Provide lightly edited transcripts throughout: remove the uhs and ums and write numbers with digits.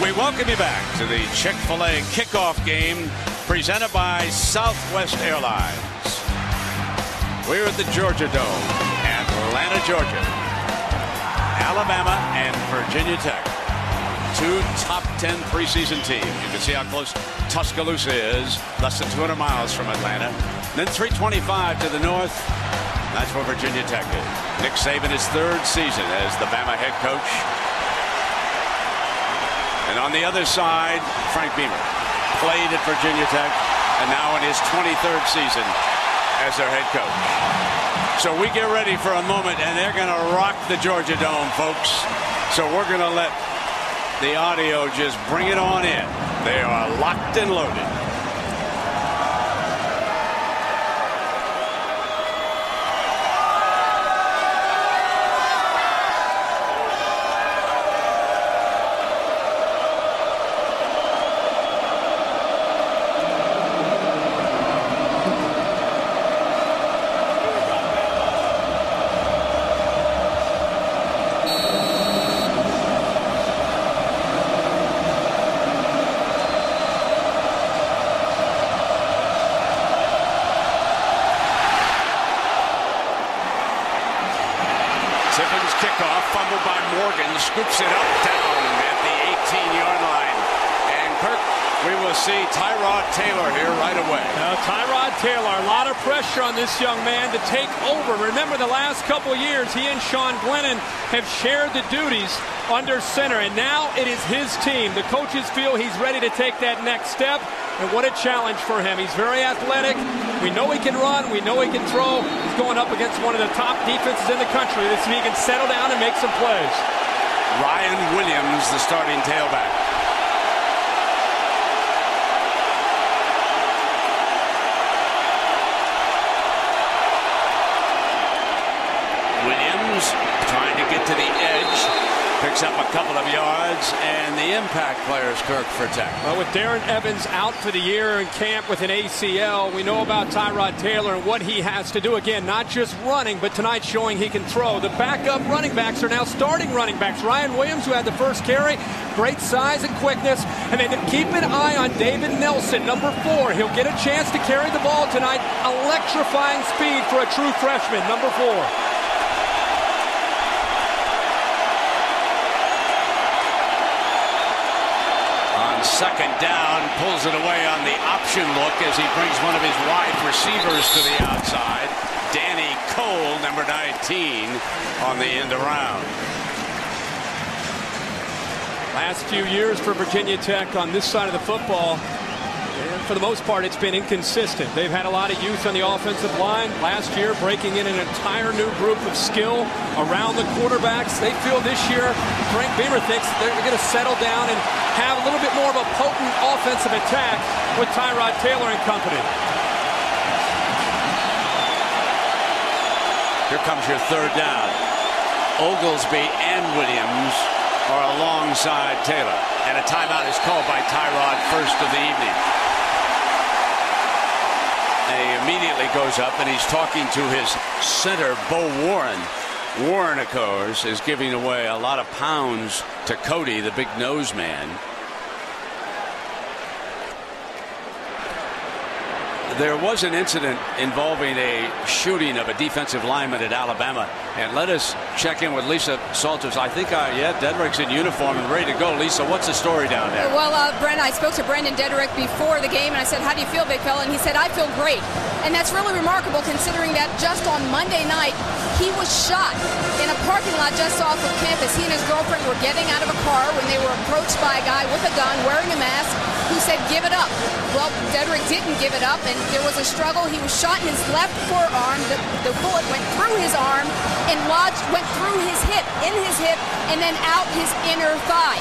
We welcome you back to the Chick-fil-A kickoff game presented by Southwest Airlines. We're at the Georgia Dome, Atlanta, Georgia. Alabama and Virginia Tech, two top 10 preseason teams. You can see how close Tuscaloosa is, less than 200 miles from Atlanta. Then 325 to the north. That's where Virginia Tech is. Nick Saban, his third season as the Bama head coach. And on the other side, Frank Beamer played at Virginia Tech and now in his 23rd season as their head coach. So we get ready for a moment, and they're going to rock the Georgia Dome, folks. So we're going to let the audio just bring it on in. They are locked and loaded. Kickoff, fumbled by Morgan, scoops it up down at the 18-yard line. And Kirk, we will see Tyrod Taylor here right away. Now, Tyrod Taylor, a lot of pressure on this young man to take over. Remember, the last couple of years, he and Sean Glennon have shared the duties under center, and now it is his team. The coaches feel he's ready to take that next step, and what a challenge for him. He's very athletic. We know he can run. We know he can throw. He's going up against one of the top defenses in the country. Let's see if he can settle down and make some plays. Ryan Williams, the starting tailback. Williams trying to get to the edge. Picks up a couple of yards, and the impact players, Kirk, for Tech. Well, with Darren Evans out for the year in camp with an ACL, we know about Tyrod Taylor and what he has to do. Again, not just running, but tonight showing he can throw. The backup running backs are now starting running backs. Ryan Williams, who had the first carry, great size and quickness. And then keep an eye on David Nelson, number 4. He'll get a chance to carry the ball tonight. Electrifying speed for a true freshman, number 4. Second down, pulls it away on the option look as he brings one of his wide receivers to the outside. Danny Cole, number 19, on the end around. Last few years for Virginia Tech on this side of the football, and for the most part, it's been inconsistent. They've had a lot of youth on the offensive line. Last year, breaking in an entire new group of skill around the quarterbacks. They feel this year, Frank Beamer thinks they're going to settle down and have a little bit more of a potent offensive attack with Tyrod Taylor and company. Here comes your third down. Oglesby and Williams are alongside Taylor. And a timeout is called by Tyrod, first of the evening. And he immediately goes up and he's talking to his center, Bo Warren. Warren, of course, is giving away a lot of pounds to Cody, the big nose man. There was an incident involving a shooting of a defensive lineman at Alabama. And let us check in with Lisa Salters. I think, yeah, Dedrick's in uniform and ready to go. Lisa, what's the story down there? Well, Brent, I spoke to Brendan Dedrick before the game, and I said, how do you feel, big fella? And he said, I feel great. And that's really remarkable considering that just on Monday night, he was shot in a parking lot just off of campus. He and his girlfriend were getting out of a car when they were approached by a guy with a gun wearing a mask who said, give it up. Well, Dedrick didn't give it up, and there was a struggle. He was shot in his left forearm. The bullet went through his arm and went through his hip, and then out his inner thigh.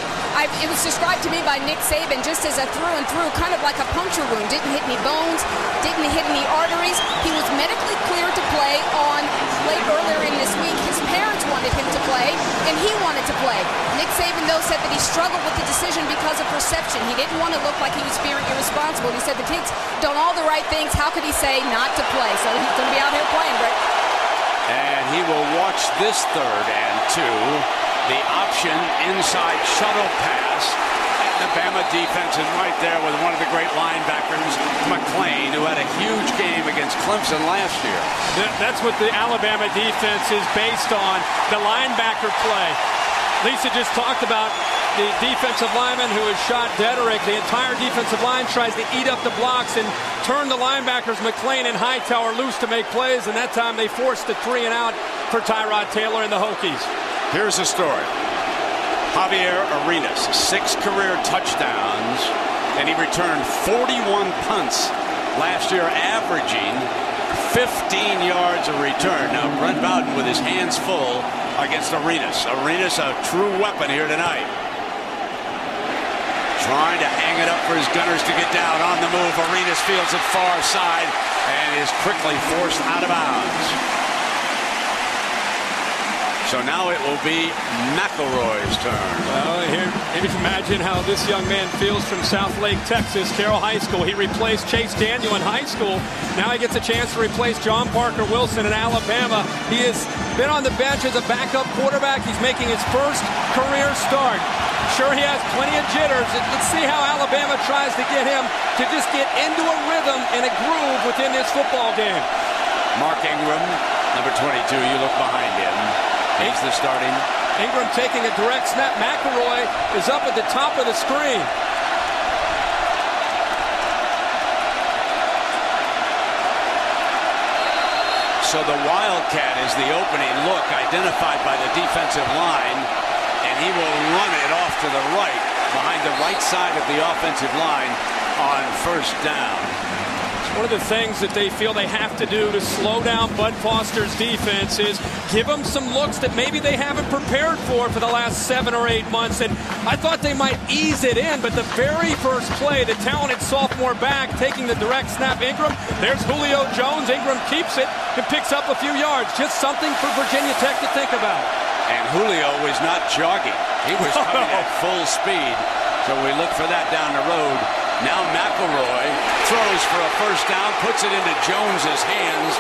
It was described to me by Nick Saban just as a through and through, kind of like a puncture wound. Didn't hit any bones, didn't hit any arteries. He was medically cleared to play on late earlier in this week. His parents wanted him to play, and he wanted to play. Nick Saban, though, said that he struggled with the decision because of perception. He didn't want to look like he was being irresponsible. He said the kid's done all the right things. How could he say not to play? So he's going to be out here playing, Rick. And he will watch this 3rd and 2. The option inside shuttle pass. And Alabama defense is right there with one of the great linebackers, McClain, who had a huge game against Clemson last year. That's what the Alabama defense is based on, the linebacker play. Lisa just talked about the defensive lineman who has shot Dederick. The entire defensive line tries to eat up the blocks and turn the linebackers McClain and Hightower loose to make plays, and that time they forced the 3 and out for Tyrod Taylor and the Hokies. Here's the story. Javier Arenas, 6 career touchdowns, and he returned 41 punts last year, averaging 15 yards a return. Now, Brent Bowden with his hands full against Arenas. Arenas, a true weapon here tonight. Trying to hang it up for his gunners to get down. On the move, Arenas fields it far side and is quickly forced out of bounds. So now it will be McElroy's turn. Well, here, maybe imagine how this young man feels from South Lake, Texas, Carroll High School. He replaced Chase Daniel in high school. Now he gets a chance to replace John Parker Wilson in Alabama. He has been on the bench as a backup quarterback. He's making his first career start. Sure, he has plenty of jitters. Let's see how Alabama tries to get him to just get into a rhythm and a groove within this football game. Mark Ingram, number 22, you look behind him. He's the starting. Ingram taking a direct snap. McElroy is up at the top of the screen. So the Wildcat is the opening look identified by the defensive line, and he will run it off to the right behind the right side of the offensive line on first down. One of the things that they feel they have to do to slow down Bud Foster's defense is give them some looks that maybe they haven't prepared for the last 7 or 8 months. And I thought they might ease it in, but the very first play, the talented sophomore back taking the direct snap, Ingram, there's Julio Jones. Ingram keeps it and picks up a few yards. Just something for Virginia Tech to think about. And Julio was not jogging. He was coming at full speed. So we look for that down the road. Now McElroy throws for a first down, puts it into Jones's hands,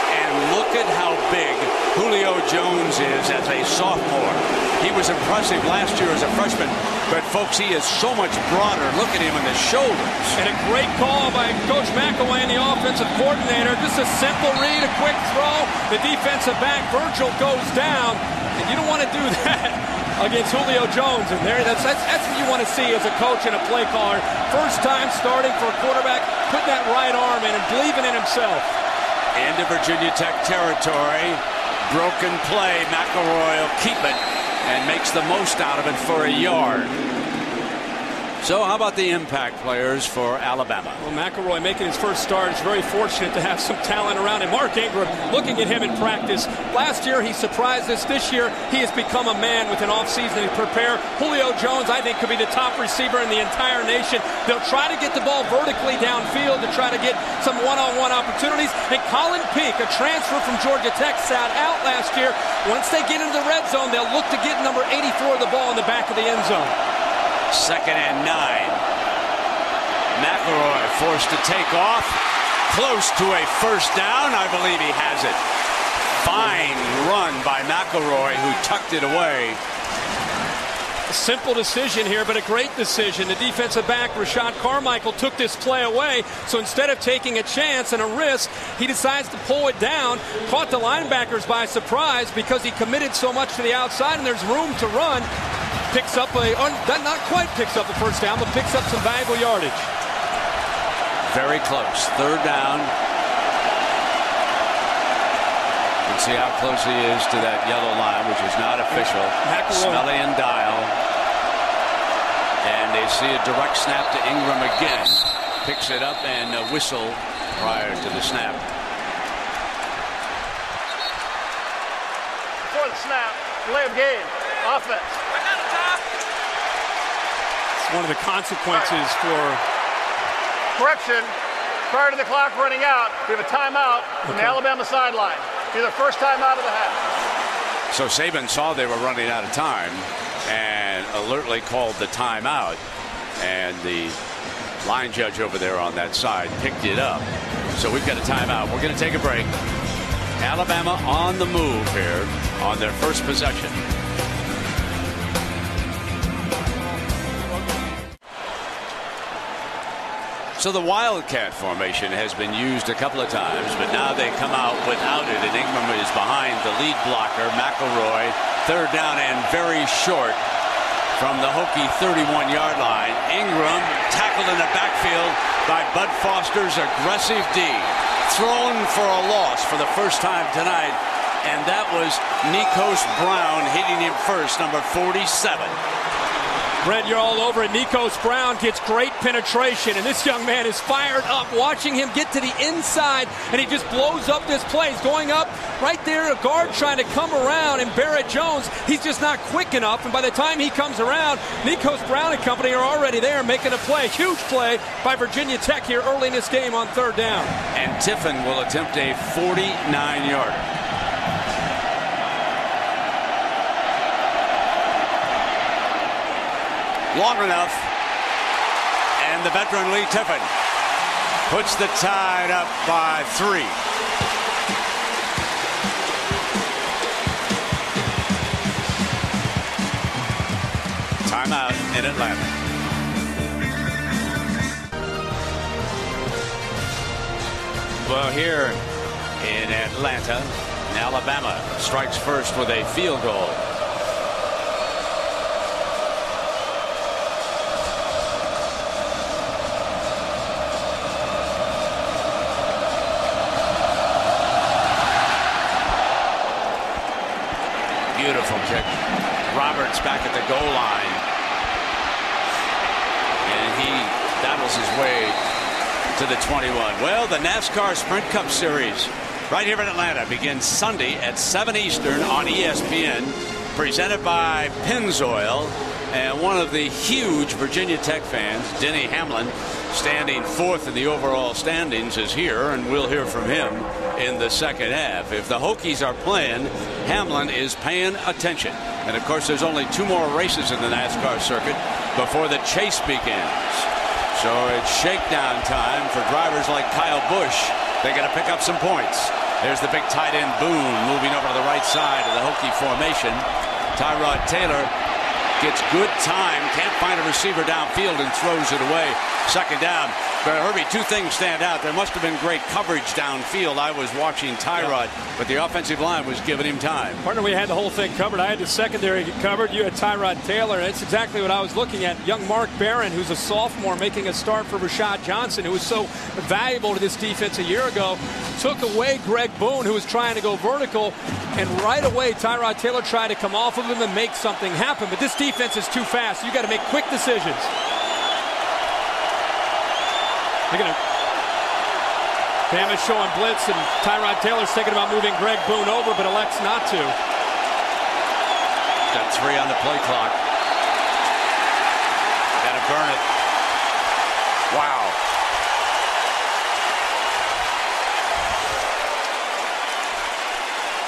and look at how big Julio Jones is as a sophomore. He was impressive last year as a freshman, but folks, he is so much broader. Look at him in the shoulders. And a great call by Coach McElwain, the offensive coordinator. Just a simple read, a quick throw. The defensive back, Virgil, goes down, and you don't want to do that against Julio Jones. And there, that's what you want to see as a coach and a play caller. First time starting for a quarterback, put that right arm in and believing in himself. Into Virginia Tech territory. Broken play. McElroy will keep it and makes the most out of it for a yard. So how about the impact players for Alabama? Well, McElroy making his first start is very fortunate to have some talent around him. Mark Ingram, looking at him in practice. Last year he surprised us. This year he has become a man with an offseason to prepare. Julio Jones, I think, could be the top receiver in the entire nation. They'll try to get the ball vertically downfield to try to get some one-on-one opportunities. And Colin Peak, a transfer from Georgia Tech, sat out last year. Once they get into the red zone, they'll look to get number 84 of the ball in the back of the end zone. 2nd and 9. McElroy forced to take off. Close to a first down. I believe he has it. Fine run by McElroy, who tucked it away. A simple decision here, but a great decision. The defensive back, Rashad Carmichael, took this play away. So instead of taking a chance and a risk, he decides to pull it down. Caught the linebackers by surprise because he committed so much to the outside, and there's room to run. Picks up not quite picks up a first down, but picks up some valuable yardage. Very close. 3rd down. You can see how close he is to that yellow line, which is not official. Smelly and Dial. And they see a direct snap to Ingram again. Picks it up and a whistle prior to the snap. Before the snap, delay of game, offense. One of the consequences for correction. Prior to the clock running out, we have a timeout from the Alabama sideline. Be the first timeout of the half. So Saban saw they were running out of time and alertly called the timeout. And the line judge over there on that side picked it up. So we've got a timeout. We're going to take a break. Alabama on the move here on their first possession. So the Wildcat formation has been used a couple of times, but now they come out without it, and Ingram is behind the lead blocker, McElroy. Third down and very short from the Hokie 31-yard line. Ingram tackled in the backfield by Bud Foster's aggressive D. Thrown for a loss for the first time tonight, and that was Nikos Brown hitting him first, number 47. Brent, you're all over it. Nikos Brown gets great penetration, and this young man is fired up. Watching him get to the inside, and he just blows up this play. He's going up right there, a guard trying to come around, and Barrett Jones, he's just not quick enough, and by the time he comes around, Nikos Brown and company are already there making a play. Huge play by Virginia Tech here early in this game on third down. And Tiffin will attempt a 49-yarder. Long enough, and the veteran Lee Tiffin puts the Tide up by 3. Timeout in Atlanta. Well, here in Atlanta, Alabama strikes first with a field goal. Beautiful kick. Roberts back at the goal line, and he battles his way to the 21. Well, the NASCAR Sprint Cup Series right here in Atlanta begins Sunday at 7 Eastern on ESPN, presented by Pennzoil. And one of the huge Virginia Tech fans, Denny Hamlin, standing fourth in the overall standings, is here, and we'll hear from him in the second half. If the Hokies are playing, Hamlin is paying attention. And of course, there's only 2 more races in the NASCAR circuit before the chase begins. So it's shakedown time for drivers like Kyle Busch. They got to pick up some points. There's the big tight end Boone moving over to the right side of the Hokie formation. Tyrod Taylor gets good time, can't find a receiver downfield, and throws it away. Second down. But Herbie, 2 things stand out. There must have been great coverage downfield. I was watching Tyrod, but the offensive line was giving him time. Partner, we had the whole thing covered. I had the secondary covered. You had Tyrod Taylor. That's exactly what I was looking at. Young Mark Barron, who's a sophomore, making a start for Rashad Johnson, who was so valuable to this defense a year ago, took away Greg Boone, who was trying to go vertical, and right away Tyrod Taylor tried to come off of him and make something happen. But this defense is too fast. You got to make quick decisions. They're going to Bam is showing blitz, and Tyrod Taylor's thinking about moving Greg Boone over, but elects not to. Got 3 on the play clock. Got to burn it. Wow.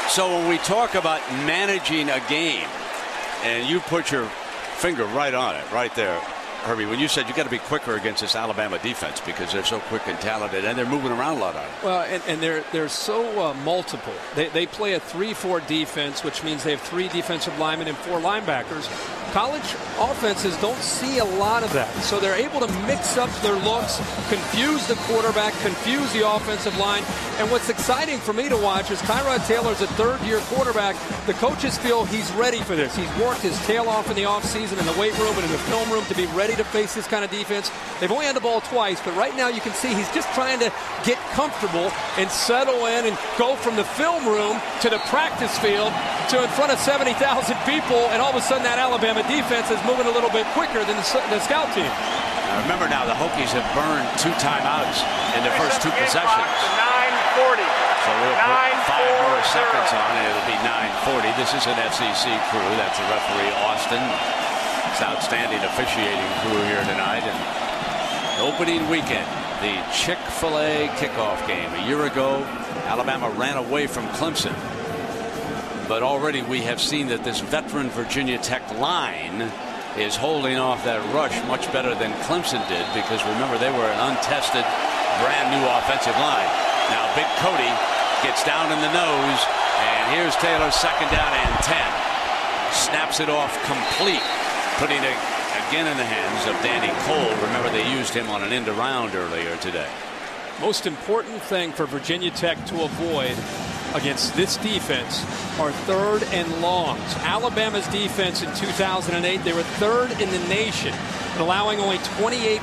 So when we talk about managing a game, and you put your finger right on it, right there, Herbie, when you said you got to be quicker against this Alabama defense because they're so quick and talented, and they're moving around a lot on it. Well, and they're so multiple. They play a 3-4 defense, which means they have 3 defensive linemen and 4 linebackers. College offenses don't see a lot of that, so they're able to mix up their looks, confuse the quarterback, confuse the offensive line. And what's exciting for me to watch is Tyrod Taylor's a 3rd-year quarterback. The coaches feel he's ready for this. He's worked his tail off in the offseason in the weight room and in the film room to be ready to face this kind of defense. They've only had the ball twice, but right now you can see he's just trying to get comfortable and settle in and go from the film room to the practice field to in front of 70,000 people, and all of a sudden that Alabama defense is moving a little bit quicker than the scout team. Now remember now, the Hokies have burned 2 timeouts in the first 2 possessions. 9:40. So we'll put 5 more seconds on it. It'll be 9:40. This is an SEC crew. That's the referee, Austin. It's outstanding officiating crew here tonight. And opening weekend, the Chick-fil-A kickoff game. A year ago, Alabama ran away from Clemson. But already we have seen that this veteran Virginia Tech line is holding off that rush much better than Clemson did, because remember, they were an untested, brand new offensive line. Now Big Cody gets down in the nose, and here's Taylor's second down and 10. Snaps it off complete, putting a again in the hands of Danny Cole. Remember, they used him on an end around earlier today. Most important thing for Virginia Tech to avoid against this defense are 3rd and longs. Alabama's defense in 2008, they were 3rd in the nation, allowing only 28%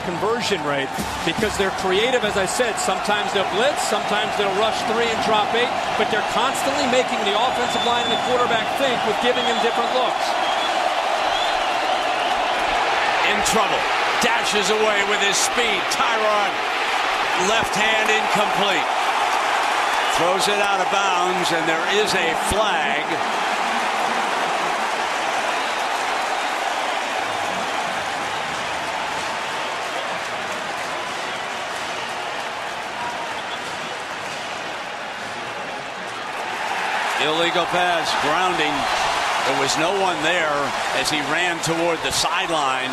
conversion rate because they're creative. As I said, sometimes they'll blitz, sometimes they'll rush 3 and drop 8, but they're constantly making the offensive line and the quarterback think with giving them different looks. In trouble, dashes away with his speed. Tyrod, left hand incomplete. Throws it out of bounds, and there is a flag. Illegal pass, grounding. There was no one there as he ran toward the sideline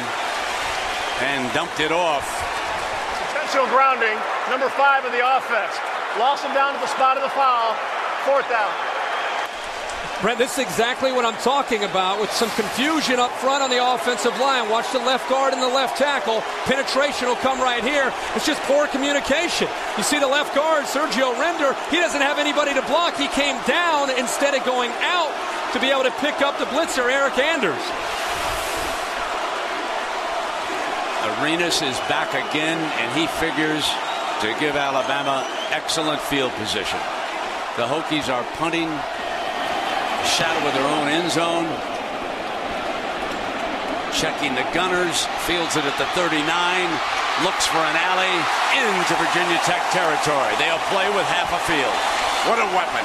and dumped it off. Intentional grounding, number 5 of the offense. Lost him down to the spot of the foul. 4th down. Brent, this is exactly what I'm talking about, with some confusion up front on the offensive line. Watch the left guard and the left tackle. Penetration will come right here. It's just poor communication. You see the left guard, Sergio Render, he doesn't have anybody to block. He came down instead of going out to be able to pick up the blitzer, Eric Anders. Arenas is back again, and he figures to give Alabama excellent field position. The Hokies are punting, shadow of their own end zone. Checking the gunners, fields it at the 39, looks for an alley into Virginia Tech territory. They'll play with half a field. What a weapon.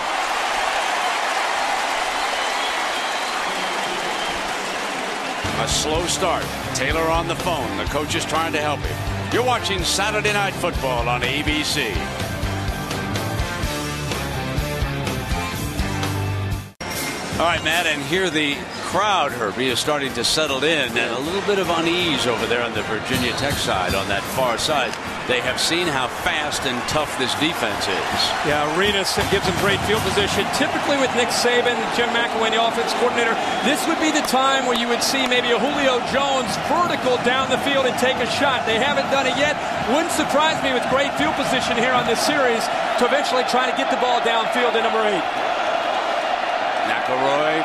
A slow start. Taylor on the phone. The coach is trying to help him. You're watching Saturday Night Football on ABC. All right, Matt, and here the crowd, Herbie, is starting to settle in, and a little bit of unease over there on the Virginia Tech side, on that far side. They have seen how fast and tough this defense is. Yeah, Arenas gives them great field position. Typically with Nick Saban, Jim McElwain, the offense coordinator, this would be the time where you would see maybe a Julio Jones vertical down the field and take a shot. They haven't done it yet. Wouldn't surprise me with great field position here on this series to eventually try to get the ball downfield to number 8. McElroy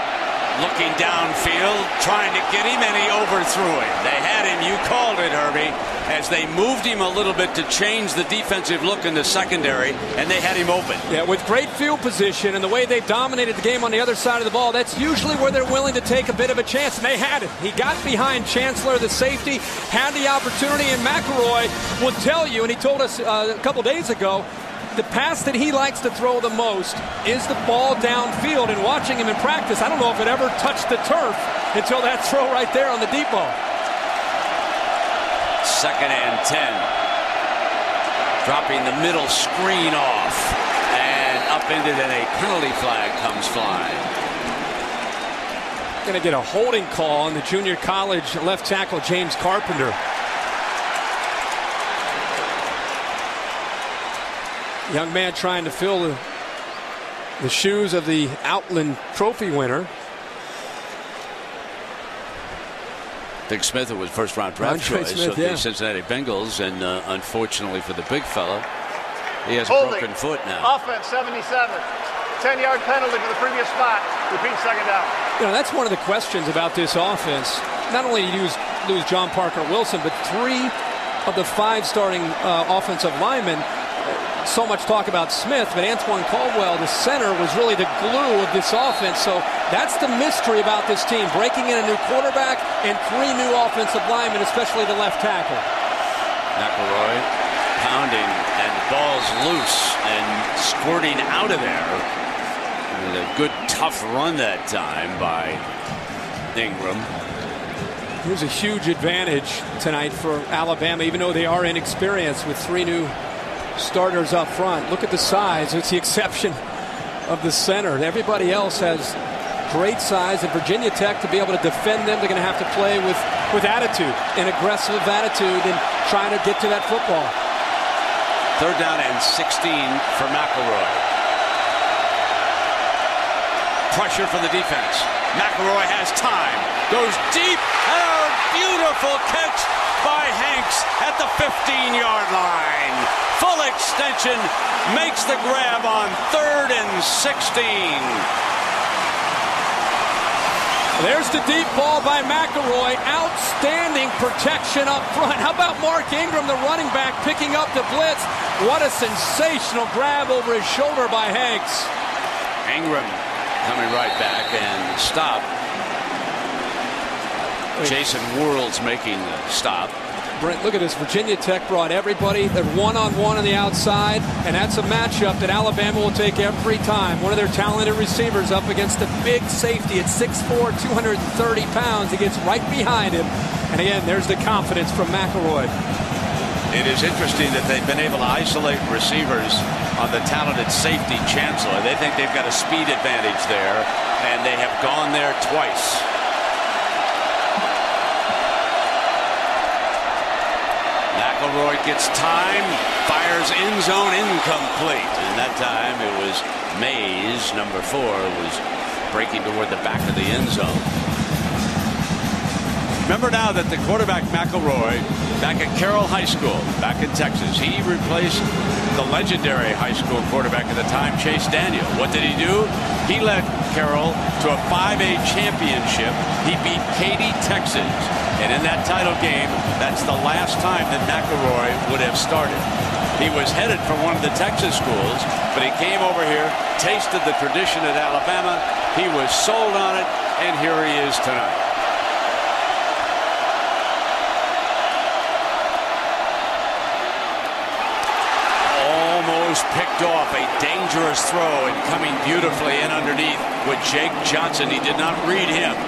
looking downfield, trying to get him, and he overthrew him. They had him, you called it, Herbie, as they moved him a little bit to change the defensive look in the secondary, and they had him open. Yeah, with great field position and the way they've dominated the game on the other side of the ball, that's usually where they're willing to take a bit of a chance, and they had it. He got behind Chancellor, the safety, had the opportunity, and McElroy will tell you, and he told us a couple days ago, the pass that he likes to throw the most is the ball downfield. And watching him in practice, I don't know if it ever touched the turf until that throw right there on the deep ball. 2nd and 10. Dropping the middle screen off and up into it, and a penalty flag comes flying. Going to get a holding call on the junior college left tackle James Carpenter. Young man trying to fill the shoes of the Outland Trophy winner. Dick Smith, who was first-round draft choice of the Cincinnati Bengals, and unfortunately for the big fella, he has a broken foot now. Offense, 77. 10-yard penalty for the previous spot. Repeat 2nd down. You know, that's one of the questions about this offense. Not only do you lose John Parker Wilson, but 3 of the 5 starting offensive linemen. So much talk about Smith, but Antoine Caldwell, the center, was really the glue of this offense. So that's the mystery about this team, breaking in a new quarterback and 3 new offensive linemen, especially the left tackle. McElroy pounding, and the ball's loose and squirting out of there. And a good, tough run that time by Ingram. Here's a huge advantage tonight for Alabama, even though they are inexperienced with 3 new starters up front. Look at the size. It's the exception of the center. Everybody else has great size, and Virginia Tech, to be able to defend them, they're going to have to play with attitude, an aggressive attitude, and trying to get to that football. 3rd down and 16 for McElroy. Pressure from the defense. McElroy has time. Goes deep. And a beautiful Beautiful catch by Hanks at the 15-yard line. Full extension, makes the grab on 3rd and 16. There's the deep ball by McElroy. Outstanding protection up front. How about Mark Ingram, the running back, picking up the blitz? What a sensational grab over his shoulder by Hanks. Ingram coming right back and stop. Jason Worlds making the stop. Brent, look at this. Virginia Tech brought everybody. They're one-on-one on the outside, and that's a matchup that Alabama will take every time. One of their talented receivers up against a big safety at 6'4", 230 pounds. He gets right behind him. And again, there's the confidence from McElroy. It is interesting that they've been able to isolate receivers on the talented safety Chancellor. They think they've got a speed advantage there, and they have gone there twice. McElroy gets time, fires end zone, incomplete. And that time it was Mays, number 4, was breaking toward the back of the end zone. Remember now that the quarterback McElroy, back at Carroll High School, back in Texas, he replaced the legendary high school quarterback at the time, Chase Daniel. What did he do? He led Carroll to a 5A championship. He beat Katy, Texas. And in that title game, that's the last time that McElroy would have started. He was headed for one of the Texas schools, but he came over here, tasted the tradition at Alabama. He was sold on it, and here he is tonight. Almost picked off, a dangerous throw, and coming beautifully in underneath with Jake Johnson. He did not read him.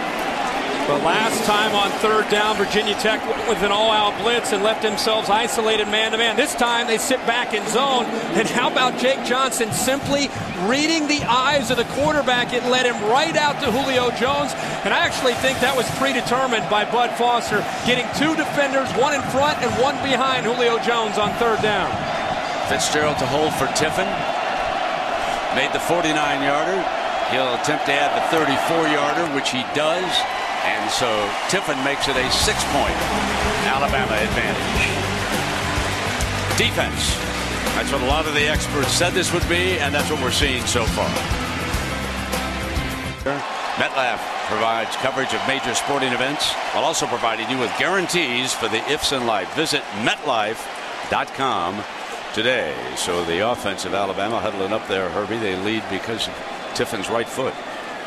But last time on 3rd down, Virginia Tech went with an all-out blitz and left themselves isolated man-to-man. This time they sit back in zone. And how about Jake Johnson simply reading the eyes of the quarterback? It led him right out to Julio Jones. And I actually think that was predetermined by Bud Foster, getting 2 defenders, 1 in front and 1 behind Julio Jones on 3rd down. Fitzgerald to hold for Tiffin. Made the 49-yarder. He'll attempt to add the 34-yarder, which he does. And so Tiffin makes it a 6-point Alabama advantage. Defense. That's what a lot of the experts said this would be, and that's what we're seeing so far. MetLife provides coverage of major sporting events while also providing you with guarantees for the ifs in life. Visit MetLife.com today. So the offense of Alabama huddling up there, Herbie. They lead because of Tiffin's right foot.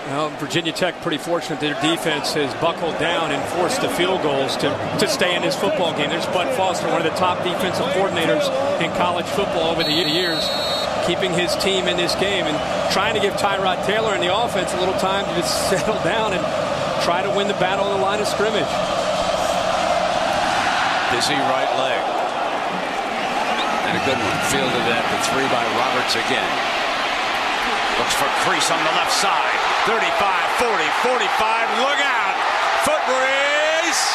Well, Virginia Tech pretty fortunate their defense has buckled down and forced the field goals to stay in this football game. There's Bud Foster, one of the top defensive coordinators in college football over the years, keeping his team in this game and trying to give Tyrod Taylor and the offense a little time to just settle down and try to win the battle on the line of scrimmage. Busy right leg. And a good one. Fielded at the 3 by Roberts again. Looks for crease on the left side. 35, 40, 45. Look out. Foot race.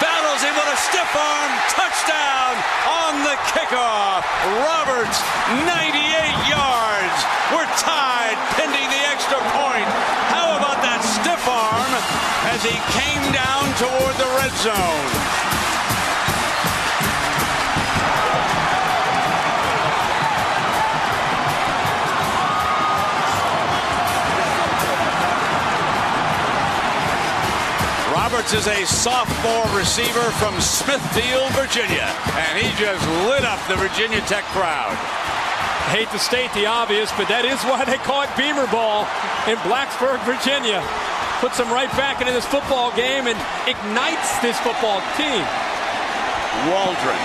Battles him with a stiff arm. Touchdown on the kickoff. Roberts, 98 yards. We're tied pending the extra point. How about that stiff arm as he came down toward the red zone? Roberts is a sophomore receiver from Smithfield, Virginia, and he just lit up the Virginia Tech crowd. I hate to state the obvious, but that is why they call it Beamer Ball in Blacksburg, Virginia. Puts them right back into this football game and ignites this football team. Waldron,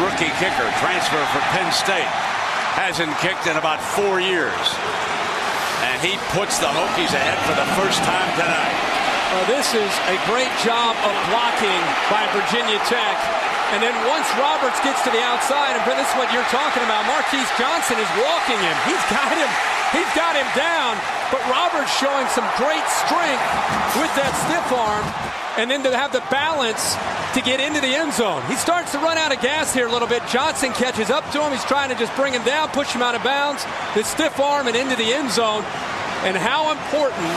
rookie kicker, transfer from Penn State, hasn't kicked in about 4 years. And he puts the Hokies ahead for the first time tonight. This is a great job of blocking by Virginia Tech. And then once Roberts gets to the outside, and this is what you're talking about, Marquise Johnson is walking him. He's got him down. But Roberts showing some great strength with that stiff arm. And then to have the balance to get into the end zone. He starts to run out of gas here a little bit. Johnson catches up to him. He's trying to just bring him down, push him out of bounds. The stiff arm and into the end zone. And how important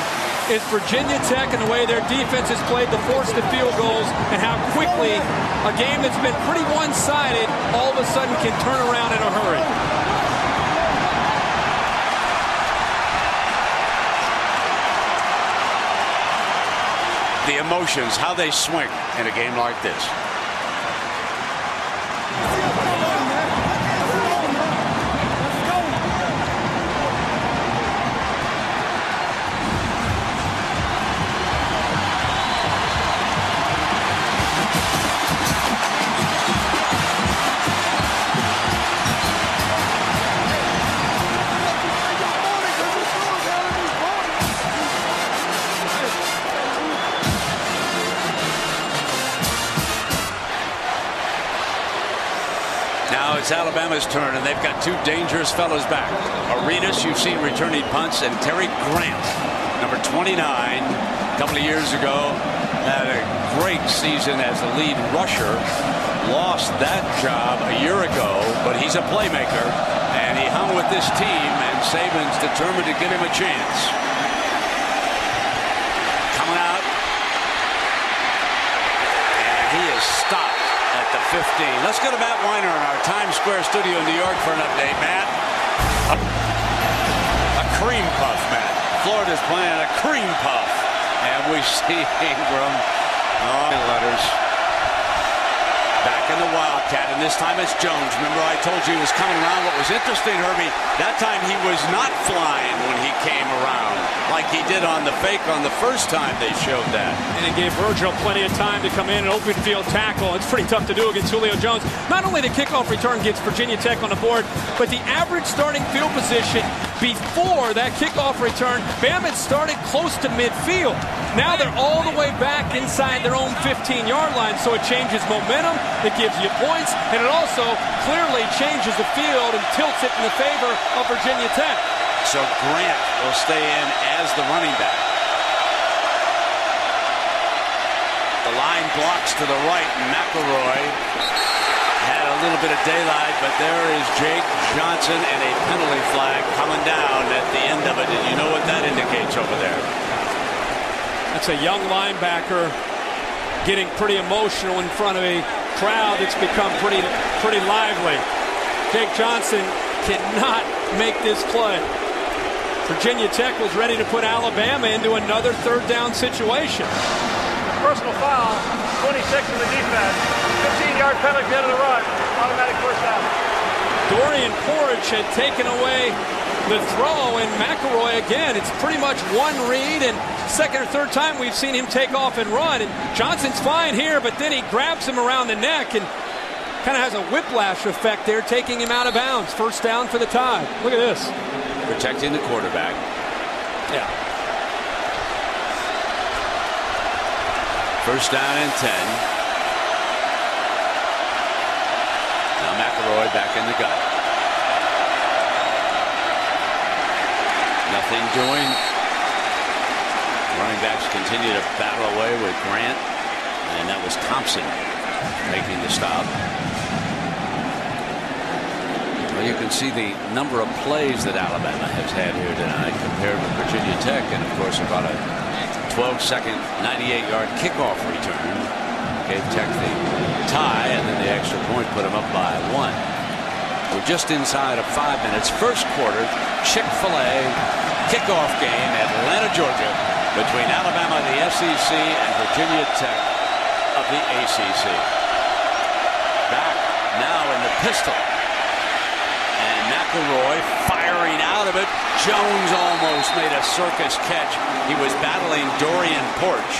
is Virginia Tech and the way their defense has played to force the field goals, and how quickly a game that's been pretty one-sided all of a sudden can turn around in a hurry. The emotions, how they swing in a game like this. Now it's Alabama's turn, and they've got two dangerous fellows back. Arenas, you've seen returning punts, and Terry Grant, number 29, a couple of years ago, had a great season as the lead rusher. Lost that job a year ago, but he's a playmaker, and he hung with this team, and Saban's determined to give him a chance. Coming out, and he is stopped at the 15. Let's go to Matt Weiner in our Times Square studio in New York for an update. Matt, a cream puff, Matt. Florida's playing a cream puff, and we see Ingram. Letters back in the Wildcat, and this time it's Jones. Remember, I told you he was coming around. What was interesting, Herbie, that time he was not flying when he came around like he did on the fake on the first time they showed that. And it gave Virgil plenty of time to come in and open field tackle. It's pretty tough to do against Julio Jones. Not only the kickoff return gets Virginia Tech on the board, but the average starting field position before that kickoff return, Bama had started close to midfield. Now they're all the way back inside their own 15-yard line, so it changes momentum, it gives you points, and it also clearly changes the field and tilts it in the favor of Virginia Tech. So Grant will stay in as the running back. The line blocks to the right, and McElroy had a little bit of daylight, but there is Jake Johnson and a penalty flag coming down at the end of it. And you know what that indicates over there? That's a young linebacker getting pretty emotional in front of a crowd that's become pretty lively. Jake Johnson cannot make this play. Virginia Tech was ready to put Alabama into another third down situation. Personal foul, 26 in the defense, 15-yard penalty at the end of the run, automatic first down. Dorian Porridge had taken away the throw, and McElroy again, it's pretty much one read, and second or third time we've seen him take off and run, and Johnson's fine here, but then he grabs him around the neck and kind of has a whiplash effect there, taking him out of bounds. First down for the Tide. Look at this. Protecting the quarterback. Yeah. First down and 10. Now McElroy back in the gun. Nothing doing. Running backs continue to battle away with Grant, and that was Thompson making the stop. Well, you can see the number of plays that Alabama has had here tonight compared with Virginia Tech, and of course about a 12-second 98-yard kickoff return gave Tech the tie, and then the extra point put them up by 1. We're just inside of 5 minutes. First quarter, Chick-fil-A kickoff game, Atlanta, Georgia, between Alabama, the SEC, and Virginia Tech of the ACC. Back now in the pistol. And McElroy firing out of it. Jones almost made a circus catch. He was battling Dorian Porch.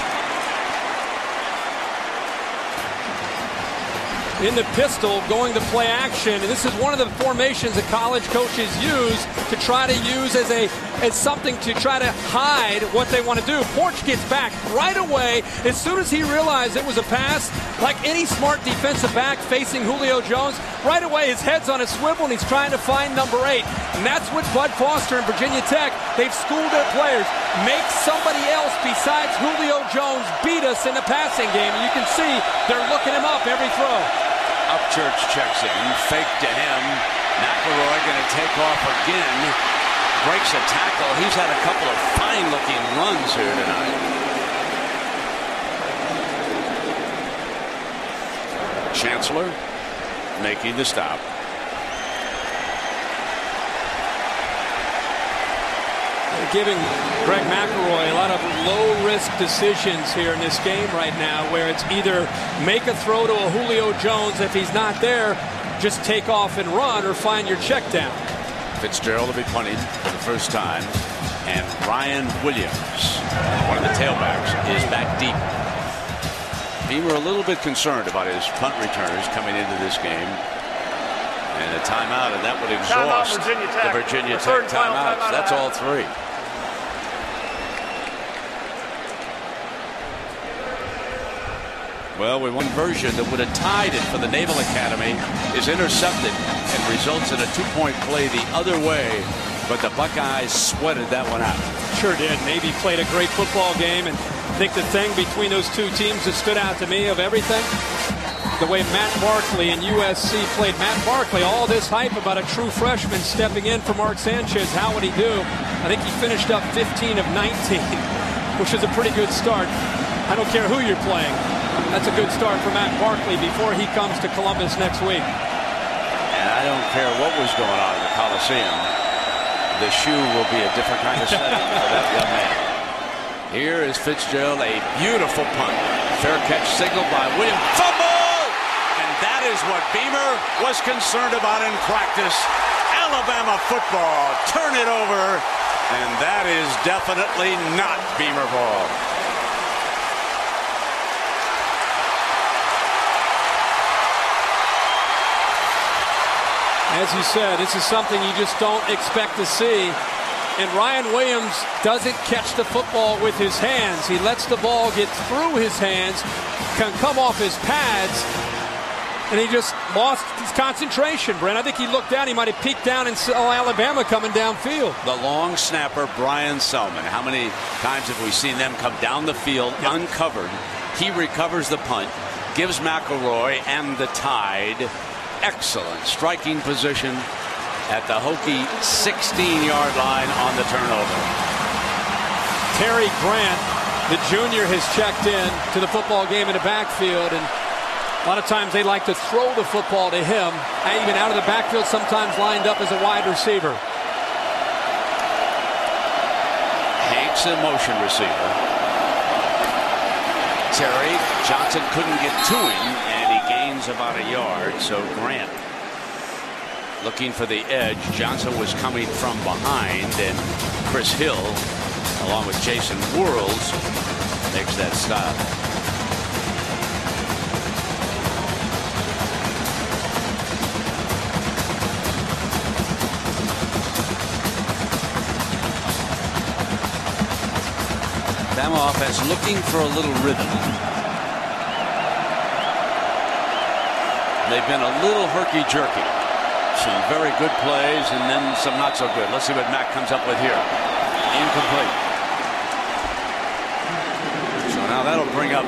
In the pistol, going to play action, and this is one of the formations that college coaches use to try to use as something to try to hide what they want to do. Porch gets back right away as soon as he realized it was a pass. Like any smart defensive back facing Julio Jones, right away his head's on a swivel and he's trying to find number 8. And that's what Bud Foster and Virginia Tech, they've schooled their players. Make somebody else besides Julio Jones beat us in the passing game. And you can see they're looking him up every throw. Upchurch checks in, fake to him. McElroy going to take off again. breaks a tackle. He's had a couple of fine-looking runs here tonight. Chancellor making the stop. Giving Greg McElroy a lot of low-risk decisions here in this game right now, where it's either make a throw to a Julio Jones. If he's not there, just take off and run, or find your check down. Fitzgerald will be punting for the first time, and Ryan Williams, one of the tailbacks, is back deep. Beamer a little bit concerned about his punt returners coming into this game. And a timeout, and that would exhaust the Virginia Tech timeouts. That's all three. Well, we one version that would have tied it for the Naval Academy is intercepted and results in a 2-point play the other way. But the Buckeyes sweated that one out. Sure did. Navy played a great football game, and I think the thing between those two teams that stood out to me of everything, the way Matt Barkley and USC played. Matt Barkley, all this hype about a true freshman stepping in for Mark Sanchez. How would he do? I think he finished up 15 of 19, which is a pretty good start. I don't care who you're playing. That's a good start for Matt Barkley before he comes to Columbus next week. And I don't care what was going on in the Coliseum. The shoe will be a different kind of setting for that young man. Here is Fitzgerald, a beautiful punt. Fair catch signaled by Williams. Fumble! And that is what Beamer was concerned about in practice. Alabama football. Turn it over. And that is definitely not Beamer ball. As you said, this is something you just don't expect to see. And Ryan Williams doesn't catch the football with his hands. He lets the ball get through his hands, can come off his pads, and he just lost his concentration, Brent. I think he looked down. He might have peeked down and saw Alabama coming downfield. The long snapper, Brian Selman. How many times have we seen them come down the field uncovered? He recovers the punt, gives McElroy and the Tide excellent striking position at the Hokie 16-yard line on the turnover. Terry Grant, the junior, has checked in to the football game in the backfield, and a lot of times they like to throw the football to him, even out of the backfield, sometimes lined up as a wide receiver. Hanks a motion receiver. Terry Johnson couldn't get to him, and he gains about a yard. So Grant looking for the edge. Johnson was coming from behind, and Chris Hill, along with Jason Worrells, makes that stop. Bama offense looking for a little rhythm. They've been a little herky-jerky. Some very good plays and then some not so good. Let's see what Mack comes up with here. Incomplete. So now that'll bring up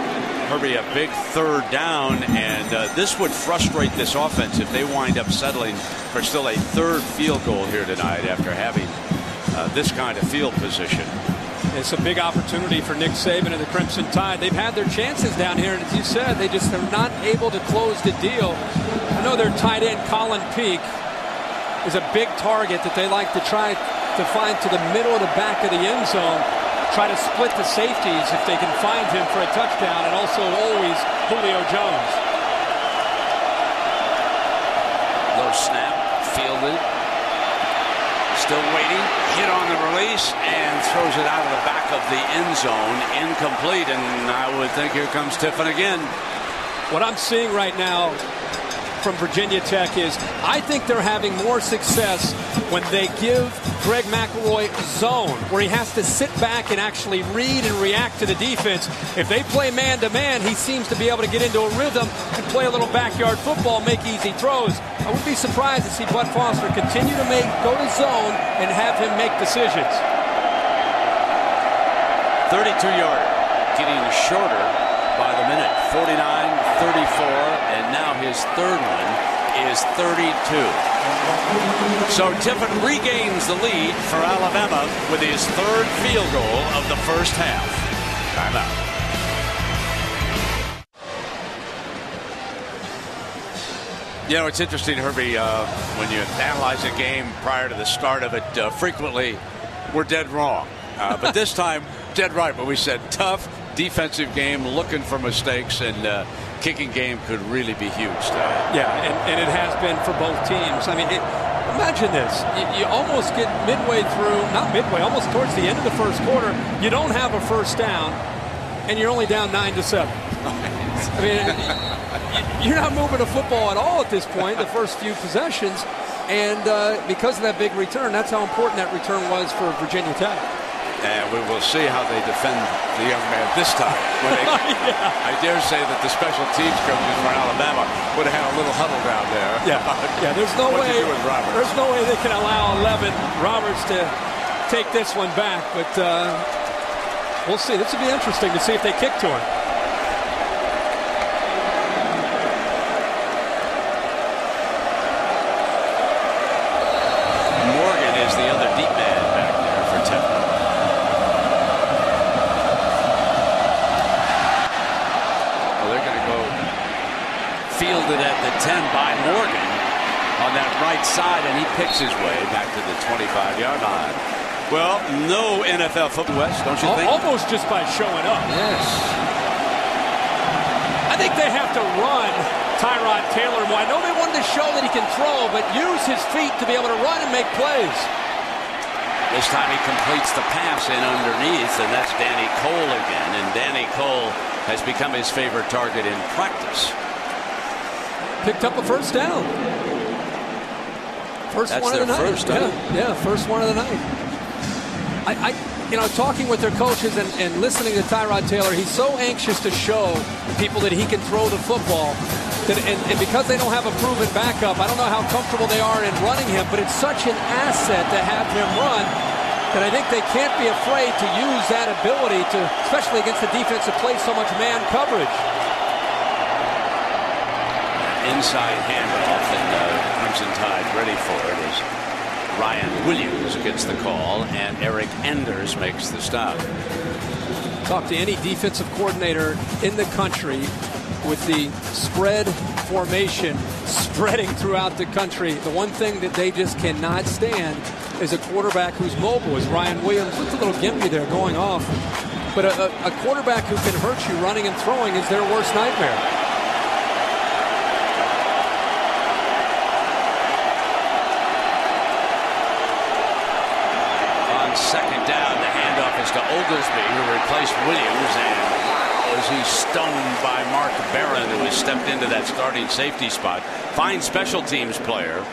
Herbie a big third down, and this would frustrate this offense if they wind up settling for still a third field goal here tonight after having this kind of field position. It's a big opportunity for Nick Saban and the Crimson Tide. They've had their chances down here, and as you said, they just are not able to close the deal. I know their tight end, Colin Peak, is a big target that they like to try to find to the middle of the back of the end zone, try to split the safeties if they can find him for a touchdown, and also always Julio Jones. Low snap, fielded. Still waiting, hit on the release, and throws it out of the back of the end zone, incomplete, and I would think here comes Tiffin again. What I'm seeing right now from Virginia Tech is I think they're having more success when they give Greg McElroy zone, where he has to sit back and actually read and react to the defense. If they play man-to-man, he seems to be able to get into a rhythm and play a little backyard football, make easy throws. I would be surprised to see Bud Foster continue to go to zone and have him make decisions. 32-yarder, getting shorter by the minute. 49-34, and now his third one is 32. So Tiffin regains the lead for Alabama with his third field goal of the first half. Timeout. You know, it's interesting, Herbie, when you analyze a game prior to the start of it, frequently we're dead wrong. But this time, dead right. But we said tough defensive game, looking for mistakes, and kicking game could really be huge tonight. Yeah, and it has been for both teams. I mean, imagine this. You almost get midway through, not midway, almost towards the end of the first quarter. You don't have a first down, and you're only down 9-7. I mean, you're not moving the football at all at this point, the first few possessions. And because of that big return, that's how important that return was for Virginia Tech. And we will see how they defend the young man this time. I dare say that the special teams coaches for Alabama would have had a little huddle down there. Yeah. There's no way. There's no way they can allow 11 Roberts to take this one back. But we'll see. This will be interesting to see if they kick to him. Morgan is the other deep man back there for Tech. Fielded at the 10 by Morgan on that right side, and he picks his way back to the 25-yard line. Well, no NFL football, West, don't you think? Almost just by showing up. Yes. I think they have to run Tyrod Taylor more. I know they wanted to show that he can throw, but use his feet to be able to run and make plays. This time he completes the pass in underneath, and that's Danny Cole again. And Danny Cole has become his favorite target in practice. Picked up a first down. First one of the night. Yeah, first one of the night. Talking with their coaches and listening to Tyrod Taylor, he's so anxious to show people that he can throw the football. And because they don't have a proven backup, I don't know how comfortable they are in running him, but it's such an asset to have him run that I think they can't be afraid to use that ability to, especially against the defense that plays so much man coverage. Inside handoff, and Crimson Tide ready for it as Ryan Williams gets the call and Eric Enders makes the stop. Talk to any defensive coordinator in the country with the spread formation spreading throughout the country. The one thing that they just cannot stand is a quarterback who's mobile, as Ryan Williams. Look at the little gimpy there going off. But a quarterback who can hurt you running and throwing is their worst nightmare. Second down, the handoff is to Oglesby, who replaced Williams, and was he stoned by Mark Barron, who has stepped into that starting safety spot. Fine special teams player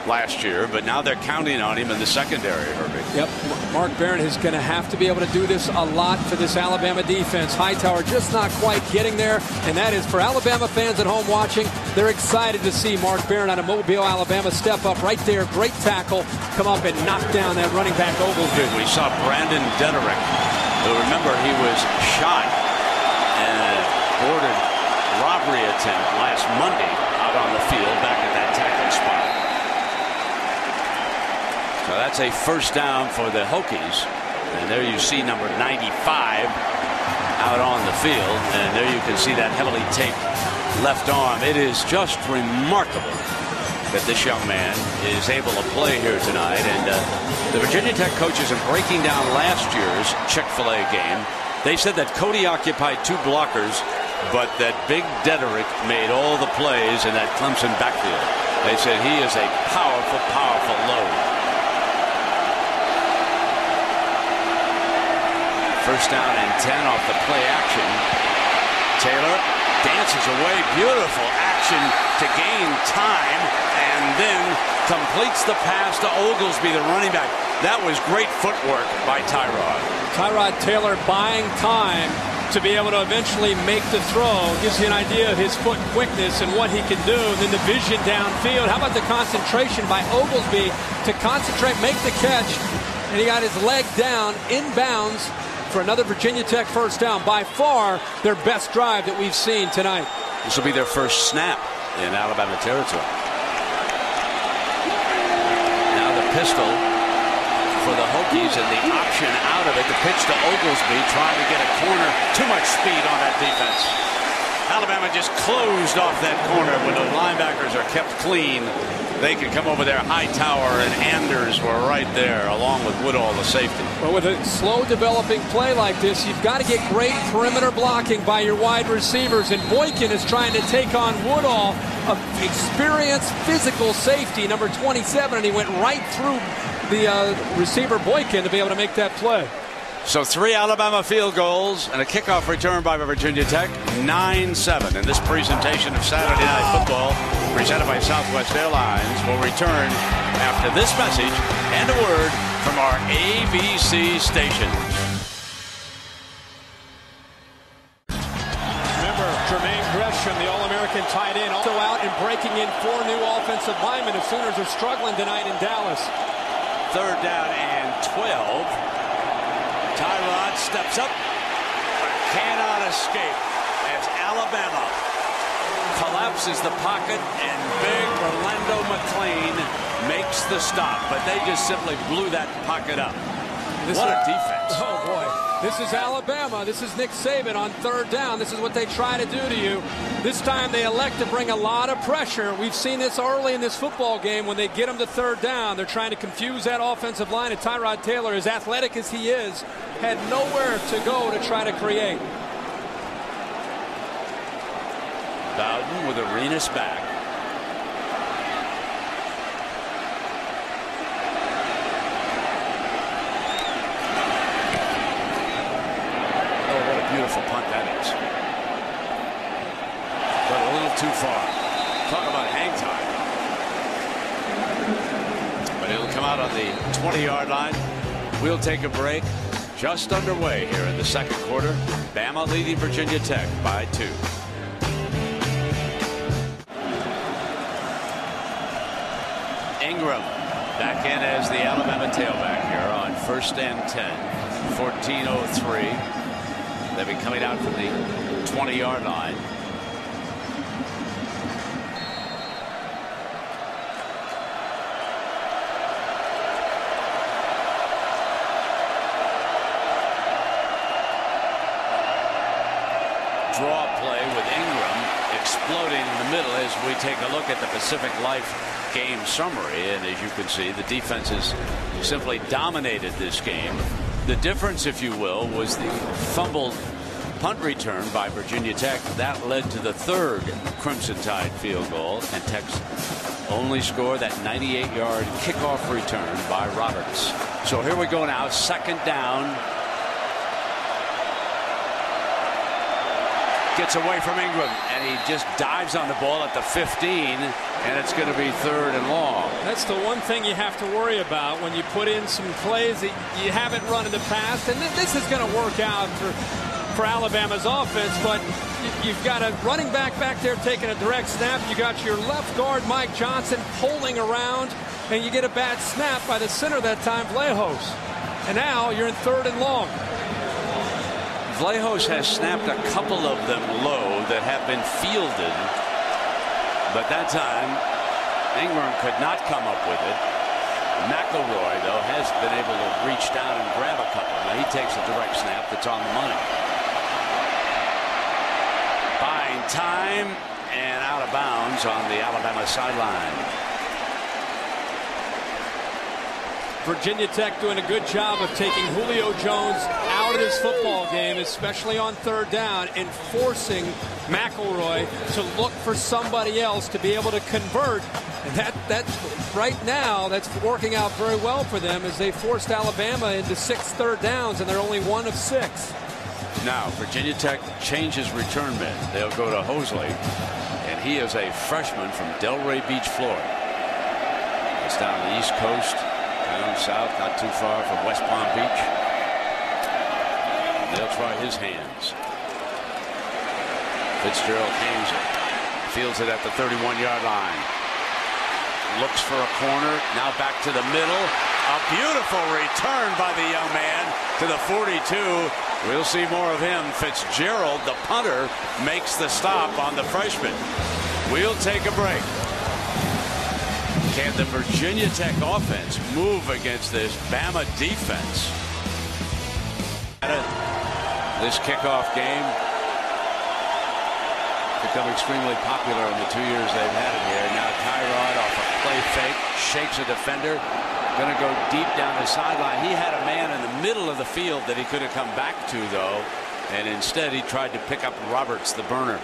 last year, but now they're counting on him in the secondary, Herbie. Yep, Mark Barron is going to have to be able to do this a lot for this Alabama defense. Hightower just not quite getting there, and that is for Alabama fans at home watching. They're excited to see Mark Barron out of Mobile, Alabama, step up right there. Great tackle, come up and knock down that running back Oglesby. We saw Brandon Dederick, who, remember, he was shot in a boarded robbery attempt last Monday out on the field back at that tackle spot. So that's a first down for the Hokies. And there you see number 95 out on the field. And there you can see that heavily taped left arm. It is just remarkable that this young man is able to play here tonight. And the Virginia Tech coaches are breaking down last year's Chick-fil-A game. They said that Cody occupied 2 blockers, but that Big Dederick made all the plays in that Clemson backfield. They said he is a powerful, powerful load. First down and 10 off the play action. Taylor dances away. Beautiful action to gain time, and then completes the pass to Oglesby, the running back. That was great footwork by Tyrod. Tyrod Taylor buying time to be able to eventually make the throw. Gives you an idea of his foot quickness and what he can do. And then the vision downfield. How about the concentration by Oglesby to concentrate, make the catch, and he got his leg down inbounds for another Virginia Tech first down. By far their best drive that we've seen tonight. This will be their first snap in Alabama territory. pistol for the Hokies, and the option out of it, the pitch to Oglesby, trying to get a corner. Too much speed on that defense. Alabama just closed off that corner. When the linebackers are kept clean, they can come over there. Hightower and Anders were right there, along with Woodall, the safety. Well, with a slow developing play like this, you've got to get great perimeter blocking by your wide receivers. And Boykin is trying to take on Woodall, an experienced physical safety, number 27, and he went right through the receiver Boykin to be able to make that play. So 3 Alabama field goals and a kickoff return by Virginia Tech, 9-7. And this presentation of Saturday Night Football, presented by Southwest Airlines, will return after this message and a word from our ABC stations. Remember, Jermaine Gresham, the All-American tight end, also out and breaking in 4 new offensive linemen. The Sooners are struggling tonight in Dallas. 3rd down and 12. Tyrod steps up, but cannot escape as Alabama collapses the pocket, and big Orlando McClain makes the stop. But they just simply blew that pocket up. What a defense. Oh, boy. This is Alabama. This is Nick Saban on 3rd down. This is what they try to do to you. This time they elect to bring a lot of pressure. We've seen this early in this football game when they get them to 3rd down. They're trying to confuse that offensive line. And Tyrod Taylor, as athletic as he is, had nowhere to go to try to create. Bowden with Arenas back. Beautiful punt that is, but a little too far. Talk about hang time. But it'll come out on the 20-yard line. We'll take a break. Just underway here in the 2nd quarter. Bama leading Virginia Tech by 2. Ingram back in as the Alabama tailback here on 1st and 10. 14:03. They'll be coming out from the 20-yard line. Draw play with Ingram exploding in the middle as we take a look at the Pacific Life game summary. And as you can see, the defenses simply dominated this game. The difference, if you will, was the fumbled punt return by Virginia Tech. That led to the 3rd Crimson Tide field goal, and Tech's only score that 98-yard kickoff return by Roberts. So here we go now, 2nd down. Gets away from Ingram, and he just dives on the ball at the 15, and it's going to be 3rd and long. That's the one thing you have to worry about when you put in some plays that you haven't run in the past. And this is going to work out for Alabama's offense, but you've got a running back there taking a direct snap. You got your left guard, Mike Johnson, holding around, and you get a bad snap by the center that time, Vlahos. And now you're in 3rd and long. Vlahos has snapped a couple of them low that have been fielded, but that time Ingram could not come up with it. McElroy, though, has been able to reach down and grab a couple. Now he takes a direct snap that's on the money. Buying time and out of bounds on the Alabama sideline. Virginia Tech doing a good job of taking Julio Jones out of this football game, especially on 3rd down, and forcing McElroy to look for somebody else to be able to convert. And that right now, that's working out very well for them as they forced Alabama into 6 3rd downs, and they're only 1 of 6. Now Virginia Tech changes return men. They'll go to Hosley, and he is a freshman from Delray Beach, Florida. It's down the East Coast. Down south, not too far from West Palm Beach. They'll try his hands. Fitzgerald hangs it. Fields it at the 31-yard line. Looks for a corner. Now back to the middle. A beautiful return by the young man to the 42. We'll see more of him. Fitzgerald, the punter, makes the stop on the freshman. We'll take a break. Can the Virginia Tech offense move against this Bama defense? This kickoff game become extremely popular in the 2 years they've had it here. Now Tyrod off a play fake, shakes a defender, going to go deep down the sideline. He had a man in the middle of the field that he could have come back to, though, and instead he tried to pick up Roberts, the burner.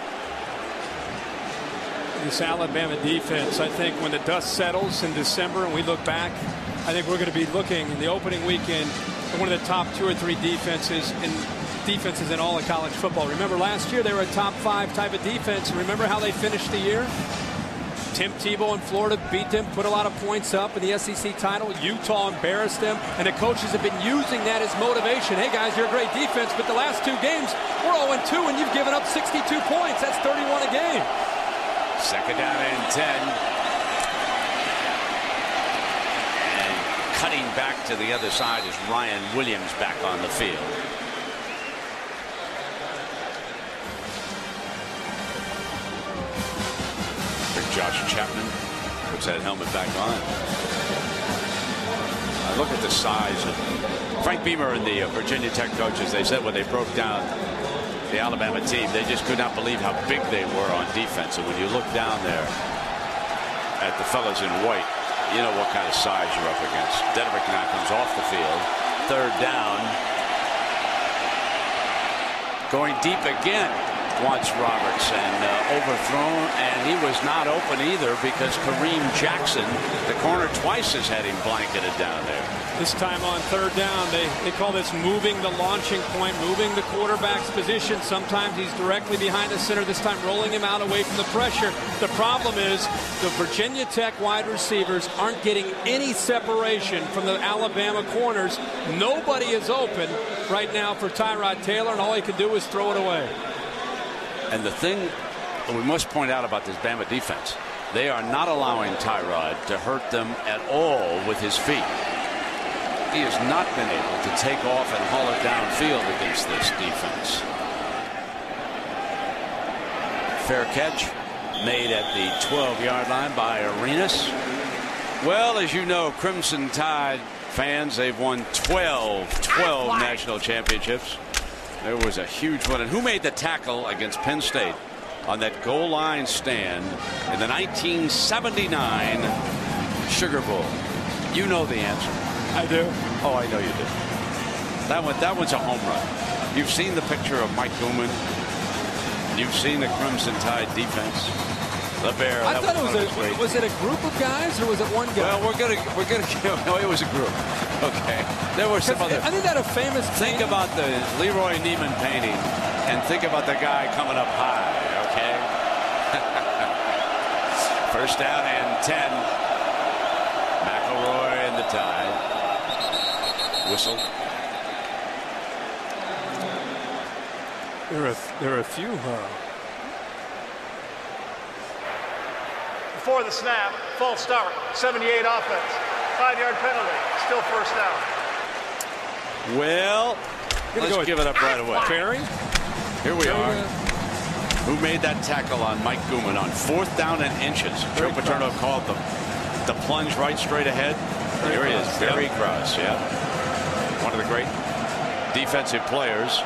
This Alabama defense, I think when the dust settles in December and we look back, I think we're going to be looking in the opening weekend at one of the top 2 or 3 defenses in all of college football. Remember last year they were a top 5 type of defense. Remember how they finished the year? Tim Tebow in Florida beat them, put a lot of points up in the SEC title. Utah embarrassed them, and the coaches have been using that as motivation. Hey guys, you're a great defense, but the last 2 games we're 0-2 and you've given up 62 points. That's 31 a game. Second down and 10. And cutting back to the other side is Ryan Williams back on the field. Josh Chapman puts that helmet back on. Look at the size of Frank Beamer and the Virginia Tech coaches. They said when they broke down the Alabama team, they just could not believe how big they were on defense. And when you look down there at the fellas in white, you know what kind of size you're up against. Dedrick now comes off the field. Third down. Going deep again. Wants Roberts and overthrown, and he was not open either because Kareem Jackson, the corner, twice has had him blanketed down there. This time on third down, they call this moving the launching point, moving the quarterback's position. Sometimes he's directly behind the center. This time rolling him out away from the pressure. The problem is the Virginia Tech wide receivers aren't getting any separation from the Alabama corners. Nobody is open right now for Tyrod Taylor, and all he can do is throw it away. And the thing we must point out about this Bama defense, they are not allowing Tyrod to hurt them at all with his feet. He has not been able to take off and haul it downfield against this defense. Fair catch made at the 12-yard line by Arenas. Well, as you know, Crimson Tide fans, they've won 12 national championships. There was a huge one. And who made the tackle against Penn State on that goal line stand in the 1979 Sugar Bowl? You know the answer. I do. Oh, I know you do. That one's a home run. You've seen the picture of Mike Gooman. You've seen the Crimson Tide defense. The Bear. I thought was it a group of guys or was it one guy? Well, we're gonna no, it was a group. Okay. There were some other. Isn't that a famous Think about the Leroy Neiman painting and think about the guy coming up high, okay? First down and 10. McElroy and the Tide. Whistle. There are a few. Before the snap, false start, 78 offense, 5-yard penalty, still first down. Well, let's give it up right away. Ferry? Here we are. Who made that tackle on Mike Gooman on 4th down and inches? Joe Paterno called the plunge right straight ahead. Here he is, Barry Cross. Yeah, one of the great defensive players.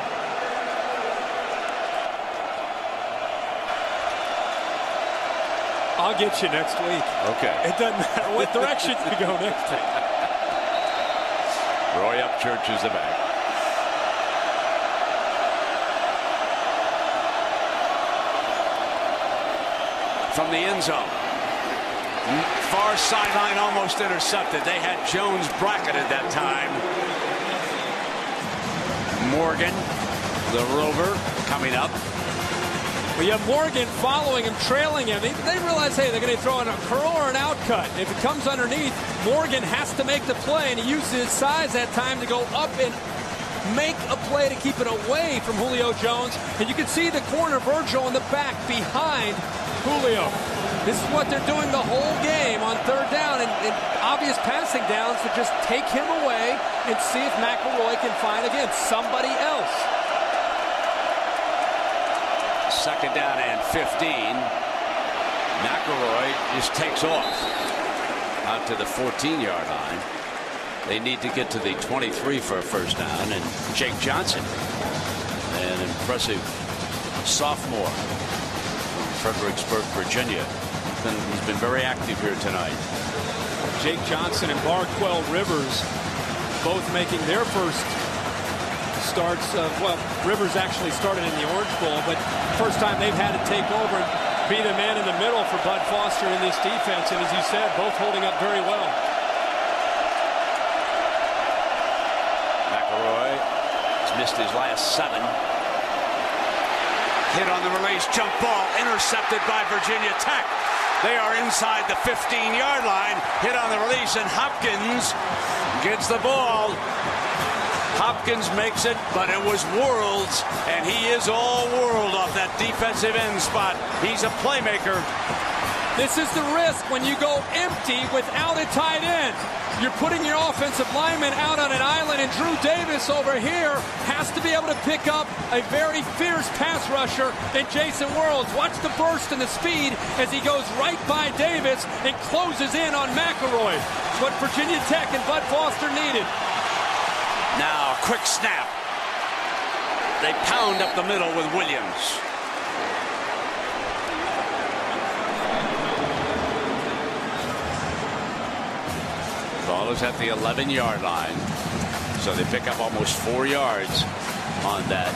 I'll get you next week. Okay. It doesn't matter what direction you go next week. Roy Upchurch is the back. From the end zone. Far sideline almost intercepted. They had Jones bracketed that time. Morgan, the rover, coming up. Well, you have Morgan following him, trailing him. They realize, hey, they're going to throw in a curl or an outcut. If it comes underneath, Morgan has to make the play, and he uses his size that time to go up and make a play to keep it away from Julio Jones. And you can see the corner, Virgil, in the back behind Julio. This is what they're doing the whole game on third down, and obvious passing downs to just take him away and see if McElroy can find, again, somebody else. Second down and 15. McElroy just takes off. out to the 14-yard line. They need to get to the 23 for a first down. And Jake Johnson, an impressive sophomore from Fredericksburg, Virginia. He's been very active here tonight. Jake Johnson and Barquell Rivers both making their first starts. Well, Rivers actually started in the Orange Bowl, but first time they've had to take over and be the man in the middle for Bud Foster in this defense. And as you said, both holding up very well. McElroy has missed his last 7. Hit on the release, jump ball, intercepted by Virginia Tech. They are inside the 15-yard line. Hit on the release, and Hopkins gets the ball. Hopkins makes it, but it was Worlds, and he is all world off that defensive end spot. He's a playmaker. This is the risk when you go empty without a tight end. You're putting your offensive lineman out on an island, and Drew Davis over here has to be able to pick up a very fierce pass rusher in Jason Worlds. Watch the burst and the speed as he goes right by Davis and closes in on McElroy. What Virginia Tech and Bud Foster needed. Now, quick snap. They pound up the middle with Williams. Ball is at the 11-yard line. So they pick up almost 4 yards on that.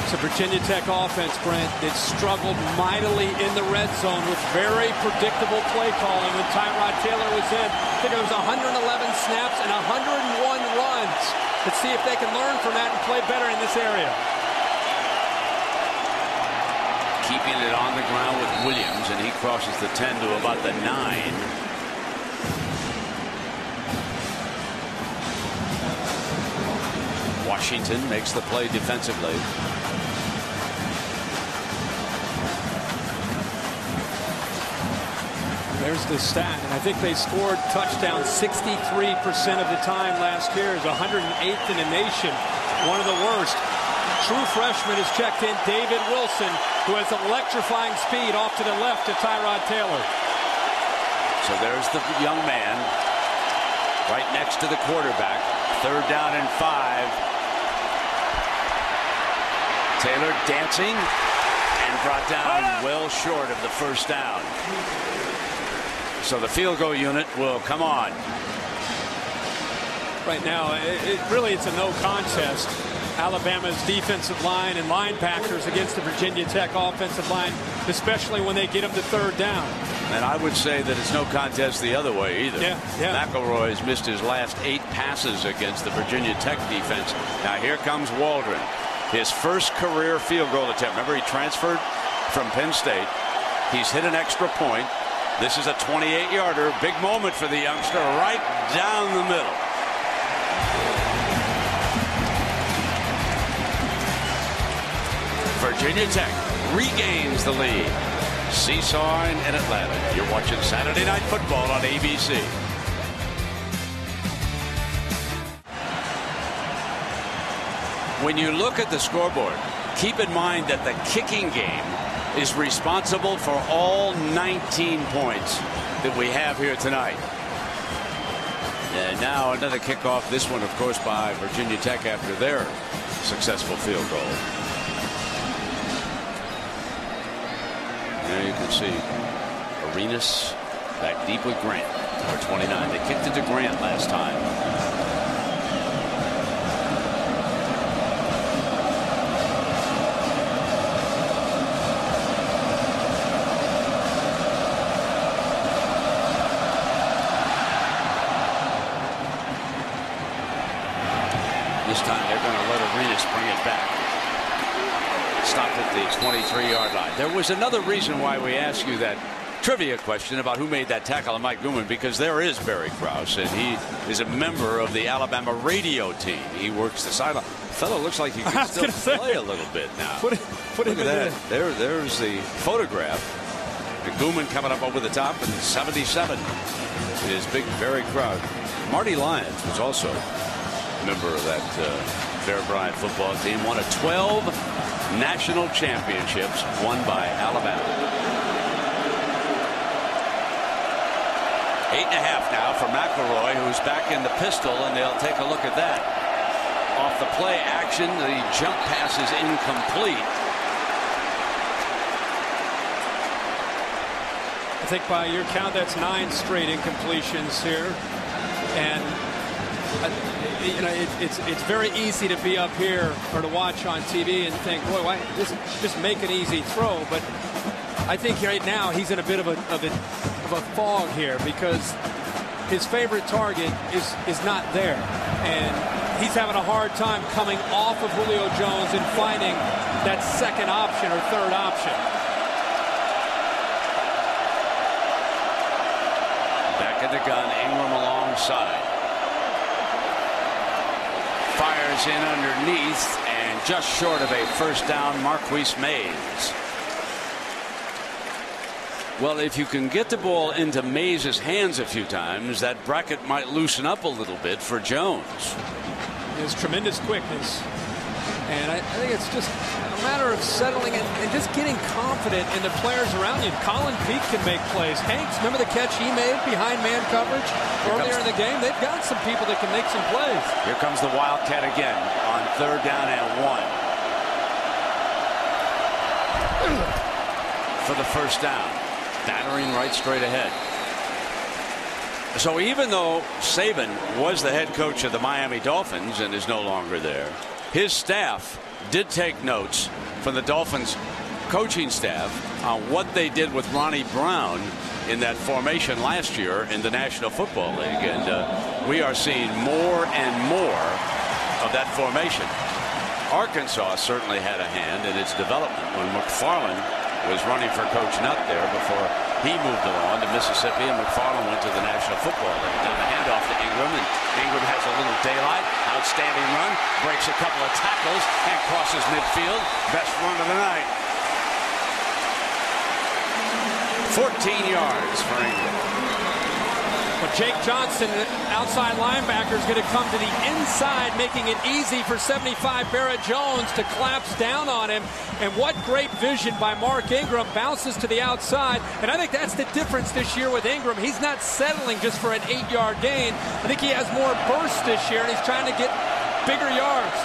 It's a Virginia Tech offense, Brent, that struggled mightily in the red zone with very predictable play calling when Tyrod Taylor was in. I think it was 111 snaps and 101 runs. Let's see if they can learn from that and play better in this area. Keeping it on the ground with Williams, and he crosses the 10 to about the 9. Washington makes the play defensively. There's the stat, and I think they scored touchdowns 63% of the time last year. Is 108th in the nation, one of the worst. True freshman is checked in, David Wilson, who has electrifying speed off to the left of Tyrod Taylor. So there's the young man right next to the quarterback. 3rd down and 5. Taylor dancing and brought down well short of the first down. So the field goal unit will come on. Right now, it's a no contest. Alabama's defensive line and linebackers against the Virginia Tech offensive line, especially when they get them to 3rd down. And I would say that it's no contest the other way either. Yeah. McElroy has missed his last 8 passes against the Virginia Tech defense. Now here comes Waldron. His first career field goal attempt. Remember, he transferred from Penn State. He's hit an extra point. This is a 28-yarder. Big moment for the youngster right down the middle. Virginia Tech regains the lead. Seesaw in Atlanta. You're watching Saturday Night Football on ABC. When you look at the scoreboard, keep in mind that the kicking game is responsible for all 19 points that we have here tonight. And now another kickoff, this one, of course, by Virginia Tech after their successful field goal. There you can see Arenas back deep with Grant, number 29. They kicked it to Grant last time. This time they're going to let Arenas bring it back. Stopped at the 23-yard line. There was another reason why we asked you that trivia question about who made that tackle on Mike Newman, because there is Barry Krause, and he is a member of the Alabama radio team. He works the sideline. Fellow looks like he can still play a little bit now. Put him Look at that. There's the photograph. The Newman coming up over the top, and 77 is big Barry Krause. Marty Lyons was also a member of that Bear Bryant football team. One of 12 national championships won by Alabama. 8.5 now for McElroy, who's back in the pistol, and they'll take a look at that. Off the play action, the jump pass is incomplete. I think by your count, that's 9 straight incompletions here. And you know, it's very easy to be up here or to watch on TV and think, boy, why just make an easy throw. But I think right now he's in a bit of a fog here because his favorite target is not there, and he's having a hard time coming off of Julio Jones and finding that second option or third option. Back in the gun, Ingram alongside. Fires in underneath, and just short of a first down, Marquise Mays. Well, if you can get the ball into Mays' hands a few times, that bracket might loosen up a little bit for Jones. His tremendous quickness. And I think it's just a matter of settling and just getting confident in the players around you. Colin Peake can make plays. Hanks, remember the catch he made behind man coverage earlier in the game? They've got some people that can make some plays. Here comes the Wildcat again on 3rd down and 1. For the first down. Battering right straight ahead. So even though Saban was the head coach of the Miami Dolphins and is no longer there, his staff did take notes from the Dolphins coaching staff on what they did with Ronnie Brown in that formation last year in the National Football League. And we are seeing more and more of that formation. Arkansas certainly had a hand in its development when McFarland was running for Coach Nutt there before he moved along to Mississippi, and McFarland went to the National Football League. Now the handoff to Ingram, and Ingram has a little daylight. Outstanding run, breaks a couple of tackles, and crosses midfield. Best run of the night. 14 yards for Ingram. But Jake Johnson, outside linebacker, is going to come to the inside, making it easy for 75 Barrett Jones to collapse down on him. And what great vision by Mark Ingram. Bounces to the outside. And I think that's the difference this year with Ingram. He's not settling just for an 8-yard gain. I think he has more burst this year, and he's trying to get bigger yards.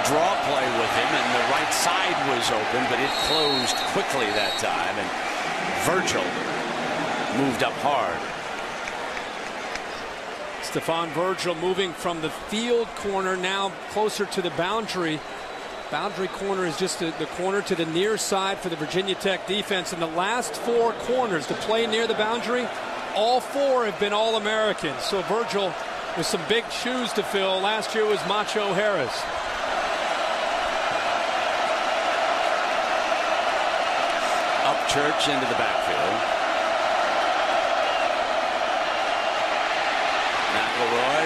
Draw play with him, and the right side was open, but it closed quickly that time. And Virgil moved up hard. Stephon Virgil moving from the field corner now closer to the boundary. Boundary corner is just the corner to the near side for the Virginia Tech defense. And the last 4 corners to play near the boundary, all 4 have been All-Americans. So Virgil with some big shoes to fill. Last year was Macho Harris. Church into the backfield. McElroy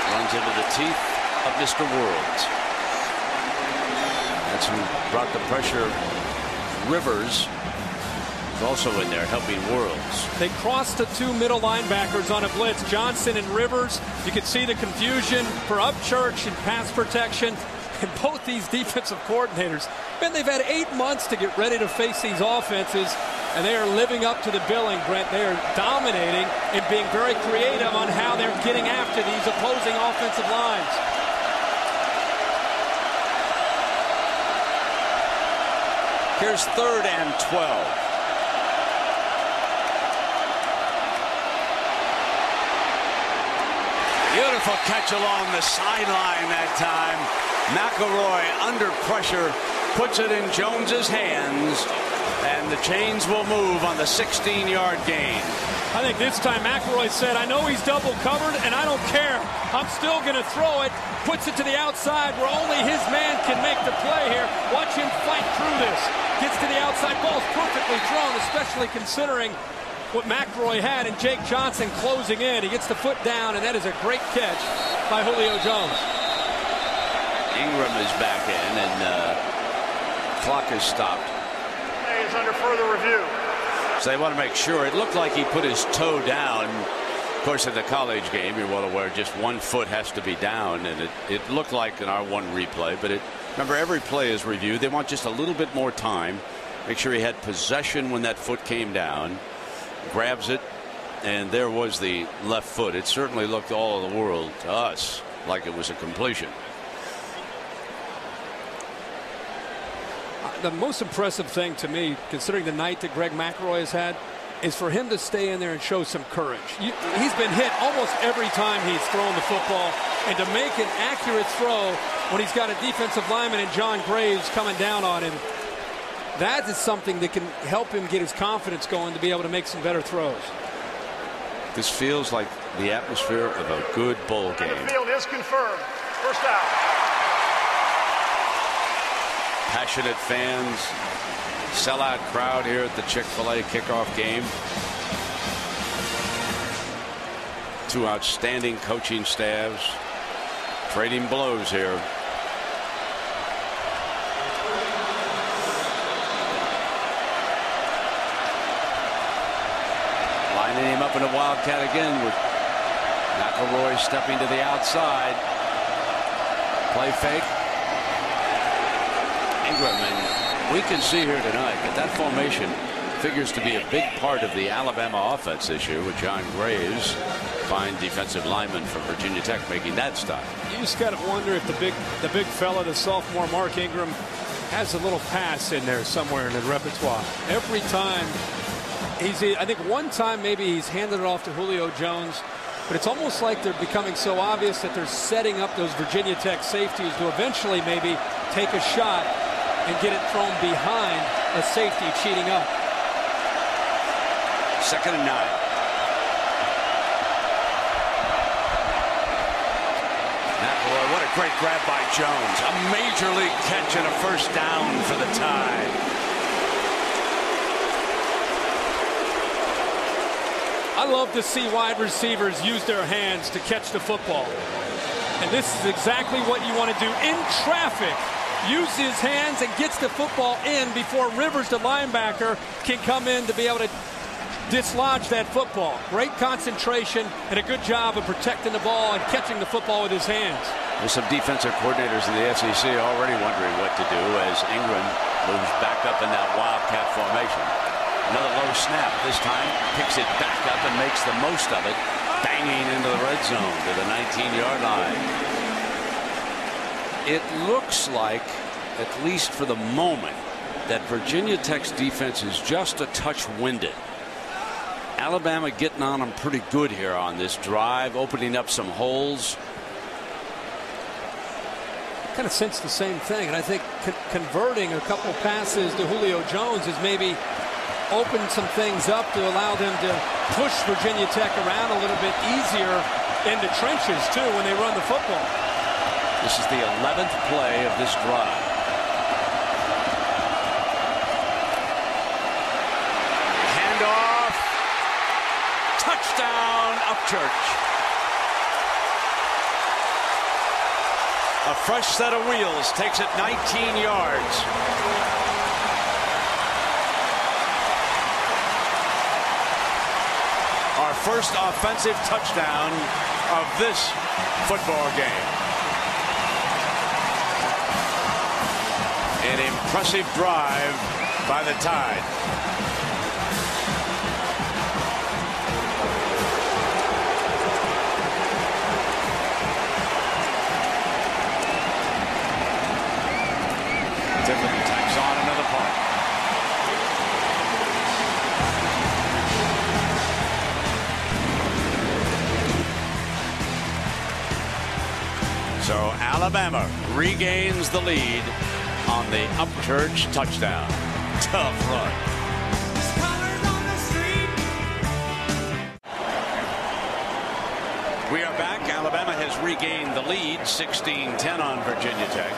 runs into the teeth of Mr. Worlds. That's who brought the pressure. Rivers is also in there helping Worlds. They crossed the 2 middle linebackers on a blitz. Johnson and Rivers. You could see the confusion for Upchurch and pass protection. And both these defensive coordinators, man, they've had 8 months to get ready to face these offenses, and they are living up to the billing, Brent. They are dominating and being very creative on how they're getting after these opposing offensive lines. Here's 3rd and 12. Beautiful catch along the sideline that time. McElroy under pressure puts it in Jones's hands, and the chains will move on the 16-yard gain. I think this time McElroy said, I know he's double covered, and I don't care. I'm still going to throw it. Puts it to the outside where only his man can make the play here. Watch him fight through this. Gets to the outside. Ball's perfectly thrown, especially considering what McElroy had and Jake Johnson closing in. He gets the foot down, and that is a great catch by Julio Jones. Ingram is back in, and clock is stopped. He's under further review. So they want to make sure. It looked like he put his toe down. Of course, in the college game, you're well aware, just 1 foot has to be down, and it looked like an R1 replay. But remember, every play is reviewed. They want just a little bit more time Make sure he had possession when that foot came down. Grabs it, and there was the left foot. It certainly looked all of the world to us like it was a completion. The most impressive thing to me, considering the night that Greg McElroy has had, is for him to stay in there and show some courage. He's been hit almost every time he's thrown the football, and to make an accurate throw when he's got a defensive lineman and John Graves coming down on him, that is something that can help him get his confidence going to be able to make some better throws. This feels like the atmosphere of a good bowl game. The field is confirmed. First down. Passionate fans, sellout crowd here at the Chick-fil-A kickoff game. Two outstanding coaching staffs trading blows here. Lining him up in a wildcat again with McElroy stepping to the outside. Play fake. Ingram, and we can see here tonight that that formation figures to be a big part of the Alabama offense this year, with John Graves, fine defensive lineman from Virginia Tech, making that stop. You just got to wonder if the big fella, the sophomore Mark Ingram, has a little pass in there somewhere in the repertoire. Every time I think one time maybe he's handed it off to Julio Jones, but it's almost like they're becoming so obvious that they're setting up those Virginia Tech safeties to eventually maybe take a shot and get it thrown behind a safety cheating up. 2nd and 9. McElroy, what a great grab by Jones. A major league catch and a first down for the Tide. I love to see wide receivers use their hands to catch the football. And this is exactly what you want to do in traffic. Use his hands and gets the football in before Rivers, the linebacker, can come in to be able to dislodge that football. Great concentration and a good job of protecting the ball and catching the football with his hands. There's some defensive coordinators in the SEC already wondering what to do as Ingram moves back up in that wildcat formation. Another low snap. This time picks it back up and makes the most of it, banging into the red zone to the 19-yard line. It looks like, at least for the moment, that Virginia Tech's defense is just a touch winded. Alabama getting on them pretty good here on this drive, opening up some holes. Kind of sense the same thing, and I think converting a couple passes to Julio Jones has maybe opened some things up to allow them to push Virginia Tech around a little bit easier in the trenches too when they run the football. This is the 11th play of this drive. Handoff. Touchdown, Upchurch. A fresh set of wheels takes it 19 yards. Our first offensive touchdown of this football game. An impressive drive by the Tide. Tiffin tacks on another punt. So Alabama regains the lead on the Upchurch touchdown. Tough run. We are back. Alabama has regained the lead, 16-10 on Virginia Tech.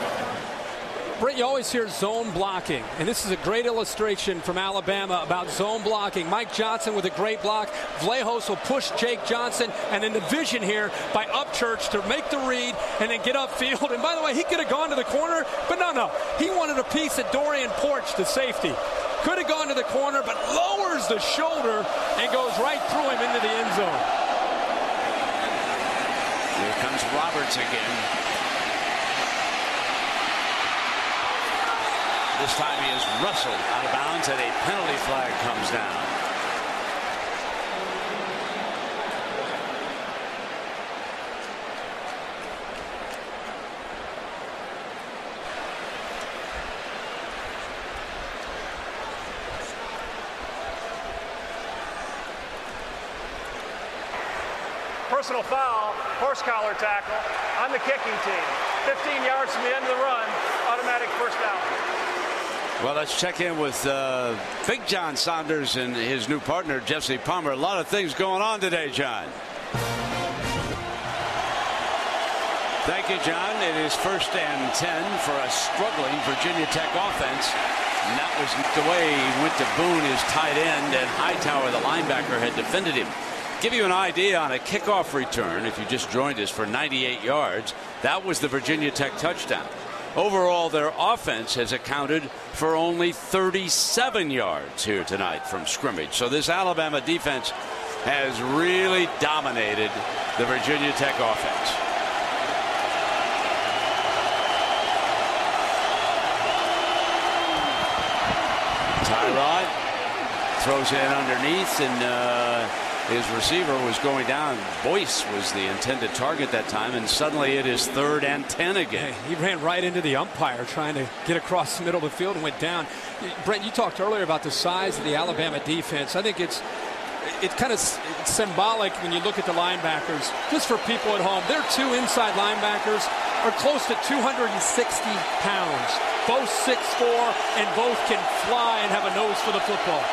Brett, you always hear zone blocking, and this is a great illustration from Alabama about zone blocking. Mike Johnson with a great block. Vlahos will push Jake Johnson, and then the vision here by Upchurch to make the read and then get upfield. And by the way, he could have gone to the corner, but no. He wanted a piece of Dorian Porch, the safety. Could have gone to the corner, but lowers the shoulder and goes right through him into the end zone. Here comes Roberts again. This time he is wrestled out of bounds and a penalty flag comes down. Personal foul, horse collar tackle on the kicking team. 15 yards from the end of the run, automatic first down. Well, let's check in with Big John Saunders and his new partner, Jesse Palmer. A lot of things going on today, John. Thank you, John. It is 1st and 10 for a struggling Virginia Tech offense. And that was the way he went to Boone, his tight end, and Hightower, the linebacker, had defended him. Give you an idea on a kickoff return, if you just joined us, for 98 yards, that was the Virginia Tech touchdown. Overall, their offense has accounted for only 37 yards here tonight from scrimmage. So this Alabama defense has really dominated the Virginia Tech offense. Tyrod throws it in underneath, and his receiver was going down. Boyce was the intended target that time, and suddenly it is 3rd and 10 again. He ran right into the umpire trying to get across the middle of the field and went down. Brent, you talked earlier about the size of the Alabama defense. I think it's kind of symbolic when you look at the linebackers. Just for people at home, their 2 inside linebackers are close to 260 pounds. Both 6'4", and both can fly and have a nose for the football.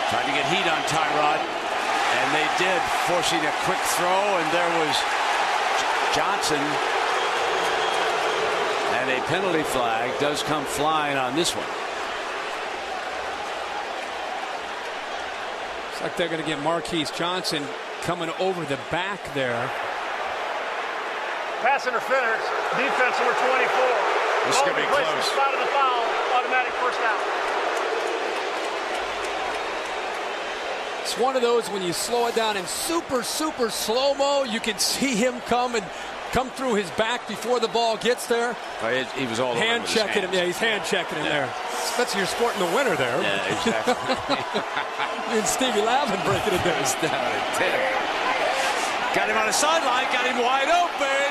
Trying to get heat on Tyrod, and they did, forcing a quick throw, and there was Johnson. And a penalty flag does come flying on this one. It's like they're going to get Marquise Johnson coming over the back there. Pass interference, defense number 24. This is going to be close. Spot of the foul, automatic first down. It's one of those when you slow it down in super slow-mo, you can see him come through his back before the ball gets there. He was all hand checking him. Yeah, he's hand checking him there. That's your sport in the winter there. Yeah, exactly. And Stevie Lavin breaking it down. Got him on the sideline, got him wide open.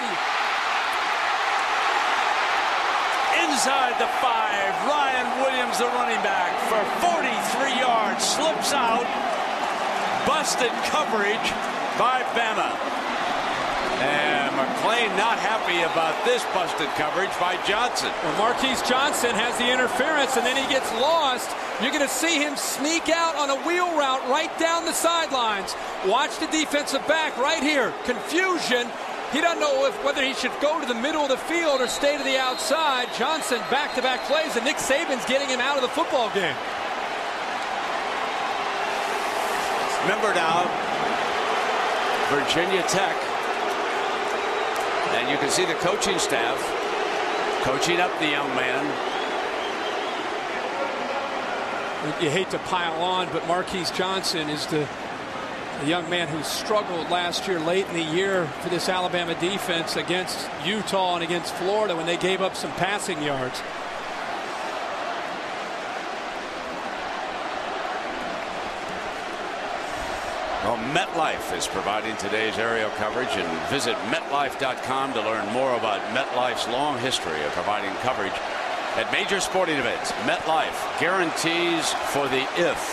Inside the 5, Ryan Williams, the running back, for 43 yards, slips out. Busted coverage by Bama. And McClain not happy about this busted coverage by Johnson. Well, Marquise Johnson has the interference, and then he gets lost. You're going to see him sneak out on a wheel route right down the sidelines. Watch the defensive back right here. Confusion. He doesn't know whether he should go to the middle of the field or stay to the outside. Johnson back-to-back plays, and Nick Saban's getting him out of the football game. Remember now, Virginia Tech, and you can see the coaching staff coaching up the young man. You hate to pile on, but Marquise Johnson is the young man who struggled last year late in the year for this Alabama defense against Utah and against Florida when they gave up some passing yards. Well, MetLife is providing today's aerial coverage, and visit MetLife.com to learn more about MetLife's long history of providing coverage at major sporting events. MetLife guarantees for the if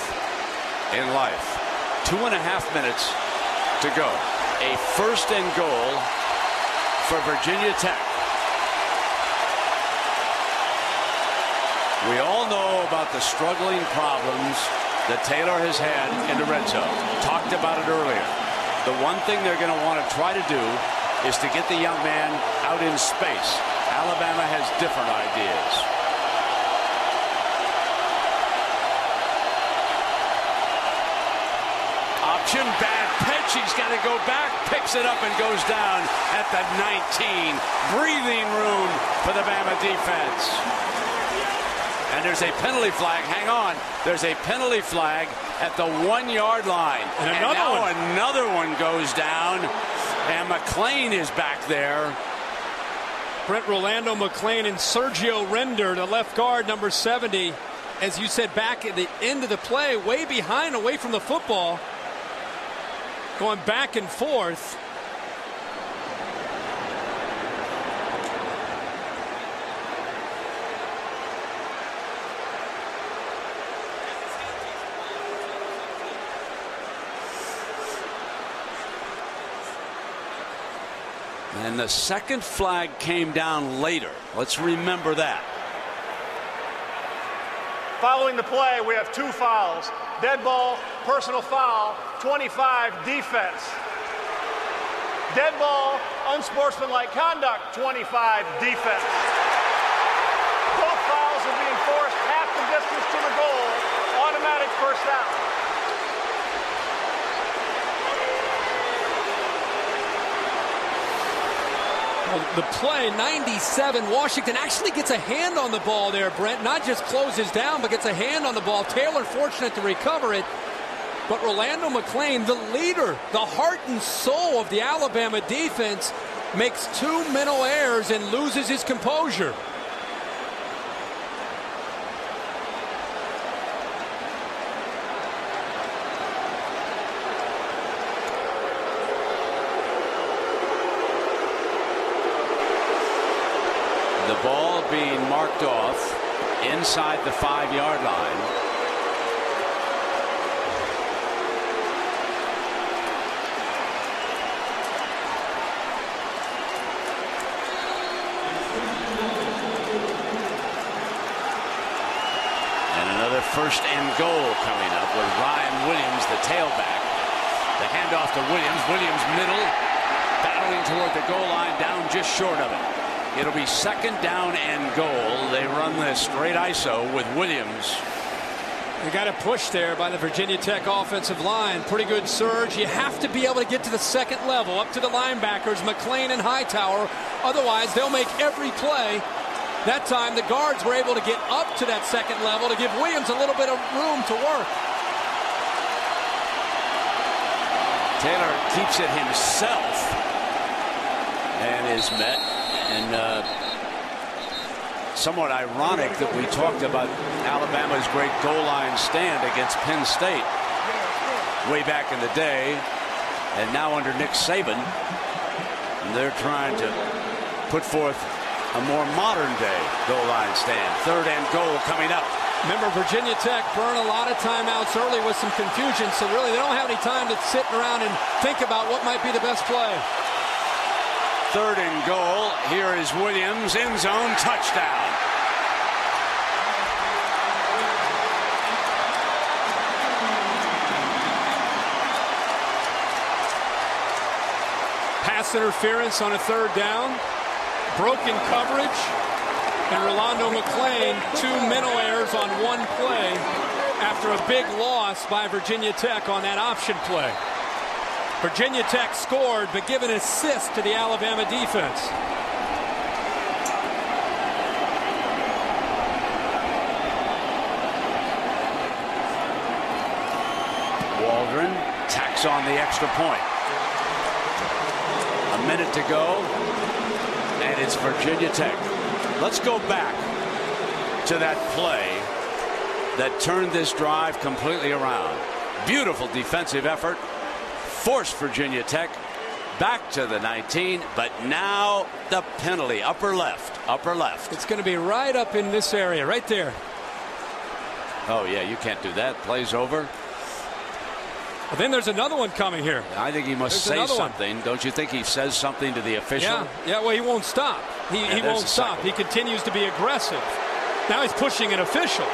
in life. 2.5 minutes to go. A 1st and goal for Virginia Tech. We all know about the struggling problems that Taylor has had in the red zone. Talked about it earlier. The one thing they're going to want to try to do is to get the young man out in space. Alabama has different ideas. Option, bad pitch. He's got to go back, picks it up, and goes down at the 19. Breathing room for the Bama defense. And there's a penalty flag. Hang on. There's a penalty flag at the 1-yard line. And another one goes down. And McClain is back there. Brent, Rolando McClain and Sergio Render, the left guard, number 70. As you said, back at the end of the play, way behind, away from the football, going back and forth. And the second flag came down later. Let's remember that. Following the play, we have 2 fouls. Dead ball, personal foul, 25 defense. Dead ball, unsportsmanlike conduct, 25 defense. Both fouls are being forced half the distance to the goal. Automatic first down. The play, 97, Washington actually gets a hand on the ball there, Brent. Not just closes down, but gets a hand on the ball. Taylor fortunate to recover it. But Rolando McClain, the leader, the heart and soul of the Alabama defense, makes 2 mental errors and loses his composure. The ball being marked off inside the 5-yard line. And another first and goal coming up with Ryan Williams, the tailback. The handoff to Williams. Williams middle, battling toward the goal line, down just short of it. It'll be second down and goal. They run this straight ISO with Williams. They got a push there by the Virginia Tech offensive line. Pretty good surge. You have to be able to get to the second level, up to the linebackers, McClain and Hightower. Otherwise, they'll make every play. That time, the guards were able to get up to that second level to give Williams a little bit of room to work. Taylor keeps it himself and is met. And somewhat ironic that we talked about Alabama's great goal line stand against Penn State way back in the day, and now under Nick Saban, they're trying to put forth a more modern day goal line stand. Third and goal coming up. Remember, Virginia Tech burned a lot of timeouts early with some confusion, so really they don't have any time to sit around and think about what might be the best play. Third and goal. Here is Williams, end zone, touchdown. Pass interference on a third down. Broken coverage. And Rolando McClain, 2 mental errors on 1 play after a big loss by Virginia Tech on that option play. Virginia Tech scored, but give an assist to the Alabama defense. Waldron tacks on the extra point. A minute to go, and it's Virginia Tech. Let's go back to that play that turned this drive completely around. Beautiful defensive effort. Forced Virginia Tech back to the 19, but now the penalty, upper left. It's going to be right up in this area, right there. Oh, yeah, you can't do that. Play's over. Well, then there's another one coming here. I think he must say something. Don't you think he says something to the official? Yeah, well, he won't stop. He won't stop. He continues to be aggressive. Now he's pushing an official.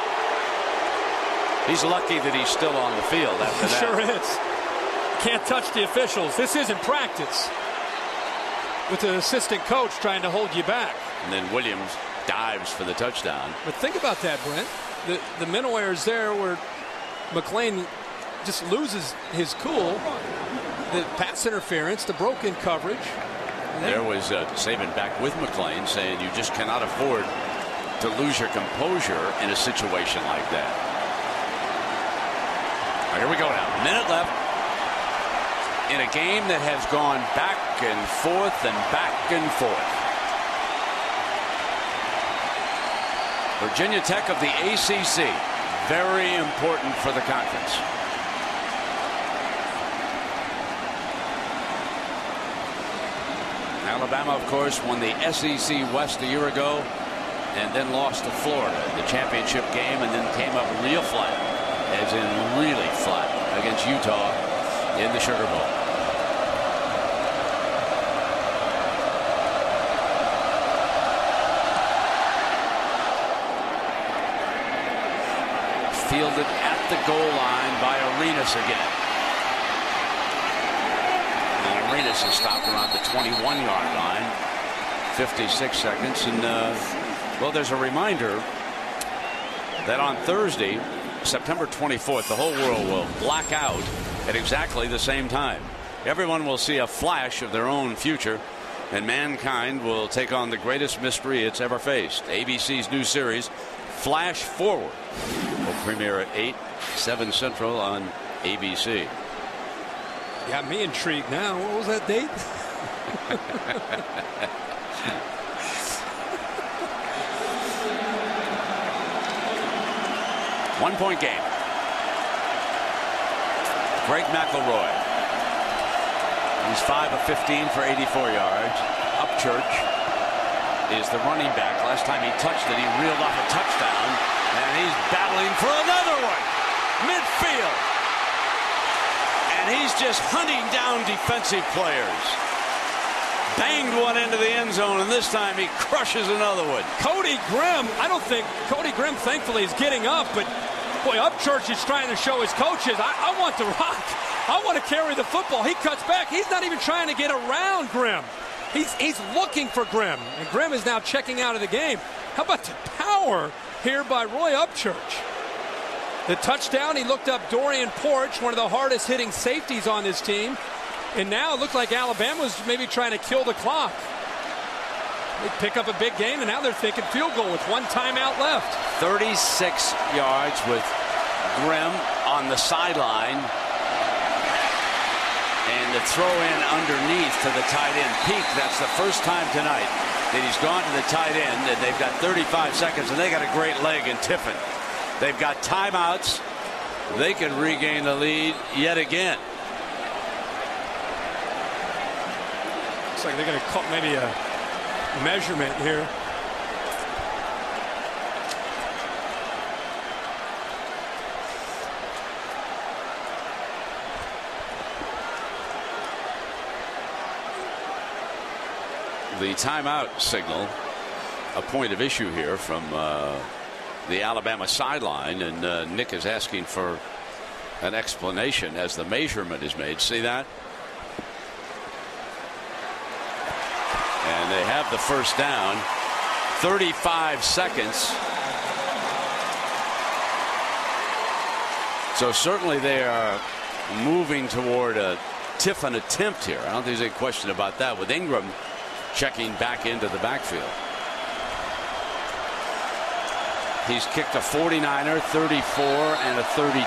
He's lucky that he's still on the field after that. Sure is. Can't touch the officials. This isn't practice. With the assistant coach trying to hold you back. And then Williams dives for the touchdown. But think about that, Brent. The mental errors there where McClain just loses his cool. The pass interference, the broken coverage. There was Saban back with McClain saying you just cannot afford to lose your composure in a situation like that. All right, here we go now. Minute left. In a game that has gone back and forth and back and forth. Virginia Tech of the ACC. Very important for the conference. Alabama, of course, won the SEC West a year ago and then lost to Florida in the championship game, and then came up real flat, as in really flat, against Utah in the Sugar Bowl. Fielded at the goal line by Arenas again. And Arenas is stopped around the 21-yard line. 56 seconds. And, well, there's a reminder that on Thursday, September 24th, the whole world will black out at exactly the same time. Everyone will see a flash of their own future, and mankind will take on the greatest mystery it's ever faced. ABC's new series, Flash Forward, will premiere at 8, 7 Central on ABC. Got me intrigued now. What was that date? 1-point game. Greg McElroy. He's 5 of 15 for 84 yards. Upchurch is the running back. Last time he touched it, he reeled off a touchdown, and he's battling for another one. Midfield. And he's just hunting down defensive players. Banged one into the end zone, and this time he crushes another one. Cody Grimm, I don't think Cody Grimm, thankfully, is getting up, but boy, Upchurch is trying to show his coaches, I want to rock. I want to carry the football. He cuts back. He's not even trying to get around Grimm. He's looking for Grimm, and Grimm is now checking out of the game. How about the power here by Roy Upchurch? The touchdown, he looked up Dorian Porch, one of the hardest hitting safeties on this team. And now it looked like Alabama's maybe trying to kill the clock. They pick up a big game, and now they're thinking field goal with 1 timeout left. 36 yards with Grimm on the sideline. And the throw in underneath to the tight end Peak. That's the first time tonight that he's gone to the tight end, and they've got 35 seconds, and they got a great leg in Tiffin. They've got timeouts. They can regain the lead yet again. Looks like they're going to call maybe a measurement here. The timeout signal, a point of issue here from the Alabama sideline, and Nick is asking for an explanation as the measurement is made. See that? And they have the first down. 35 seconds. So certainly they are moving toward a Tiffin attempt here. I don't think there's any question about that, with Ingram checking back into the backfield. He's kicked a 49er, 34, and a 32.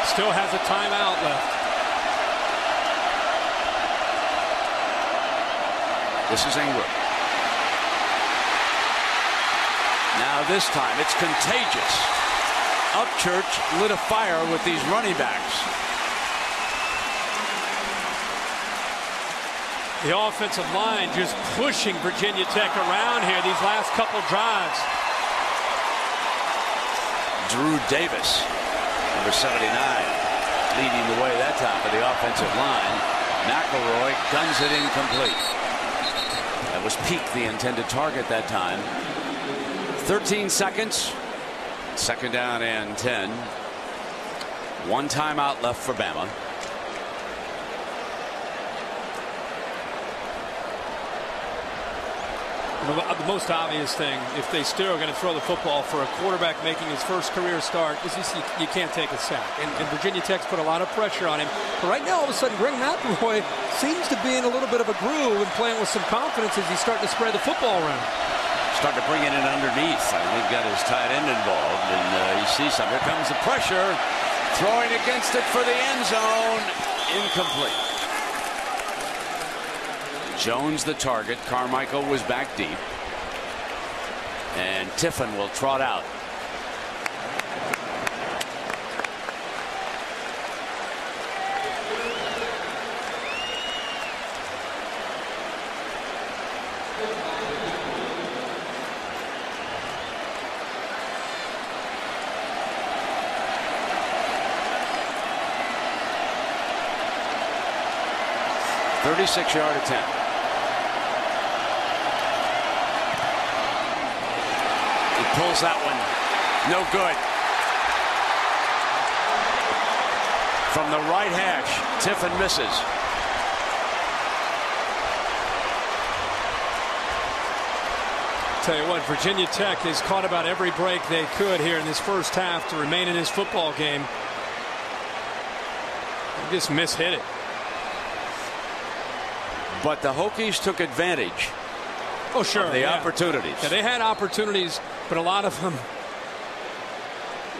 Still has a timeout left. This is Ingram. Now this time it's contagious. Upchurch lit a fire with these running backs. The offensive line just pushing Virginia Tech around here these last couple drives. Drew Davis, number 79, leading the way that time for the offensive line. McElroy guns it incomplete. That was Peak, the intended target that time. 13 seconds. Second down and 10. 1 timeout left for Bama. The most obvious thing, if they still are going to throw the football for a quarterback making his first career start, is you can't take a sack. And Virginia Tech's put a lot of pressure on him. But right now, all of a sudden, Greg McElroy seems to be in a little bit of a groove and playing with some confidence as he's starting to spread the football around. Starting to bring it in underneath. I think got his tight end involved, and you see some. Here comes the pressure. Throwing against it for the end zone. Incomplete. Jones the target. Carmichael was back deep. And Tiffin will trot out. .36-yard attempt. He pulls that one. No good. From the right hash, Tiffin misses. Tell you what, Virginia Tech has caught about every break they could here in this first half to remain in this football game. They just mishit it. But the Hokies took advantage. Oh, sure. Of the opportunities. Yeah, they had opportunities, but a lot of them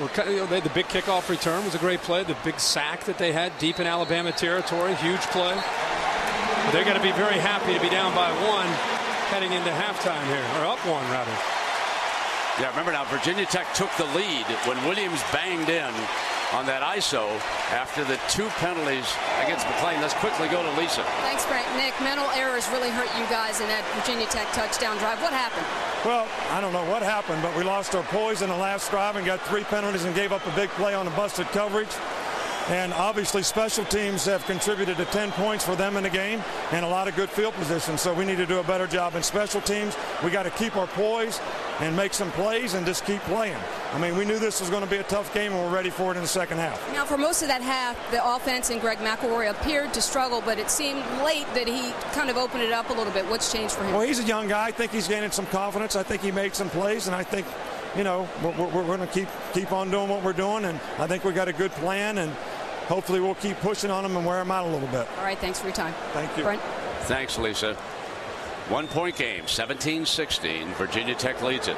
were. The big kickoff return was a great play. The big sack that they had deep in Alabama territory, huge play. But they're going to be very happy to be down by 1 heading into halftime here, or up 1 rather. Yeah, remember now, Virginia Tech took the lead when Williams banged in on that ISO after the 2 penalties against McClain. Let's quickly go to Lisa. Thanks, Frank. Nick, mental errors really hurt you guys in that Virginia Tech touchdown drive. What happened? Well, I don't know what happened, but we lost our poise in the last drive and got 3 penalties and gave up a big play on the busted coverage. And obviously special teams have contributed to 10 points for them in the game and a lot of good field position. So we need to do a better job in special teams. We got to keep our poise and make some plays and just keep playing. I mean, we knew this was going to be a tough game and we're ready for it in the second half. Now, for most of that half, the offense and Greg McElroy appeared to struggle, but it seemed late that he kind of opened it up a little bit. What's changed for him? Well, he's a young guy. I think he's gaining some confidence. I think he made some plays, and I think, you know, we're going to keep on doing what we're doing, and I think we got a good plan, and hopefully we'll keep pushing on them and wear them out a little bit. All right, thanks for your time. Thank you. Brent? Thanks, Lisa. 1-point game, 17-16. Virginia Tech leads it.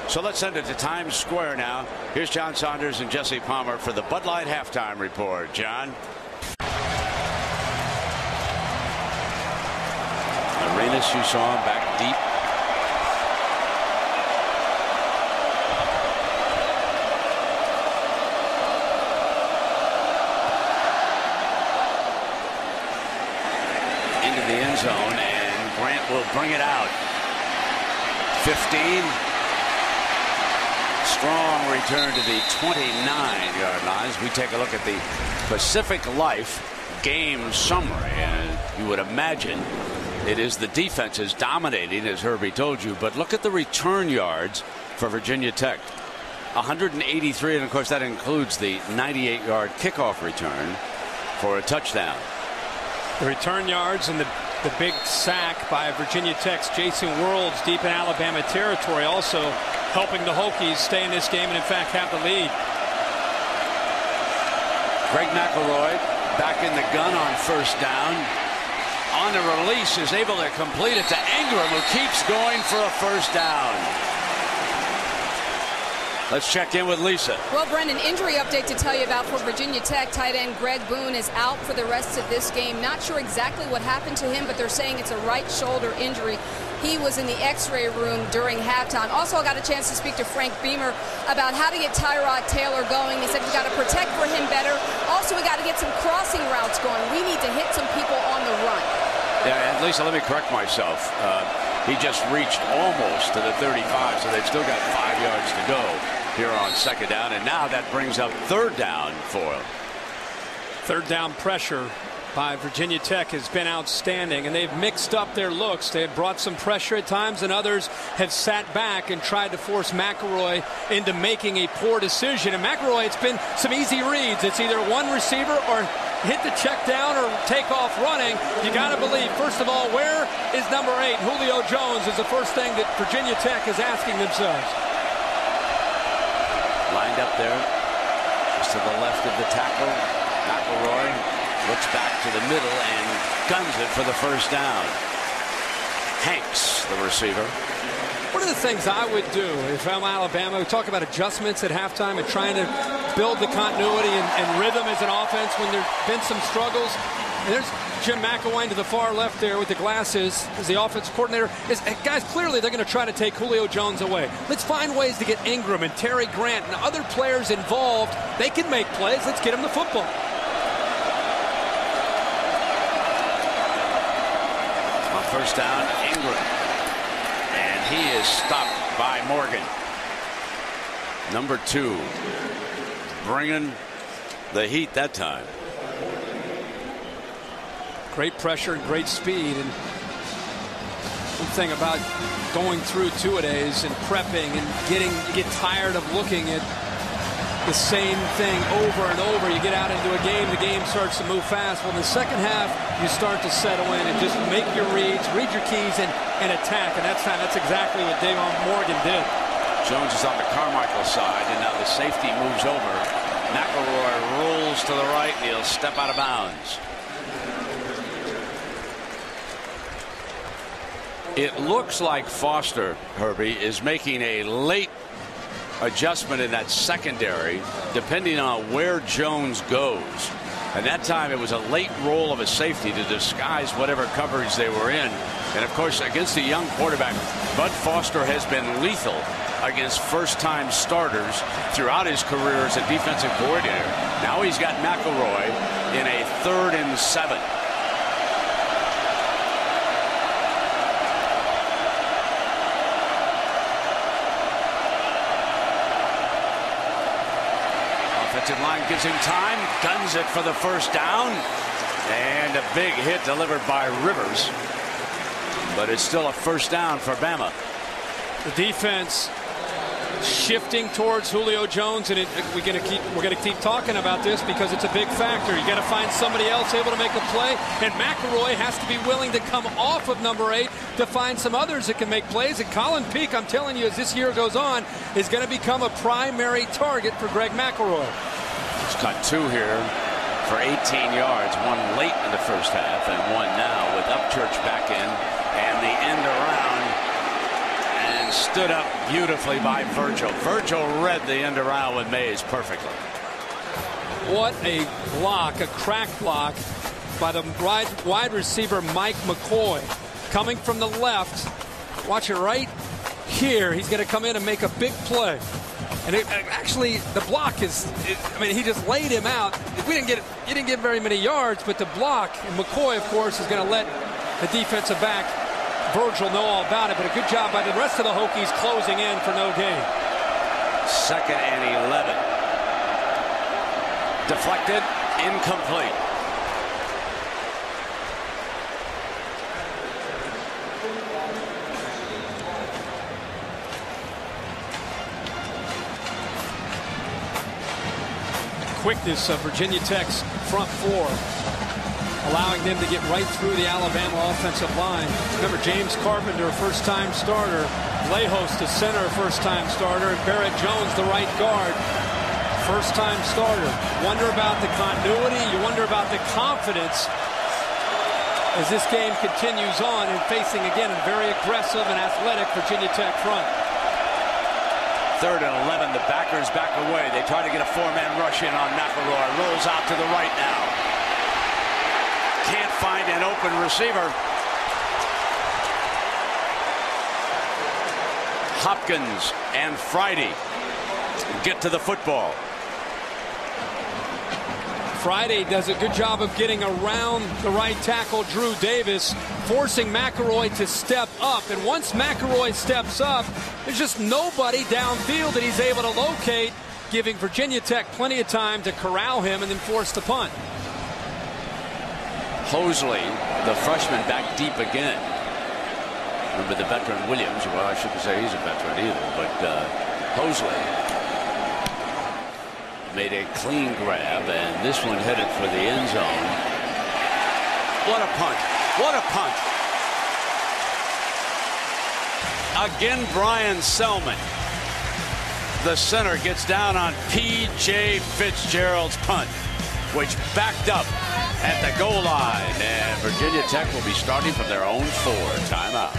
So let's send it to Times Square now. Here's John Saunders and Jesse Palmer for the Bud Light halftime report. John. Arenas, you saw him back deep. Into the end zone, and Grant will bring it out. 15. Strong return to the 29-yard lines. We take a look at the Pacific Life game summary, and you would imagine it is the defenses dominating, as Herbie told you. But look at the return yards for Virginia Tech. 183, and of course that includes the 98-yard kickoff return for a touchdown. The return yards and the big sack by Virginia Tech's Jason Worlds deep in Alabama territory also helping the Hokies stay in this game and in fact have the lead. Greg McElroy back in the gun on first down. On the release is able to complete it to Ingram, who keeps going for a first down. Let's check in with Lisa. Well, Brendan, injury update to tell you about for Virginia Tech. Tight end Greg Boone is out for the rest of this game. Not sure exactly what happened to him, but they're saying it's a right shoulder injury. He was in the x-ray room during halftime. Also, I got a chance to speak to Frank Beamer about how to get Tyrod Taylor going. He said we got to protect for him better. Also, we got to get some crossing routes going. We need to hit some people on the run. Yeah, and Lisa, let me correct myself. He just reached almost to the 35, so they've still got 5 yards to go here on second down, and now that brings up third down for him. Third down pressure by Virginia Tech has been outstanding, and they've mixed up their looks. They've brought some pressure at times, and others have sat back and tried to force McElroy into making a poor decision. And McElroy, it's been some easy reads. It's either one receiver or hit the check down or take off running. You got to believe, first of all, where is number 8, Julio Jones, is the first thing that Virginia Tech is asking themselves. Lined up there, just to the left of the tackle. McElroy looks back to the middle and guns it for the first down. Hanks, the receiver. One of the things I would do if I'm Alabama, we talk about adjustments at halftime and trying to build the continuity and rhythm as an offense when there have been some struggles. And there's Jim McElwain to the far left there with the glasses as the offensive coordinator. Guys, clearly they're going to try to take Julio Jones away. Let's find ways to get Ingram and Terry Grant and other players involved. They can make plays. Let's get them the football. On first down, Ingram. And he is stopped by Morgan. Number 2. Bringing the heat that time. Great pressure and great speed. And one thing about going through two-a-days and prepping and you get tired of looking at the same thing over and over. You get out into a game, the game starts to move fast. Well, in the second half, you start to settle in and just make your reads, read your keys, and attack. And that's exactly what Davon Morgan did. Jones is on the Carmichael side, and now the safety moves over. McElroy rolls to the right, and he'll step out of bounds. It looks like Foster, Herbie, is making a late adjustment in that secondary, depending on where Jones goes. And that time it was a late roll of a safety to disguise whatever coverage they were in. And of course, against a young quarterback, Bud Foster has been lethal against first-time starters throughout his career as a defensive coordinator. Now he's got McElroy in a 3rd and 7. Offensive line gives him time, guns it for the first down, and a big hit delivered by Rivers. But it's still a first down for Bama. The defense shifting towards Julio Jones, and we're going to keep talking about this because it's a big factor. You got to find somebody else able to make a play, and McElroy has to be willing to come off of number 8 to find some others that can make plays. And Colin Peak, I'm telling you, as this year goes on, is going to become a primary target for Greg McElroy. He's got 2 here for 18 yards, one late in the first half and one now with Upchurch back in, and the end around, and stood up beautifully by Virgil. Virgil read the end around with Mays perfectly. What a block, a crack block by the wide receiver Mike McCoy. Coming from the left, watch it right here. He's going to come in and make a big play. And actually, the block I mean, he just laid him out. He didn't get very many yards, but the block, and McCoy, of course, is going to let the defensive back, Virgil, know all about it. But a good job by the rest of the Hokies closing in for no gain. 2nd and 11. Deflected, incomplete. Quickness of Virginia Tech's front 4, allowing them to get right through the Alabama offensive line. Remember, James Carpenter, first-time starter. Lejos, the center, first-time starter. And Barrett Jones, the right guard, first-time starter. Wonder about the continuity. You wonder about the confidence as this game continues on and facing, again, a very aggressive and athletic Virginia Tech front. 3rd and 11. The backers back away. They try to get a 4-man rush in on McElroy. Rolls out to the right now. Can't find an open receiver. Hopkins and Friday get to the football. Friday does a good job of getting around the right tackle, Drew Davis, forcing McElroy to step up. And once McElroy steps up, there's just nobody downfield that he's able to locate, giving Virginia Tech plenty of time to corral him and then force the punt. Hosley, the freshman, back deep again. Remember the veteran Williams. Well, I shouldn't say he's a veteran either, but Hosley made a clean grab, and this one headed for the end zone. What a punt. What a punt. Again, Brian Selman, the center, gets down on P.J. Fitzgerald's punt, which backed up at the goal line, and Virginia Tech will be starting from their own 4. Timeout.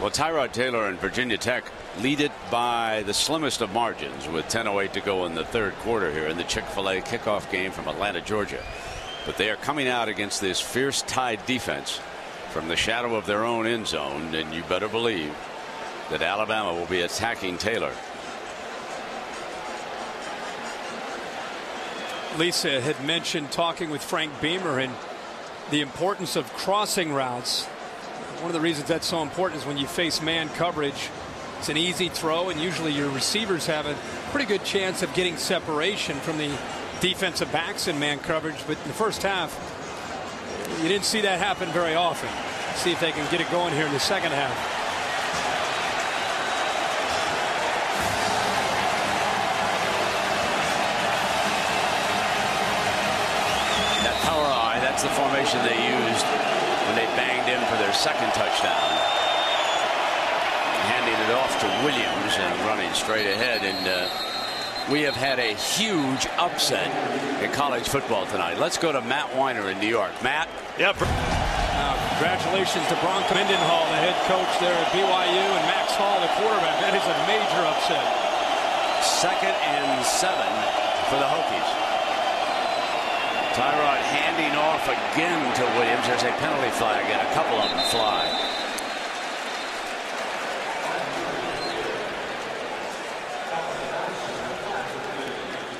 Well, Tyrod Taylor and Virginia Tech lead it by the slimmest of margins with 10:08 to go in the third quarter here in the Chick-fil-A kickoff game from Atlanta, Georgia. But they are coming out against this fierce Tide defense from the shadow of their own end zone, and you better believe that Alabama will be attacking Taylor. Lisa had mentioned talking with Frank Beamer and the importance of crossing routes. One of the reasons that's so important is when you face man coverage, it's an easy throw, and usually your receivers have a pretty good chance of getting separation from the defensive backs in man coverage. But in the first half, you didn't see that happen very often. See if they can get it going here in the second half. That power eye, that's the formation they used when they banged in for their second touchdown. Handing it off to Williams and running straight ahead. And we have had a huge upset in college football tonight. Let's go to Matt Weiner in New York. Matt? Yep. Congratulations to Bronco Mendenhall, the head coach there at BYU, and Max Hall, the quarterback. That is a major upset. 2nd and 7 for the Hokies. Tyrod handing off again to Williams. There's a penalty flag, and a couple of them fly.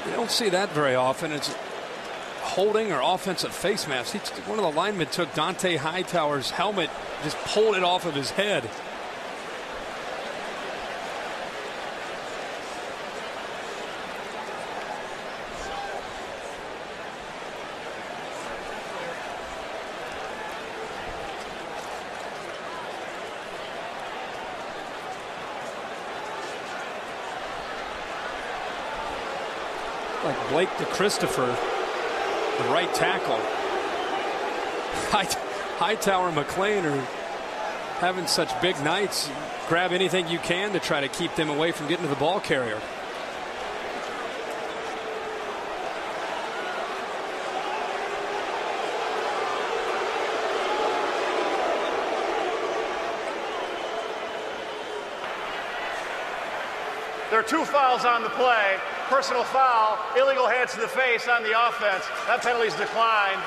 You don't see that very often. It's holding or offensive face mask. One of the linemen took Dante Hightower's helmet, just pulled it off of his head. Like Blake DeChristopher, the right tackle. Hightower and McClain are having such big nights. Grab anything you can to try to keep them away from getting to the ball carrier. There are 2 fouls on the play. Personal foul, illegal hands to the face on the offense. That penalty's declined.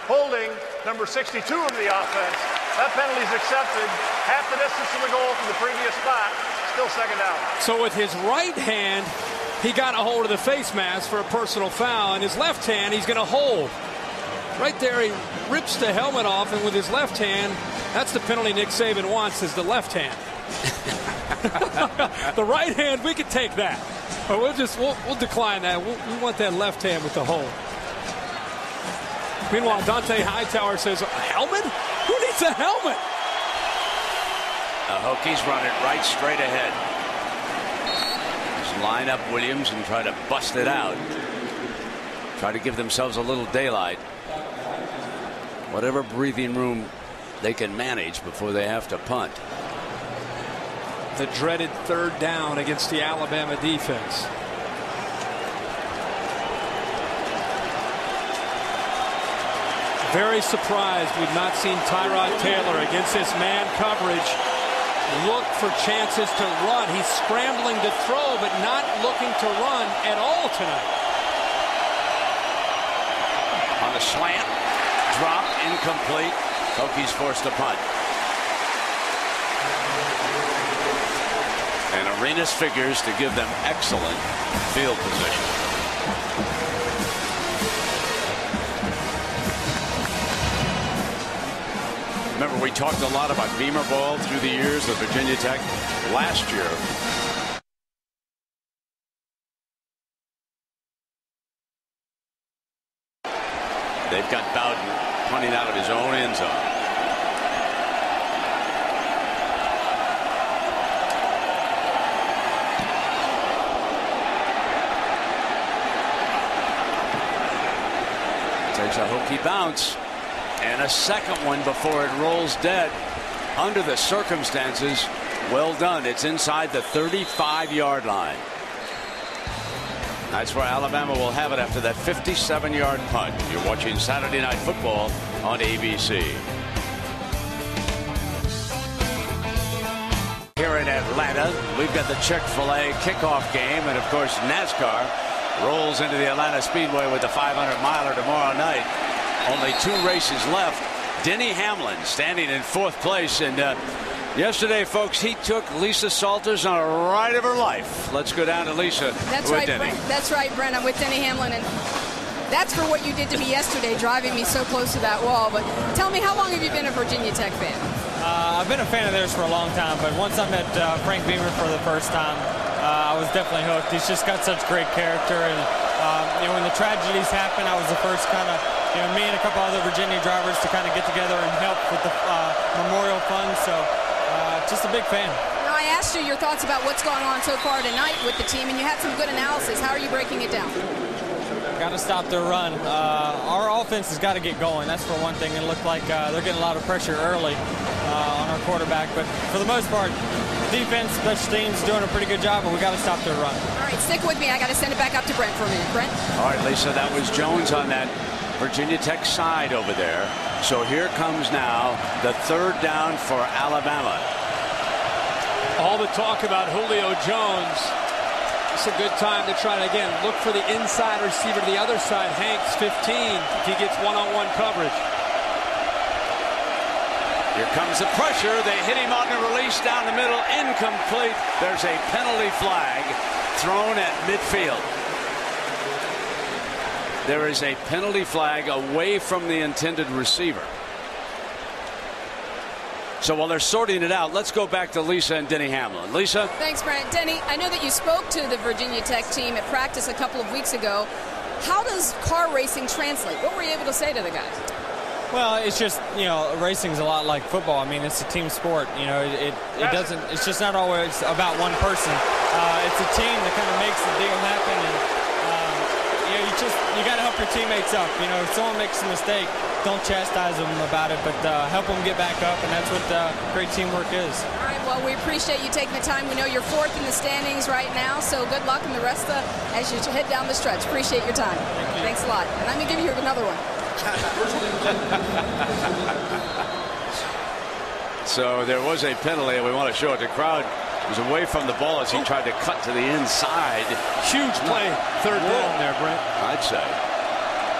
Holding, number 62 of the offense. That penalty's accepted. Half the distance to the goal from the previous spot. Still second down. So with his right hand, he got a hold of the face mask for a personal foul. And his left hand, he's going to hold. Right there, he rips the helmet off, and with his left hand, that's the penalty Nick Saban wants, is the left hand. The right hand, we could take that. But we'll decline that. We want that left hand with the hold. Meanwhile, Dante Hightower says, a helmet? Who needs a helmet? The Hokies run it right straight ahead. Just line up Williams and try to bust it out. Try to give themselves a little daylight. Whatever breathing room they can manage before they have to punt. The dreaded third down against the Alabama defense. Very surprised we've not seen Tyrod Taylor against this man coverage look for chances to run. He's scrambling to throw, but not looking to run at all tonight. On the slant, drop, incomplete. Hokies forced to punt. And Arenas figures to give them excellent field position. Remember, we talked a lot about Beamer ball through the years of Virginia Tech. Last year, they've got Bowden punting out of his own end zone. Takes a Hokie bounce, and a second one before it rolls dead. Under the circumstances, well done. It's inside the 35-yard line. That's where Alabama will have it after that 57-yard punt. You're watching Saturday Night Football on ABC. Atlanta. We've got the Chick-fil-A kickoff game, and of course NASCAR rolls into the Atlanta Speedway with the 500-miler tomorrow night. Only 2 races left. Denny Hamlin standing in 4th place, and yesterday, folks, he took Lisa Salters on a ride of her life. Let's go down to Lisa. That's with right, Denny. Brent. That's right, Brent. I'm with Denny Hamlin, and that's for what you did to me yesterday, driving me so close to that wall. But tell me, how long have you been a Virginia Tech fan? I've been a fan of theirs for a long time, but once I met Frank Beamer for the first time, I was definitely hooked. He's just got such great character, and when the tragedies happened, I was the first kind of, me and a couple other Virginia drivers to kind of get together and help with the memorial fund. So just a big fan. Now, I asked you your thoughts about what's going on so far tonight with the team, and you had some good analysis. How are you breaking it down? Got to stop their run. Our offense has got to get going. That's for one thing. It looked like they're getting a lot of pressure early on our quarterback. But for the most part, defense, special teams doing a pretty good job, but we got to stop their run. All right, stick with me. I got to send it back up to Brent for a minute. Brent? All right, Lisa, that was Jones on that Virginia Tech side over there. So here comes now the 3rd down for Alabama. All the talk about Julio Jones. It's a good time to try to, again, look for the inside receiver to the other side. Hanks, 15, if he gets one-on-one coverage. Here comes the pressure. They hit him on the release down the middle. Incomplete. There's a penalty flag thrown at midfield. There is a penalty flag away from the intended receiver. So while they're sorting it out, let's go back to Lisa and Denny Hamlin. Lisa? Thanks, Brent. Denny, I know that you spoke to the Virginia Tech team at practice a couple of weeks ago. How does car racing translate? What were you able to say to the guys? Well, it's just, racing's a lot like football. I mean, it's a team sport. It doesn't, it's just not always about one person. It's a team that kind of makes the deal happen, and you got to help your teammates up. If someone makes a mistake, don't chastise them about it, but help them get back up, and that's what great teamwork is. All right, well, we appreciate you taking the time. We know you're 4th in the standings right now, so good luck in the rest as you head down the stretch. Appreciate your time. Thanks a lot. And I'm going to give you another one. So there was a penalty, and we want to show it. The crowd was away from the ball as he tried to cut to the inside. Huge play, 3rd down there, Brent. I'd say.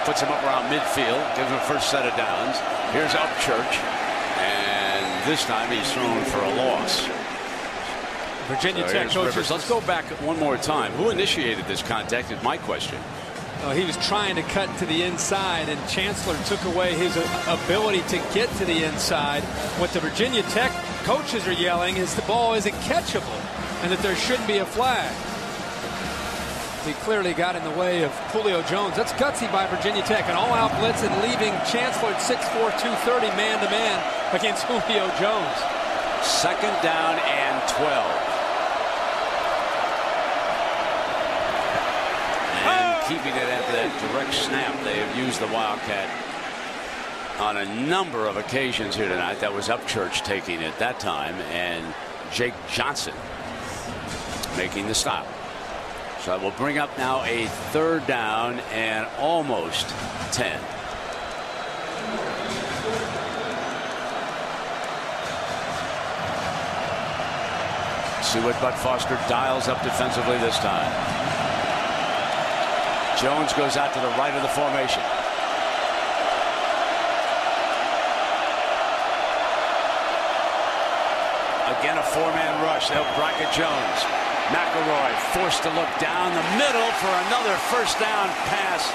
Puts him up around midfield, gives him a first set of downs. Here's Upchurch, and this time he's thrown for a loss. Virginia Tech coaches. Let's go back one more time. Who initiated this contact is my question. He was trying to cut to the inside, and Chancellor took away his ability to get to the inside. What the Virginia Tech coaches are yelling is the ball isn't catchable and that there shouldn't be a flag. He clearly got in the way of Julio Jones. That's gutsy by Virginia Tech. An all-out blitz and leaving Chancellor at 6'4", 230 man-to-man against Julio Jones. 2nd down and 12. Keeping it after that direct snap. They have used the Wildcat on a number of occasions here tonight. That was Upchurch taking it that time, and Jake Johnson making the stop. So that will bring up now a 3rd down and almost 10. See what Bud Foster dials up defensively this time. Jones goes out to the right of the formation. Again, a 4-man rush. They'll bracket Jones. McElroy forced to look down the middle for another first down pass.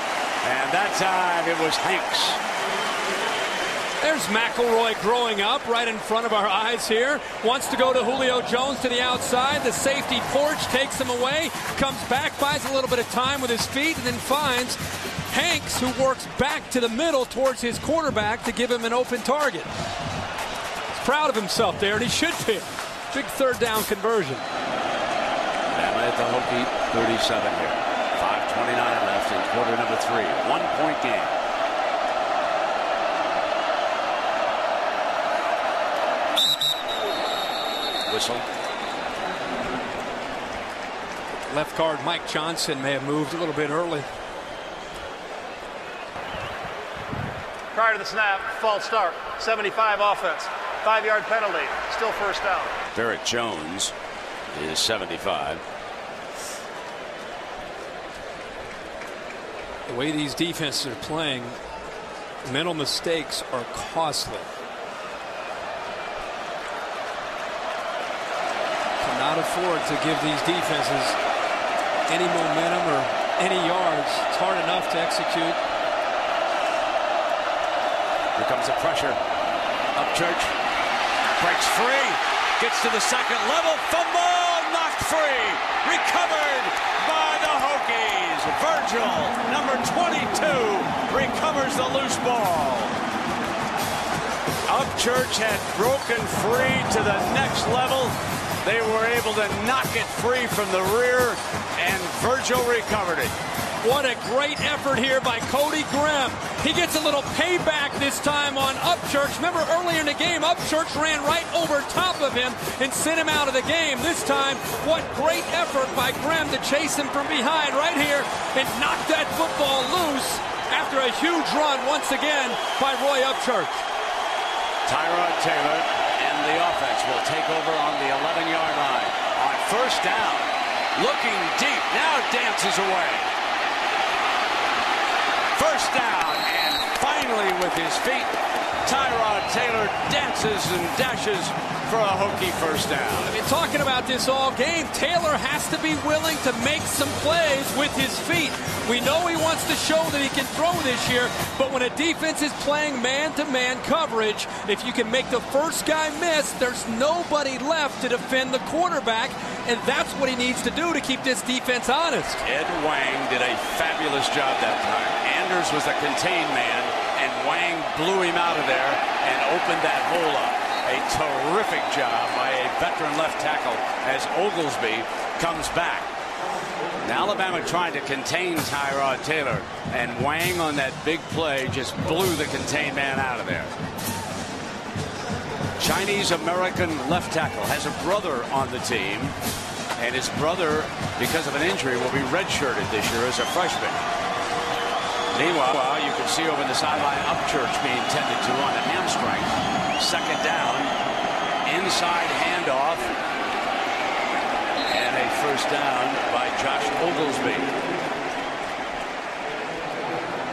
And that time it was Hanks. There's McElroy growing up right in front of our eyes here. Wants to go to Julio Jones to the outside. The safety porch takes him away. Comes back, buys a little bit of time with his feet, and then finds Hanks, who works back to the middle towards his quarterback to give him an open target. He's proud of himself there, and he should be. Big 3rd down conversion. Bama at the Hokie 37 here. 5:29 left in quarter number 3. 1-point game. Whistle. Left guard Mike Johnson may have moved a little bit early. Prior to the snap, false start, 75 offense, 5-yard penalty, still first down. Barrett Jones is 75. The way these defenses are playing, mental mistakes are costly. Cannot afford to give these defenses any momentum or any yards. It's hard enough to execute. Here comes the pressure. Upchurch breaks free, gets to the second level, fumble, knocked free, recovered by the Hokies. Virgil, number 22, recovers the loose ball. Upchurch had broken free to the next level. They were able to knock it free from the rear, and Virgil recovered it. What a great effort here by Cody Grimm. He gets a little payback this time on Upchurch. Remember earlier in the game, Upchurch ran right over top of him and sent him out of the game. This time, what great effort by Grimm to chase him from behind right here and knock that football loose after a huge run once again by Roy Upchurch. Tyrod Taylor and the offense will take over on the 11-yard line. On first down, looking deep, now dances away. First down, and finally with his feet, Tyrod Taylor dances and dashes for a Hokie first down. I've been talking about this all game. Taylor has to be willing to make some plays with his feet. We know he wants to show that he can throw this year, but when a defense is playing man-to-man coverage, if you can make the first guy miss, there's nobody left to defend the quarterback, and that's what he needs to do to keep this defense honest. Ed Wang did a fabulous job that time. Anders was the contained man, and Wang blew him out of there and opened that hole up. A terrific job by a veteran left tackle as Oglesby comes back. Now Alabama trying to contain Tyrod Taylor, and Wang on that big play just blew the contained man out of there. Chinese-American left tackle has a brother on the team, and his brother, because of an injury, will be redshirted this year as a freshman. Meanwhile, you can see over the sideline Upchurch being tended to on a hamstring. Second down, inside handoff, and a first down by Josh Oglesby.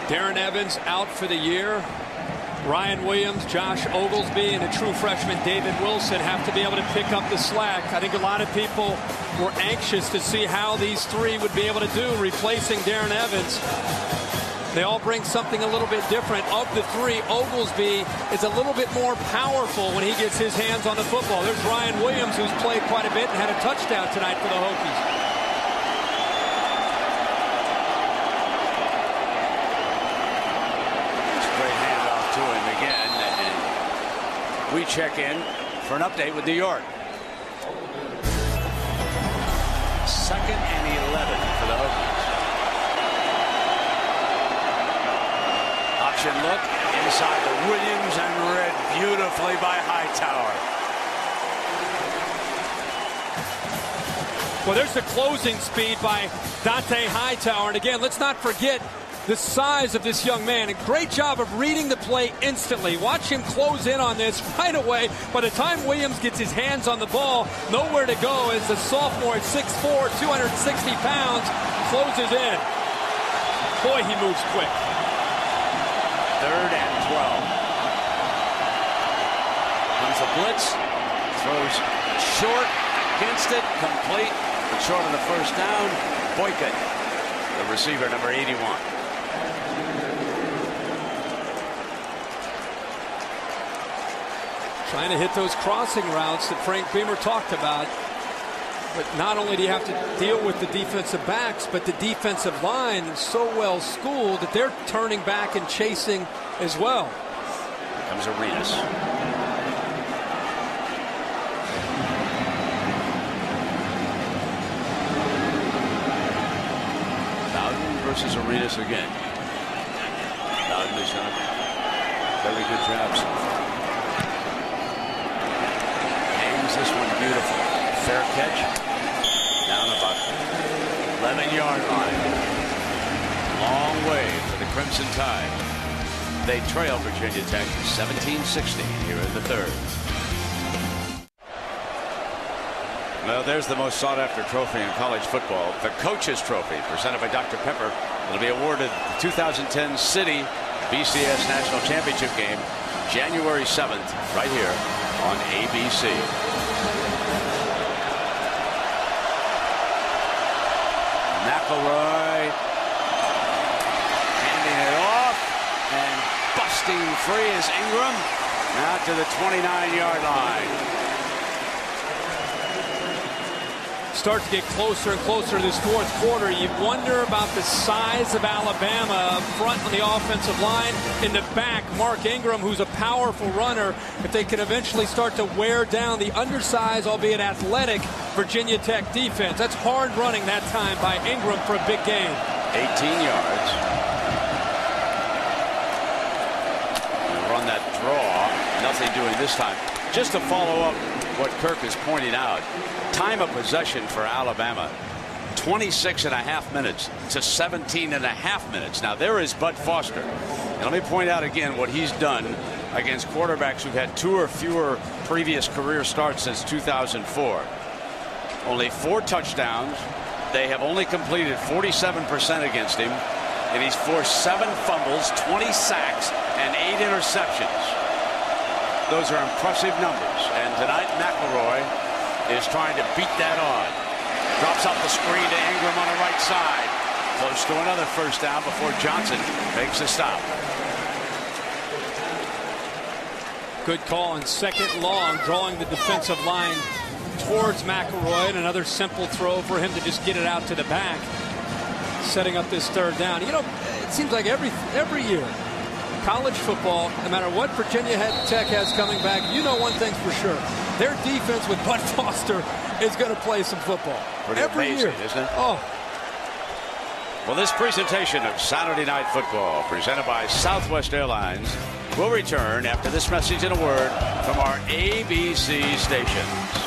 Darren Evans out for the year. Ryan Williams, Josh Oglesby, and a true freshman, David Wilson, have to be able to pick up the slack. I think a lot of people were anxious to see how these three would be able to do replacing Darren Evans. They all bring something a little bit different. Of the three, Oglesby is a little bit more powerful when he gets his hands on the football. There's Ryan Williams, who's played quite a bit and had a touchdown tonight for the Hokies. It's a great handoff to him again. And we check in for an update with New York. 2nd and 11 for the Hokies. Option look inside the Williams and read beautifully by Hightower. Well, there's the closing speed by Dante Hightower. And again, let's not forget the size of this young man. A great job of reading the play instantly. Watch him close in on this right away. By the time Williams gets his hands on the ball, nowhere to go as the sophomore at 6'4", 260 pounds, closes in. Boy, he moves quick. 3rd and 12. Comes a blitz. Throws short against it. Complete. But short of the first down. Boycott, the receiver, number 81. Trying to hit those crossing routes that Frank Beamer talked about. But not only do you have to deal with the defensive backs, but the defensive line is so well schooled that they're turning back and chasing as well. Here comes Arenas. Bowden versus Arenas again. Bowden has done a very good job so far. Aims this one beautiful. Fair catch. Down about 11-yard line. Long way for the Crimson Tide. They trail Virginia Tech 17-16 here in the 3rd. Well, there's the most sought-after trophy in college football, the Coach's Trophy, presented by Dr. Pepper. It'll be awarded the 2010 City BCS National Championship game, January 7th, right here on ABC. McElroy handing it off, and busting free is Ingram, now to the 29-yard line. Start to get closer and closer to this fourth quarter. You wonder about the size of Alabama up front on the offensive line. In the back, Mark Ingram, who's a powerful runner. If they can eventually start to wear down the undersized, albeit athletic, Virginia Tech defense. That's hard running that time by Ingram for a big gain. 18 yards. Run that draw. Nothing doing this time. Just to follow up what Kirk is pointing out, time of possession for Alabama, 26.5 minutes to 17.5 minutes. Now there is Bud Foster. And let me point out again what he's done against quarterbacks who've had 2 or fewer previous career starts since 2004. Only 4 touchdowns. They have only completed 47% against him. And he's forced 7 fumbles, 20 sacks, and 8 interceptions. Those are impressive numbers. And tonight McElroy is trying to beat that on. Drops off the screen to Ingram on the right side. Close to another first down before Johnson makes a stop. Good call on second long, drawing the defensive line towards McElroy, and another simple throw for him to just get it out to the back, setting up this third down. You know, it seems like every year, college football, no matter what Virginia Tech has coming back, you know one thing's for sure. Their defense with Bud Foster is going to play some football. Pretty every amazing, year. Isn't it? Oh. Well, this presentation of Saturday Night Football, presented by Southwest Airlines, will return after this message and a word from our ABC stations.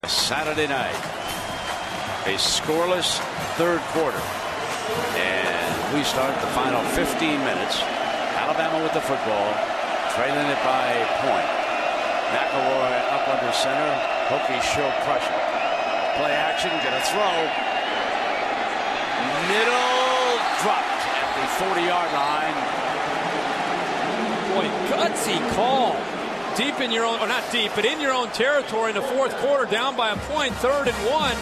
Saturday night, a scoreless third quarter, and we start the final 15 minutes. Alabama with the football, trailing it by a point. McElroy up under center. Hokies show pressure. Play action, gonna throw. Middle dropped at the 40-yard line. Boy, gutsy call. Deep in your own, or not deep, but in your own territory in the fourth quarter, down by a point, 3rd and 1.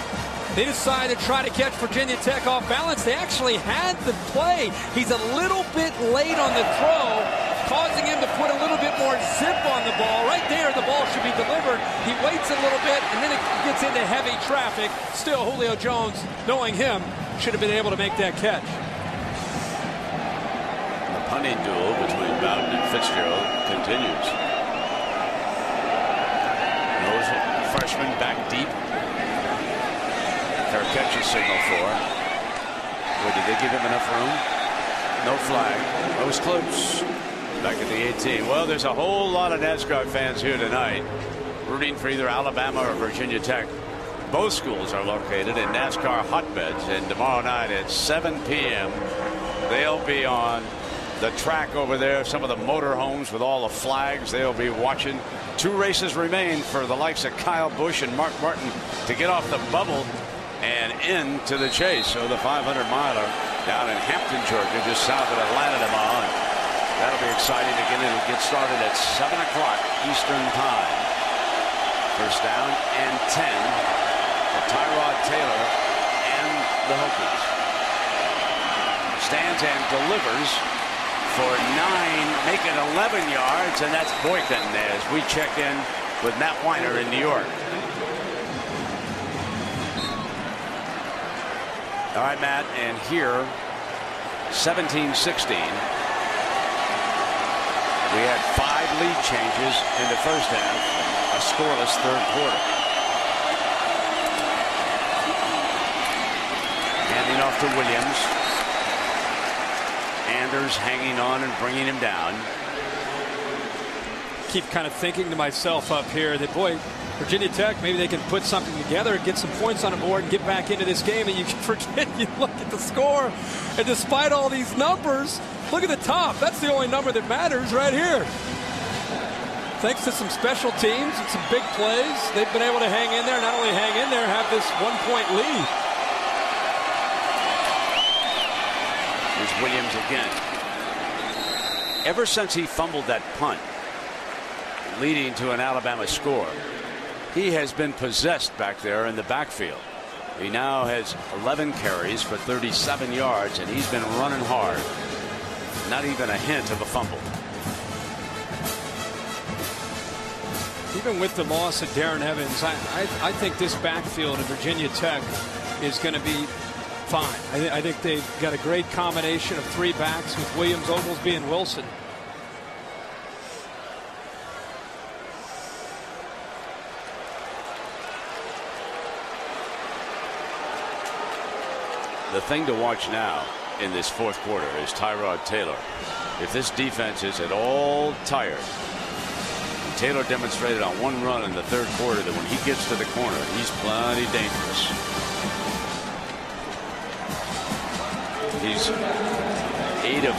They decide to try to catch Virginia Tech off balance. They actually had the play. He's a little bit late on the throw, causing him to put a little bit more zip on the ball. Right there, the ball should be delivered. He waits a little bit, and then it gets into heavy traffic. Still, Julio Jones, knowing him, should have been able to make that catch. The punting duel between Bowden and Fitzgerald continues. Freshman back deep. Fair catch is signal for. Boy, did they give him enough room? No flag. That was close. Back at the 18. Well, there's a whole lot of NASCAR fans here tonight rooting for either Alabama or Virginia Tech. Both schools are located in NASCAR hotbeds, and tomorrow night at 7 p.m. they'll be on the track over there. Some of the motorhomes with all the flags they'll be watching. 2 races remain for the likes of Kyle Busch and Mark Martin to get off the bubble and into the chase. So the 500-miler down in Hampton, Georgia, just south of Atlanta tomorrow. That'll be exciting again. It'll get started at 7 o'clock Eastern time. First down and 10 for Tyrod Taylor and the Hokies. Stands and delivers for 9, make it 11 yards, and that's Boykin as we check in with Matt Weiner in New York. All right, Matt, and here, 17-16. We had 5 lead changes in the first half, a scoreless third quarter. Handing off to Williams. Anders hanging on and bringing him down. Keep kind of thinking to myself up here that, boy, Virginia Tech, maybe they can put something together, get some points on the board, and get back into this game. And you can forget, you look at the score, and despite all these numbers, look at the top. That's the only number that matters right here. Thanks to some special teams and some big plays, they've been able to hang in there. Not only hang in there, have this 1-point lead. Here's Williams again. Ever since he fumbled that punt, leading to an Alabama score, he has been possessed back there in the backfield. He now has 11 carries for 37 yards, and he's been running hard. Not even a hint of a fumble. Even with the loss of Darren Evans, I think this backfield of Virginia Tech is going to be fine. I think they've got a great combination of three backs with Williams, Oglesby, and Wilson. The thing to watch now in this fourth quarter is Tyrod Taylor. If this defense is at all tired, Taylor demonstrated on one run in the third quarter that when he gets to the corner, he's plenty dangerous. He's 8 of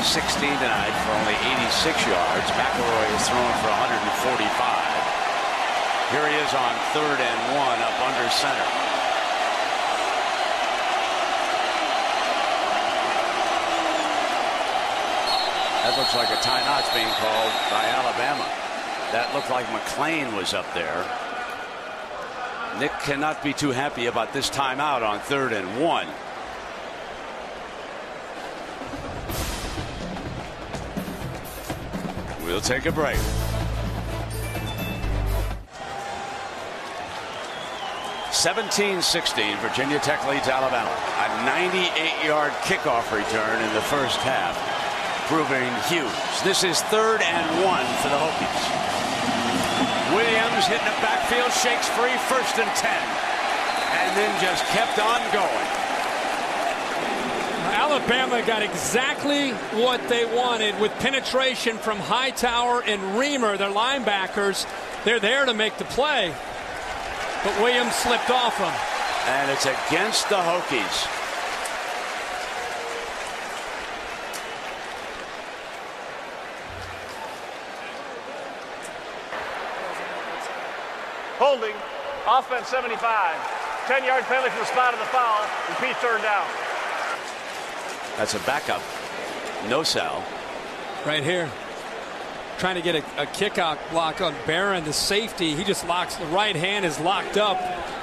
16 tonight for only 86 yards. McElroy is thrown for 145. Here he is on 3rd and 1 up under center. That looks like a timeout's being called by Alabama. That looked like McClain was up there. Nick cannot be too happy about this timeout on 3rd and 1. We'll take a break. (17-16) Virginia Tech leads Alabama. A 98-yard kickoff return in the first half, proving huge. This is 3rd and 1 for the Hokies. Williams hitting the backfield, shakes free, 1st and 10, and then just kept on going. Alabama got exactly what they wanted with penetration from Hightower and Reamer, their linebackers. They're there to make the play, but Williams slipped off them. And it's against the Hokies. Holding, offense 75. 10-yard penalty from the spot of the foul. Repeat 3rd down. That's a backup. No Sal. Right here. Trying to get a kick-out block on Barron, the safety. He just locks, the right hand is locked up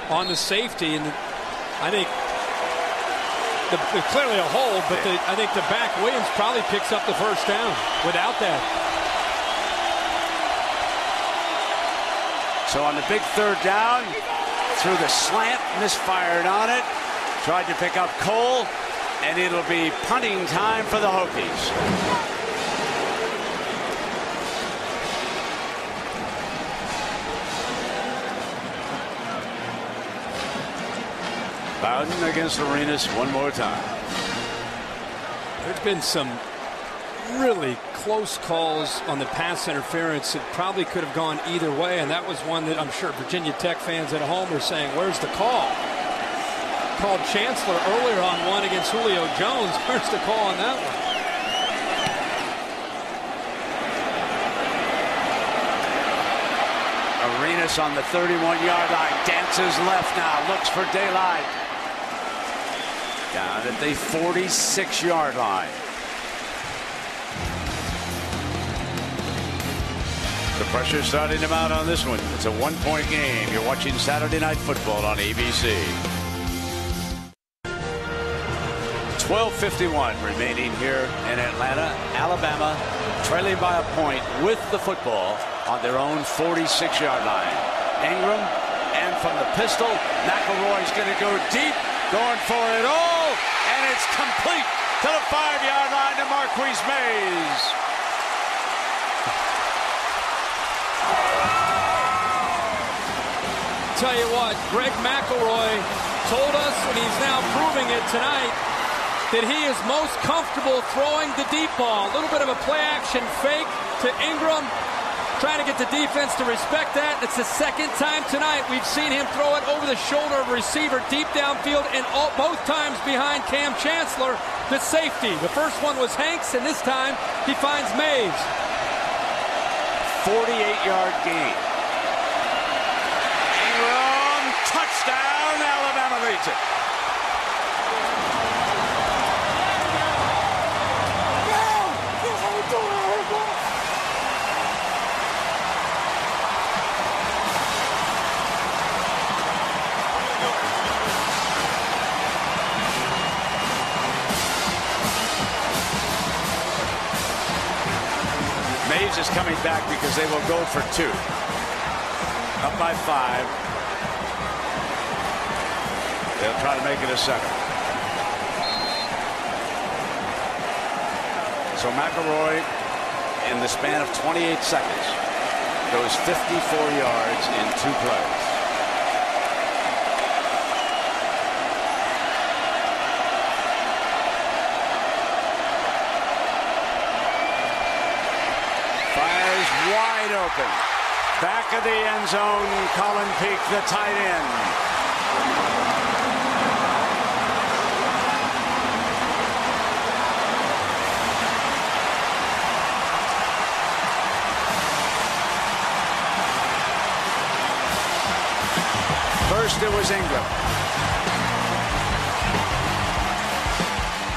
on the safety. And I think clearly a hold, but I think the back, Williams, probably picks up the 1st down without that. So on the big 3rd down, threw the slant, misfired on it, tried to pick up Cole, and it'll be punting time for the Hokies. Bowden against Arenas one more time. There's been some really close calls on the pass interference that probably could have gone either way, and that was one that I'm sure Virginia Tech fans at home are saying, where's the call? Called Chancellor earlier on one against Julio Jones. Where's the call on that one? Arenas on the 31-yard line, dances left now, looks for daylight. Down at the 46-yard line. The pressure starting to mount on this one. It's a 1-point game. You're watching Saturday Night Football on ABC. 12:51 remaining here in Atlanta. Alabama trailing by a point with the football on their own 46-yard line. Ingram, and from the pistol, McElroy's going to go deep, going for it all, and it's complete to the 5-yard line to Marquise Mays. Tell you what, Greg McElroy told us, and he's now proving it tonight, that he is most comfortable throwing the deep ball. A little bit of a play-action fake to Ingram, trying to get the defense to respect that. It's the second time tonight we've seen him throw it over the shoulder of a receiver deep downfield, and both times behind Cam Chancellor, the safety. The first one was Hanks, and this time he finds Mays. 48-yard gain. Ingram, touchdown, Alabama leads it. Mays is coming back because they will go for 2. Up by 5. They'll try to make it a 7. So McElroy, in the span of 28 seconds, goes 54 yards in 2 plays. Wide open. Back of the end zone, Colin Peak, the tight end. First it was Ingram.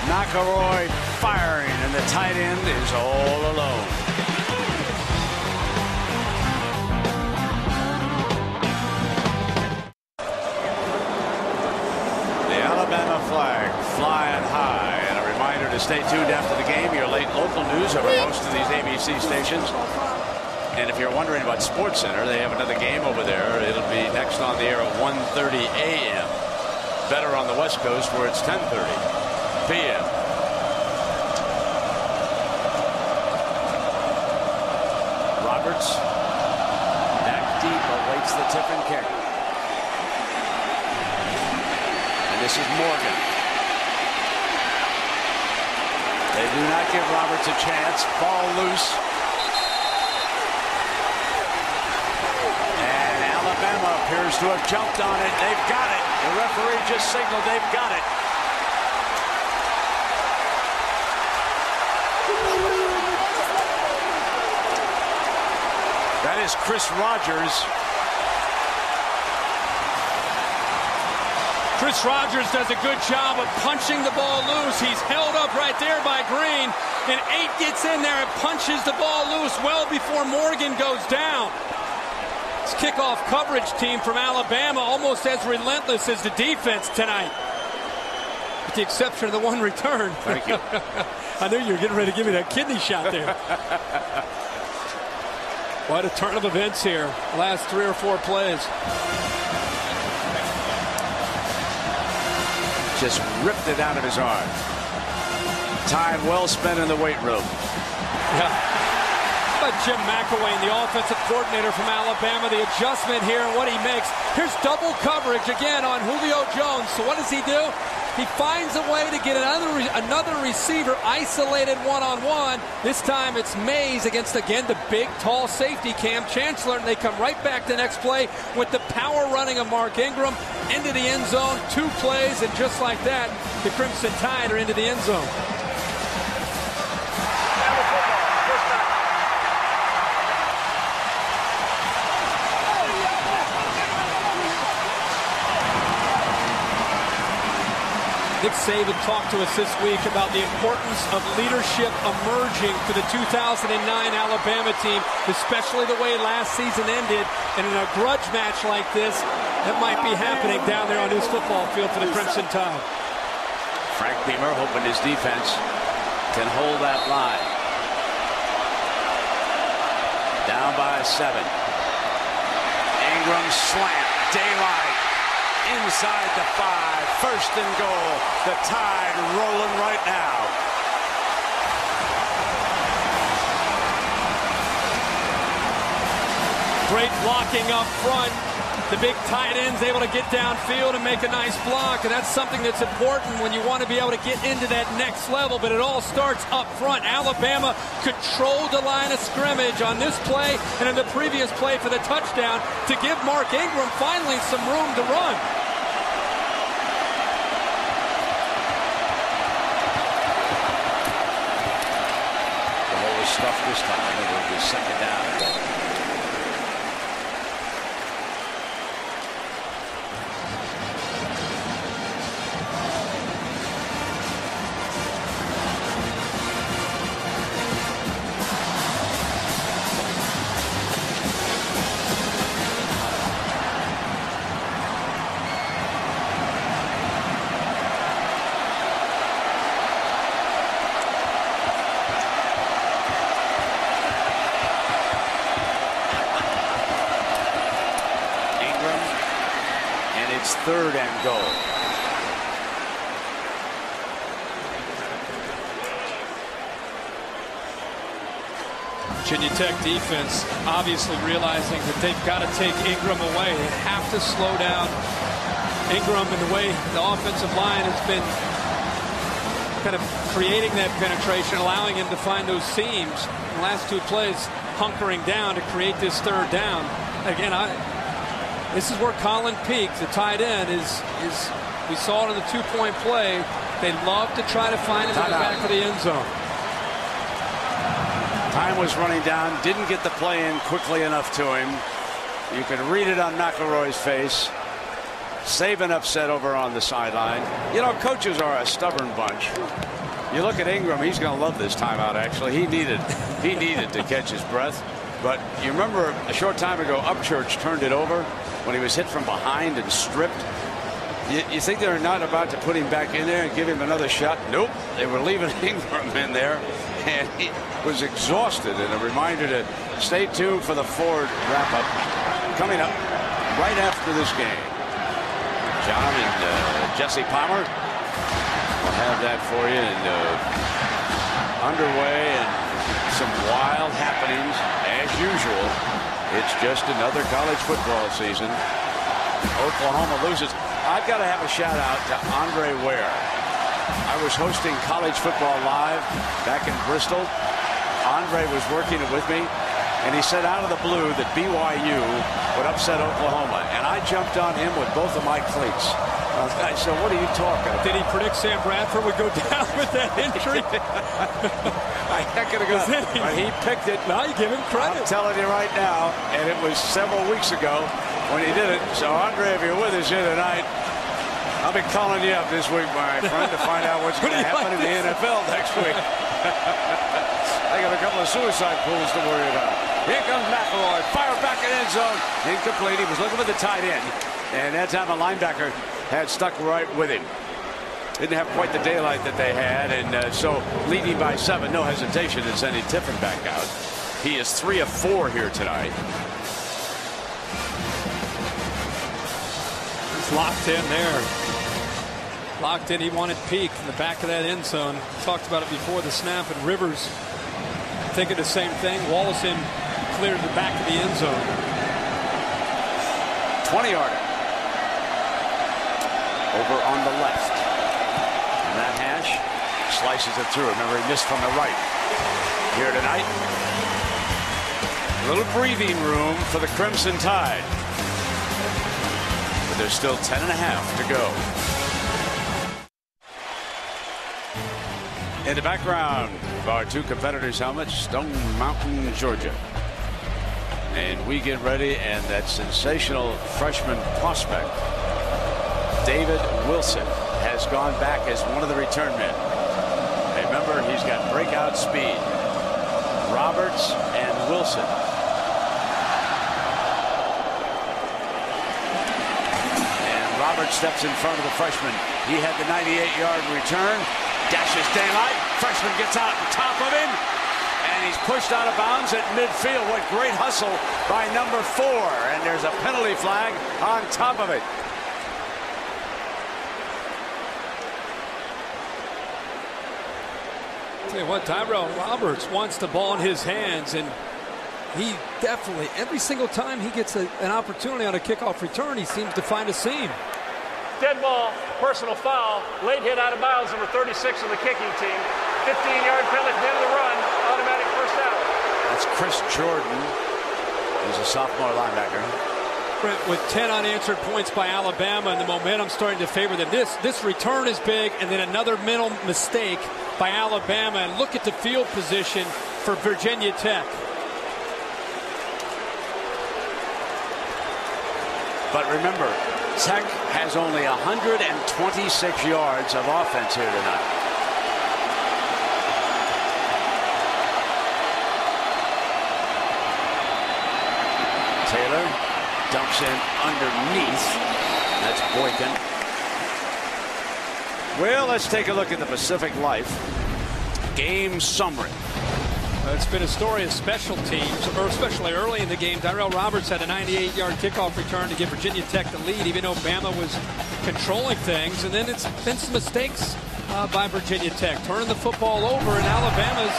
McElroy firing, and the tight end is all alone. Alabama flag flying high, and a reminder to stay tuned after the game. Your late local news over most of these ABC stations. And if you're wondering about Sports Center, they have another game over there. It'll be next on the air at 1:30 a.m. Better on the West Coast where it's 10:30 p.m. Roberts back deep, awaits the tip and kick. This is Morgan. They do not give Roberts a chance. Ball loose. And Alabama appears to have jumped on it. They've got it. The referee just signaled they've got it. That is Chris Rogers. Chris Rogers does a good job of punching the ball loose. He's held up right there by Green, and 8 gets in there and punches the ball loose well before Morgan goes down. This kickoff coverage team from Alabama almost as relentless as the defense tonight, with the exception of the one return. Thank you. I knew you were getting ready to give me that kidney shot there. What a turn of events here. Last 3 or 4 plays. Just ripped it out of his arm. Time well spent in the weight room. Yeah. But Jim McElwain, the offensive coordinator from Alabama, the adjustment here and what he makes. Here's double coverage again on Julio Jones. So what does he do? He finds a way to get another receiver isolated one-on-one. This time it's Mays against, again, the big, tall safety Cam Chancellor. And they come right back the next play with the power running of Mark Ingram into the end zone. 2 plays, and just like that, the Crimson Tide are into the end zone. Nick Saban talked to us this week about the importance of leadership emerging for the 2009 Alabama team, especially the way last season ended. And in a grudge match like this, that might be happening down there on his football field for the Crimson Tide. Frank Beamer hoping his defense can hold that line. Down by 7. Ingram slant, daylight. Inside the 5, 1st and goal. The Tide rolling right now. Great blocking up front the big tight end's able to get downfield and make a nice block, and that's something that's important when you want to be able to get into that next level. But it all starts up front. Alabama controlled the line of scrimmage on this play and in the previous play for the touchdown to give Mark Ingram finally some room to run. The hole was stuffed this time, and it will be second down. Third and goal. Virginia Tech defense obviously realizing that they've got to take Ingram away. They have to slow down Ingram in the way the offensive line has been kind of creating that penetration, allowing him to find those seams. In the last two plays, hunkering down to create this third down. Again, this is where Colin Peak, the tight end, is. We saw it in the two-point play. They love to try to find him in the back of the end zone. Time was running down. Didn't get the play in quickly enough to him. You can read it on McElroy's face. Saban upset over on the sideline. You know, coaches are a stubborn bunch. You look at Ingram, he's going to love this timeout, actually. He needed to catch his breath. But you remember a short time ago, Upchurch turned it over when he was hit from behind and stripped. You think they're not about to put him back in there and give him another shot? Nope. They were leaving Ingram in there, and he was exhausted. And a reminder to stay tuned for the Ford wrap-up coming up right after this game. John and Jesse Palmer will have that for you. And underway and some wild happenings as usual. It's just another college football season. Oklahoma loses. I've got to have a shout out to Andre Ware. I was hosting College Football Live back in Bristol. Andre was working it with me, and he said out of the blue that BYU would upset Oklahoma, and I jumped on him with both of my cleats. I said, what are you talking about? Did he predict Sam Bradford would go down with that injury? I ain't gonna go. But he picked it. Now you give him credit. I'm telling you right now, and it was several weeks ago when he did it. So, Andre, if you're with us here tonight, I'll be calling you up this week, my friend, to find out what's going to happen in the NFL next week. I got a couple of suicide pools to worry about. Here comes McElroy. Fire back in end zone. Incomplete. He was looking for the tight end. And that time a linebacker had stuck right with him. Didn't have quite the daylight that they had. And so leading by 7, no hesitation in sending Tiffin back out. He is 3 of 4 here tonight. He's locked in there. Locked in. He wanted Peak in the back of that end zone. Talked about it before the snap. And Rivers thinking the same thing. Wallison cleared the back of the end zone. 20-yarder. Over on the left. And that hash slices it through. Remember, he missed from the right. Here tonight, a little breathing room for the Crimson Tide. But there's still 10 and a half to go. In the background of our two competitors' helmets, Stone Mountain, Georgia. And we get ready, and that sensational freshman prospect, David Wilson, has gone back as one of the return men. Remember, he's got breakout speed. Roberts and Wilson. And Roberts steps in front of the freshman. He had the 98-yard return. Dashes daylight. Freshman gets out on top of him. And he's pushed out of bounds at midfield. What great hustle by number 4. And there's a penalty flag on top of it. Tell you what, Tyrell Roberts wants the ball in his hands, and He definitely, every single time he gets an opportunity on a kickoff return, he seems to find a seam. Dead ball, personal foul, late hit out of bounds, number 36 of the kicking team. 15-yard penalty at the end of the run, automatic first out. That's Chris Jordan. He's a sophomore linebacker. With 10 unanswered points by Alabama and the momentum starting to favor them. This return is big, and then another mental mistake by Alabama. And look at the field position for Virginia Tech. But remember, Tech has only 126 yards of offense here tonight. Taylor dumps in underneath. That's Boykin. Well, let's take a look at the Pacific Life game summary. It's been a story of special teams, or especially early in the game. Tyrell Roberts had a 98-yard kickoff return to give Virginia Tech the lead, even though Bama was controlling things. And then it's been some mistakes by Virginia Tech, turning the football over, and Alabama's,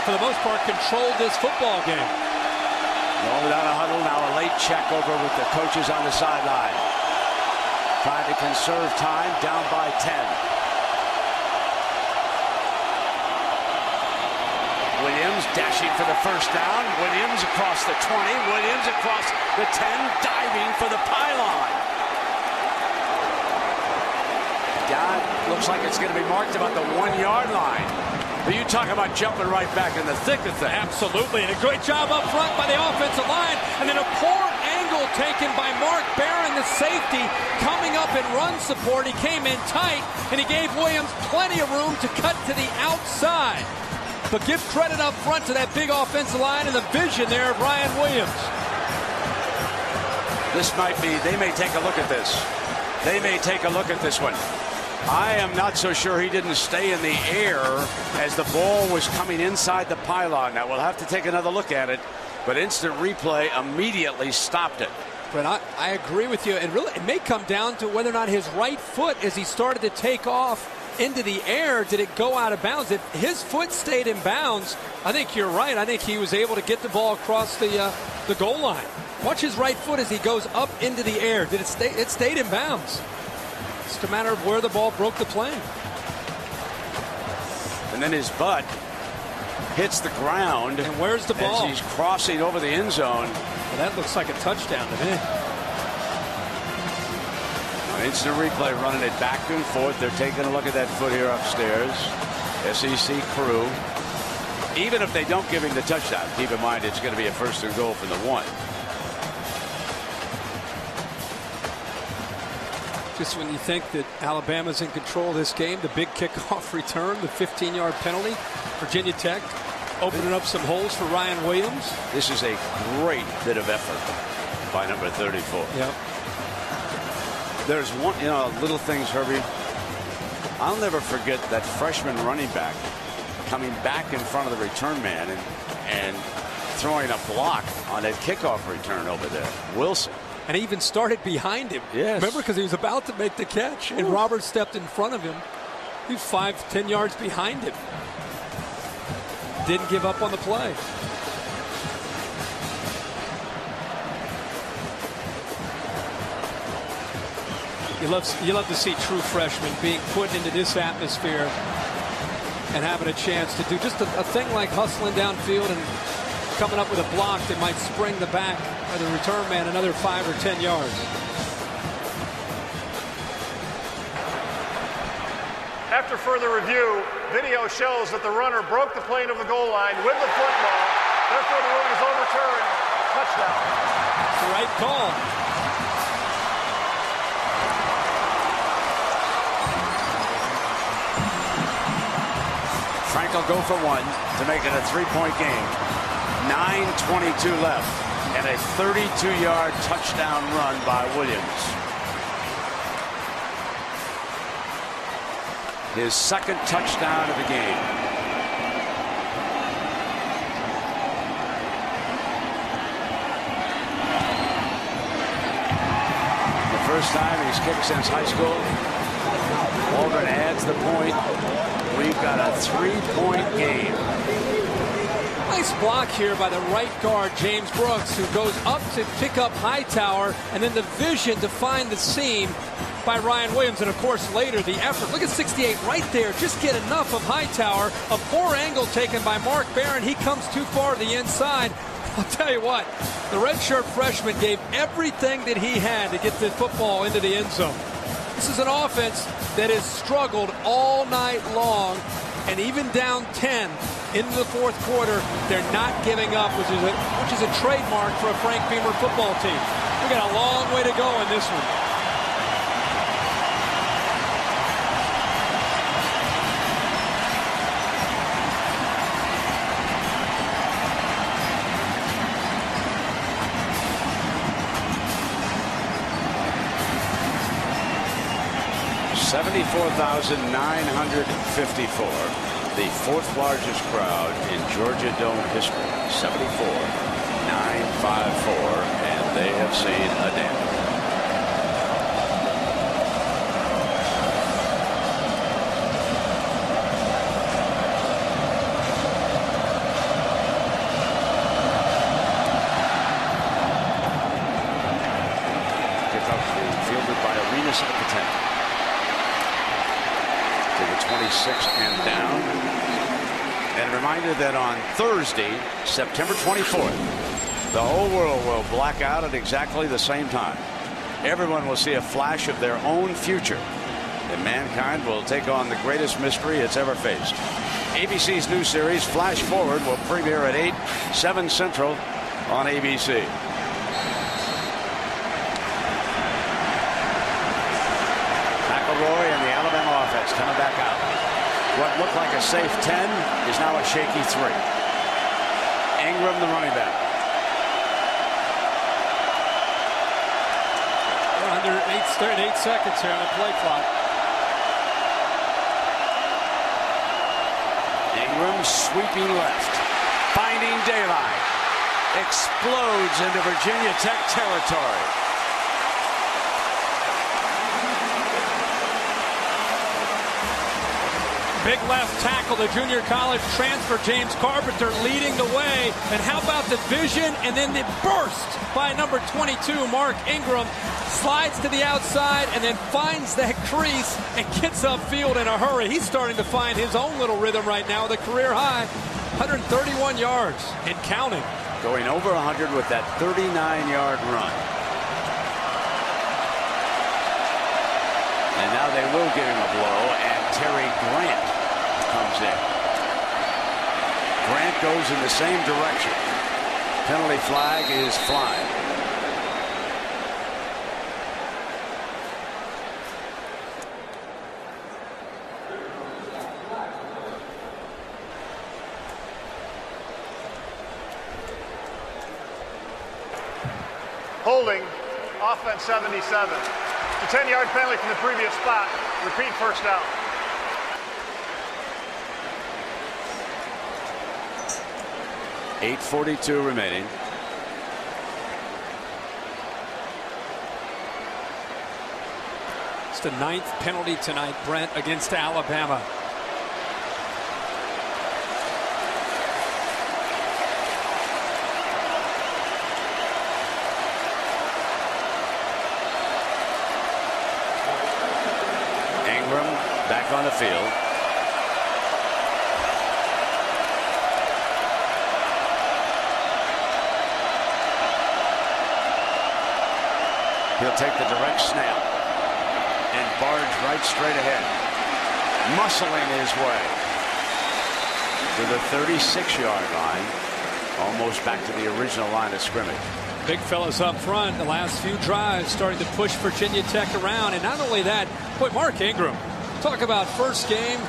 for the most part, controlled this football game. All without a huddle, now a late check over with the coaches on the sideline. Trying to conserve time, down by 10. Williams dashing for the first down. Williams across the 20. Williams across the 10, diving for the pylon. God, looks like it's going to be marked about the 1-yard line. But you talk about jumping right back in the thick of things. Absolutely, and a great job up front by the offensive line, and then a poor angle taken by Mark Barron, the safety, coming up in run support. He came in tight, and he gave Williams plenty of room to cut to the outside. But give credit up front to that big offensive line and the vision there of Ryan Williams. This might be, they may take a look at this. They may take a look at this one. I am not so sure he didn't stay in the air as the ball was coming inside the pylon. Now we'll have to take another look at it, but instant replay immediately stopped it. But I agree with you, and really it may come down to whether or not his right foot, as he started to take off into the air, did it go out of bounds? If his foot stayed in bounds, I think you're right. I think he was able to get the ball across the goal line. Watch his right foot as he goes up into the air. Did it stay? It stayed in bounds. It's just a matter of where the ball broke the plane. And then his butt hits the ground. And where's the ball? As he's crossing over the end zone. Well, that looks like a touchdown to me. Instant replay running it back and forth. They're taking a look at that foot here upstairs. SEC crew. Even if they don't give him the touchdown, keep in mind it's going to be a first and goal from the 1. Just when you think that Alabama's in control of this game, the big kickoff return, the 15-yard penalty, Virginia Tech opening up some holes for Ryan Williams. This is a great bit of effort by number 34. Yep. There's one, little things, Herbie. I'll never forget that freshman running back coming back in front of the return man and throwing a block on that kickoff return over there. Wilson. And he even started behind him. Yes. Remember, because he was about to make the catch, and Roberts stepped in front of him. He was 5-10 yards behind him. Didn't give up on the play. You love to see true freshmen being put into this atmosphere and having a chance to do just a thing like hustling downfield and coming up with a block that might spring the back of the return man another 5 or 10 yards. After further review, video shows that the runner broke the plane of the goal line with the football. Therefore, the ruling is overturned. Touchdown. That's the right call. Frank will go for 1 to make it a 3-point game. 9:22 left, and a 32-yard touchdown run by Williams. His second touchdown of the game. The first time he's kicked since high school. Auburn adds the point. We've got a 3-point game. Nice block here by the right guard, James Brooks, who goes up to pick up Hightower, and then the vision to find the seam by Ryan Williams. And, of course, later the effort. Look at 68 right there. Just get enough of Hightower. A poor angle taken by Mark Barron. He comes too far to the inside. I'll tell you what, the redshirt freshman gave everything that he had to get the football into the end zone. This is an offense that has struggled all night long, and even down 10 into the fourth quarter, they're not giving up, which is a trademark for a Frank Beamer football team. We got a long way to go in this one. $74,954, the fourth largest crowd in Georgia Dome history. 74,954, and they have seen a damn. Kickoff fielded by Arenas at the 10. To the 26 and down. And a reminder that on Thursday, September 24th, the whole world will black out at exactly the same time. Everyone will see a flash of their own future, and mankind will take on the greatest mystery it's ever faced. ABC's new series, Flash Forward, will premiere at 8, 7 Central on ABC. McElroy and the Alabama offense coming back out. What looked like a safe 10 is now a shaky 3. Ingram, the running back. We're under 8 seconds here on the play clock. Ingram sweeping left, finding daylight, explodes into Virginia Tech territory. Big left tackle, the junior college transfer, James Carpenter, leading the way. And how about the vision and then the burst by number 22, Mark Ingram. Slides to the outside and then finds that crease and gets upfield in a hurry. He's starting to find his own little rhythm right now with a career high, 131 yards and counting. Going over 100 with that 39-yard run. And now they will give him a blow, and Terry Grant comes in. Grant goes in the same direction. Penalty flag is flying. Holding, offense 77. It's a 10-yard penalty from the previous spot. Repeat first down. .842 remaining. It's the 9th penalty tonight, Brent, against Alabama. Back on the field. He'll take the direct snap and barge right straight ahead, muscling his way to the 36-yard line, almost back to the original line of scrimmage. Big fellas up front, the last few drives starting to push Virginia Tech around. And not only that, boy, Mark Ingram, talk about first game,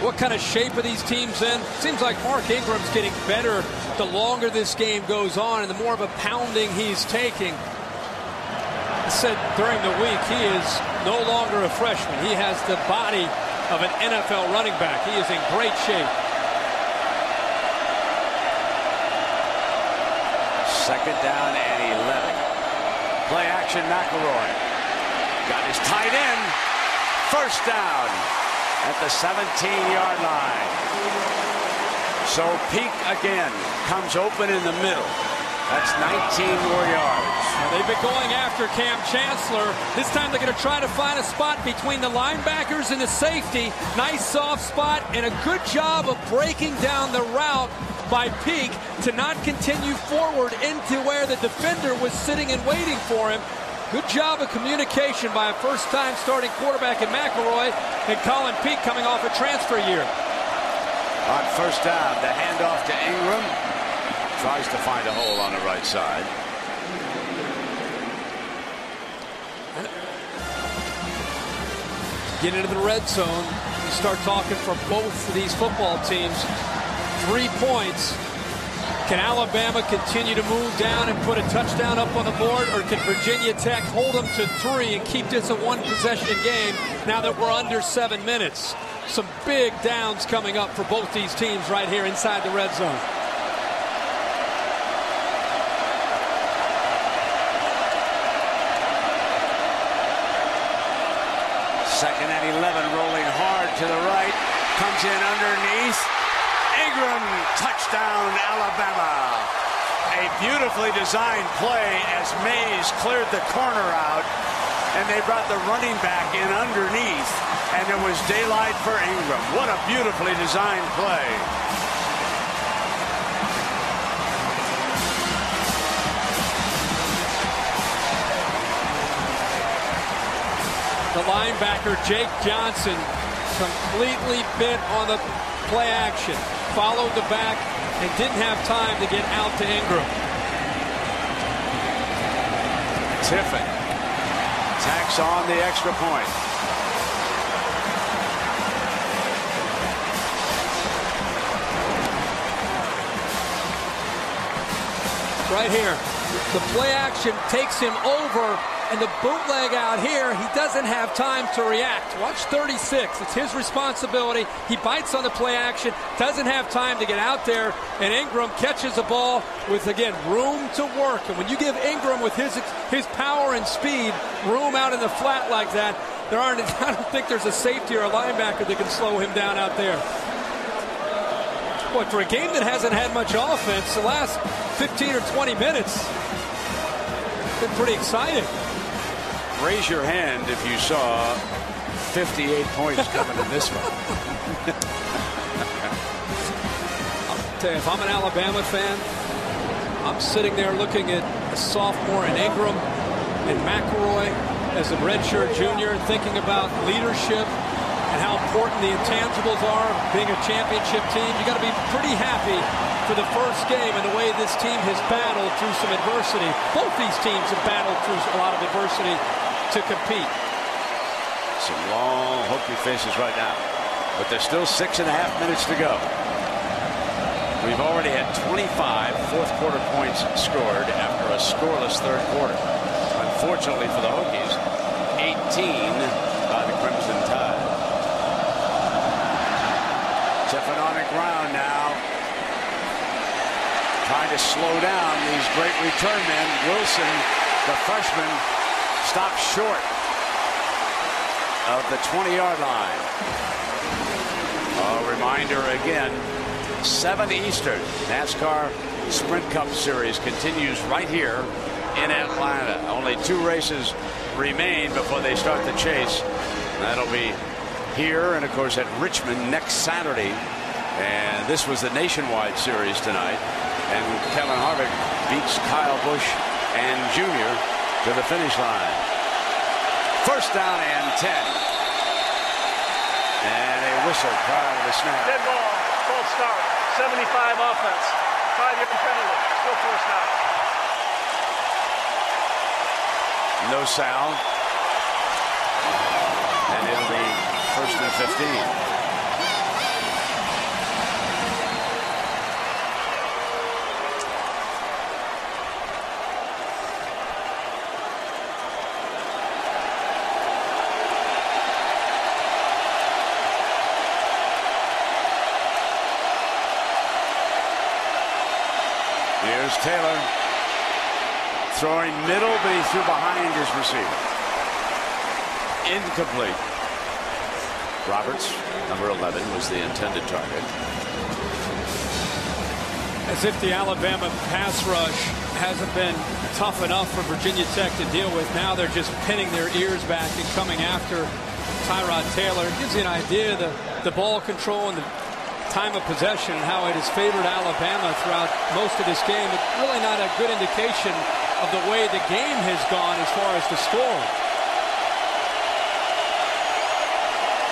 what kind of shape are these teams in? Seems like Mark Ingram's getting better the longer this game goes on and the more of a pounding he's taking. I said during the week, he is no longer a freshman. He has the body of an NFL running back. He is in great shape. Second down and 11. Play action, McElroy. Got his tight end. First down at the 17-yard line. So Peak again comes open in the middle. That's 19 more yards. They've been going after Cam Chancellor. This time they're going to try to find a spot between the linebackers and the safety. Nice soft spot and a good job of breaking down the route by Peak to not continue forward into where the defender was sitting and waiting for him. Good job of communication by a first-time starting quarterback in McElroy, and Colin Peak coming off a transfer year. On first down, the handoff to Ingram. Tries to find a hole on the right side. Get into the red zone. You start talking for both of these football teams. 3 points. Can Alabama continue to move down and put a touchdown up on the board, or can Virginia Tech hold them to 3 and keep this a one-possession game now that we're under 7 minutes? Some big downs coming up for both these teams right here inside the red zone. Second and 11, rolling hard to the right, comes in underneath. Ingram, touchdown, Alabama. A beautifully designed play as Mays cleared the corner out, and they brought the running back in underneath, and it was daylight for Ingram. What a beautifully designed play. The linebacker, Jake Johnson, completely bent on the play action. Followed the back and didn't have time to get out to Ingram. Tiffin tacks on the extra point. Right here. The play action takes him over, and the bootleg out here, he doesn't have time to react. Watch 36. It's his responsibility. He bites on the play action, doesn't have time to get out there, and Ingram catches the ball with, again, room to work. And when you give Ingram, with his power and speed, room out in the flat like that, I don't think there's a safety or a linebacker that can slow him down out there. Boy, for a game that hasn't had much offense, the last 15 or 20 minutes, been pretty exciting. Raise your hand if you saw 58 points coming in this one. I'll tell you, if I'm an Alabama fan, I'm sitting there looking at a sophomore in Ingram and McElroy as a redshirt junior, thinking about leadership and how important the intangibles are being a championship team. You got to be pretty happy for the first game and the way this team has battled through some adversity. Both these teams have battled through a lot of adversity to compete. Some long Hokie faces right now, but there's still 6.5 minutes to go. We've already had 25 fourth quarter points scored after a scoreless third quarter. Unfortunately for the Hokies, 18 by the Crimson Tide. Tiffin on the ground now, trying to slow down these great return men. Wilson, the freshman, stopped short of the 20-yard line. A reminder again, 7 Eastern. NASCAR Sprint Cup Series continues right here in Atlanta. Only 2 races remain before they start the chase. That'll be here and, of course, at Richmond next Saturday. And this was the nationwide series tonight. And Kevin Harvick beats Kyle Busch and Jr. to the finish line. First down and 10. And a whistle prior to the snap. Dead ball, false start, 75 offense, 5-yard penalty, still first down. No sound. And it'll be first and 15. Here's Taylor throwing middle, but he threw behind his receiver. Incomplete. Roberts, number 11, was the intended target. As if the Alabama pass rush hasn't been tough enough for Virginia Tech to deal with. Now they're just pinning their ears back and coming after Tyrod Taylor. It gives you an idea of the ball control and the time of possession and how it has favored Alabama throughout most of this game. It's really not a good indication of the way the game has gone as far as the score.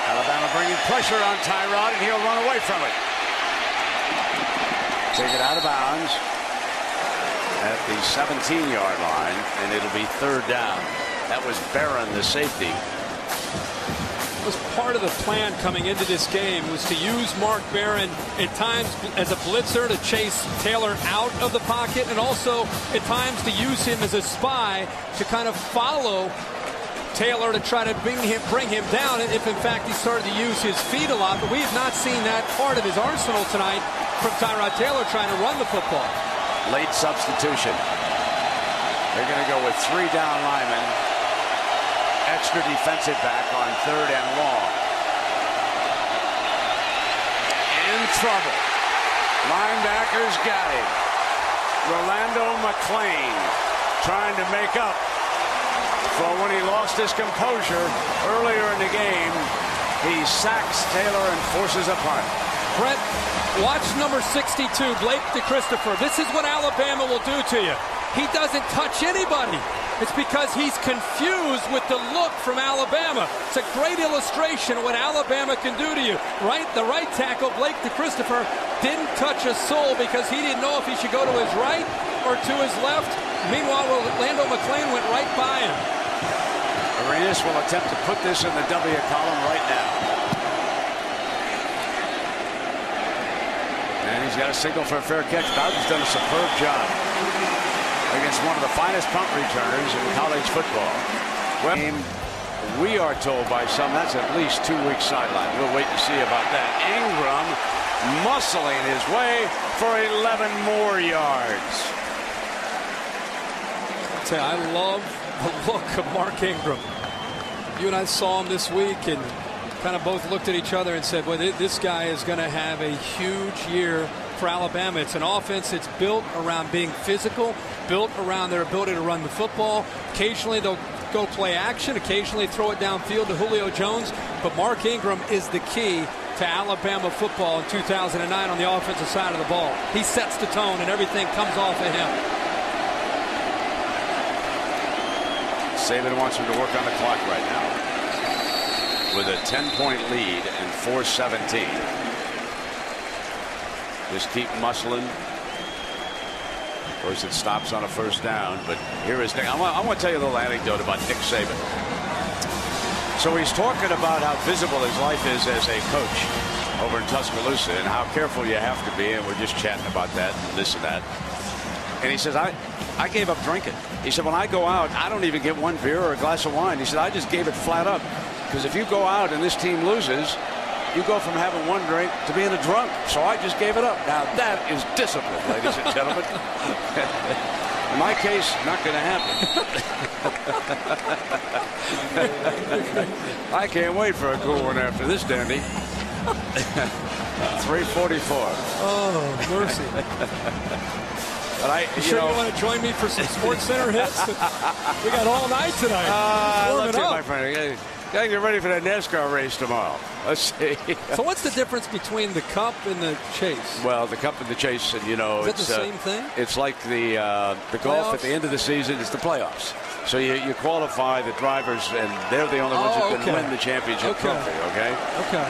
Alabama bringing pressure on Tyrod, and he'll run away from it. Take it out of bounds at the 17-yard line, and it'll be 3rd down. That was Barron, the safety. It was part of the plan coming into this game, was to use Mark Barron at times as a blitzer to chase Taylor out of the pocket, and also at times to use him as a spy to kind of follow Taylor to try to bring him down if in fact he started to use his feet a lot. But we have not seen that part of his arsenal tonight from Tyrod Taylor trying to run the football. Late substitution. They're going to go with 3 down linemen. Extra defensive back on 3rd and long. In trouble. Linebackers got him. Rolando McClain trying to make up for when he lost his composure earlier in the game. He sacks Taylor and forces a punt. Brett, watch number 62, Blake DeChristopher. This is what Alabama will do to you. He doesn't touch anybody. It's because he's confused with the look from Alabama. It's a great illustration of what Alabama can do to you. The right tackle, Blake DeChristopher, didn't touch a soul because he didn't know if he should go to his right or to his left. Meanwhile, Rolando McClain went right by him. Arenas will attempt to put this in the W column right now. And he's got a signal for a fair catch. Bowden's done a superb job against one of the finest punt returners in college football. Well, we are told by some that's at least 2 weeks sideline. We'll wait and see about that. Ingram muscling his way for 11 more yards. I love the look of Mark Ingram. You and I saw him this week and kind of both looked at each other and said, well, this guy is going to have a huge year for Alabama. It's an offense that's built around being physical, built around their ability to run the football. Occasionally they'll go play action, occasionally throw it downfield to Julio Jones, but Mark Ingram is the key to Alabama football in 2009 on the offensive side of the ball. He sets the tone and everything comes off of him. Saban wants him to work on the clock right now with a 10-point lead and 4:17. Just keep muscling. Of course, it stops on a 1st down, but here is Nick. I want to tell you a little anecdote about Nick Saban. So he's talking about how visible his life is as a coach over in Tuscaloosa and how careful you have to be, and we're just chatting about that and this and that. And he says, I gave up drinking. He said, when I go out, I don't even get 1 beer or a glass of wine. He said, I just gave it flat up. Because if you go out and this team loses, you go from having 1 drink to being a drunk. So I just gave it up. Now, that is discipline, ladies and gentlemen. In my case, not going to happen. I can't wait for a cool one after this, Dandy. 3:44. Oh, mercy. But you want to join me for some Sports Center hits? We got all night tonight. I love you, my friend. Gotta get ready for that NASCAR race tomorrow. Let's see. So what's the difference between the Cup and the Chase? Well, the Cup and the Chase, and it's the same thing. It's like the golf at the end of the season. It's the playoffs. So you qualify the drivers, and they're the only ones who can win the championship trophy. Okay.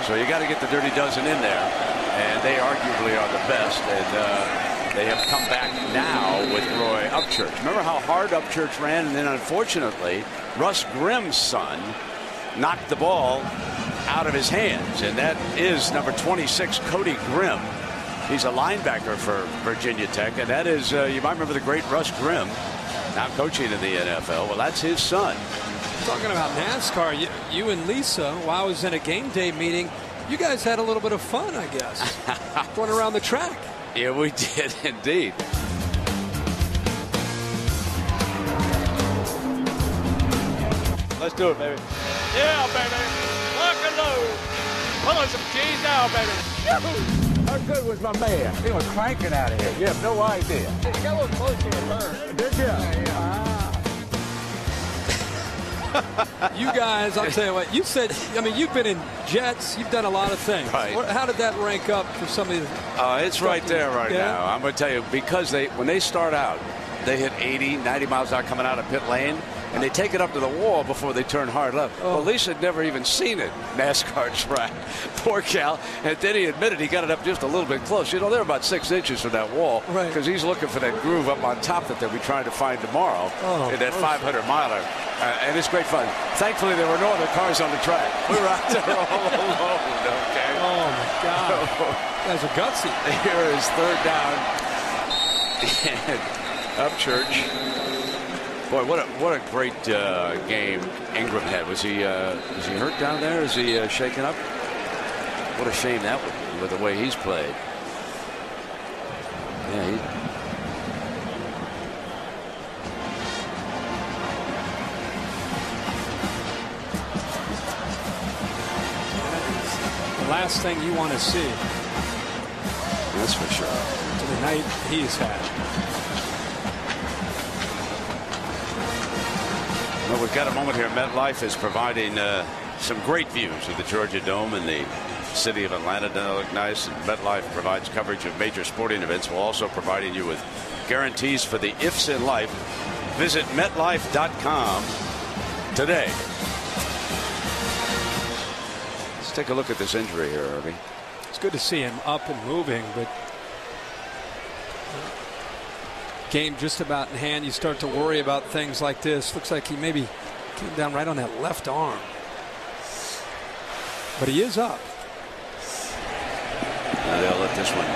So you got to get the Dirty Dozen in there, and they arguably are the best. And they have come back now with Roy Upchurch. Remember how hard Upchurch ran, and then unfortunately, Russ Grimm's son knocked the ball out of his hands, and that is number 26, Cody Grimm. He's a linebacker for Virginia Tech, and that is, you might remember the great Russ Grimm, now coaching in the NFL. Well, that's his son. Talking about NASCAR, you and Lisa, while I was in a game day meeting, you guys had a little bit of fun, I guess, going around the track. Yeah, we did indeed. Let's do it, baby. Yeah, baby. Lock and load. Pull on some cheese now, baby. How good was my man? He was cranking out of here. You have no idea. It got a little closer with her. Did you? You guys, I'll tell you what, you said, I mean, you've been in jets, you've done a lot of things. Right. How did that rank up for some of these? It's right there right now. I'm going to tell you, because when they start out, they hit 80, 90 miles an hour coming out of pit lane, and they take it up to the wall before they turn hard left. Oh. Well, Lisa had never even seen it, NASCAR track. Poor Cal. And then he admitted he got it up just a little bit close. You know, they're about 6 inches from that wall because he's looking for that groove up on top that they'll be trying to find tomorrow in that 500-miler. And it's great fun. Thankfully, there were no other cars on the track. We were out there all alone, okay? Oh, my God. You guys are gutsy. Here is third down. And Upchurch. Boy, what a great game Ingram had. Was he hurt down there? Is he shaken up? What a shame that would be with the way he's played. Yeah, the last thing you want to see. That's for sure. To the night he's had. Well, we've got a moment here. MetLife is providing some great views of the Georgia Dome and the city of Atlanta. Doesn't it look nice? And MetLife provides coverage of major sporting events while also providing you with guarantees for the ifs in life. Visit MetLife.com today. Let's take a look at this injury here, Irving. It's good to see him up and moving, but game just about in hand. You start to worry about things like this. Looks like he maybe came down right on that left arm. But he is up. Now they'll let this one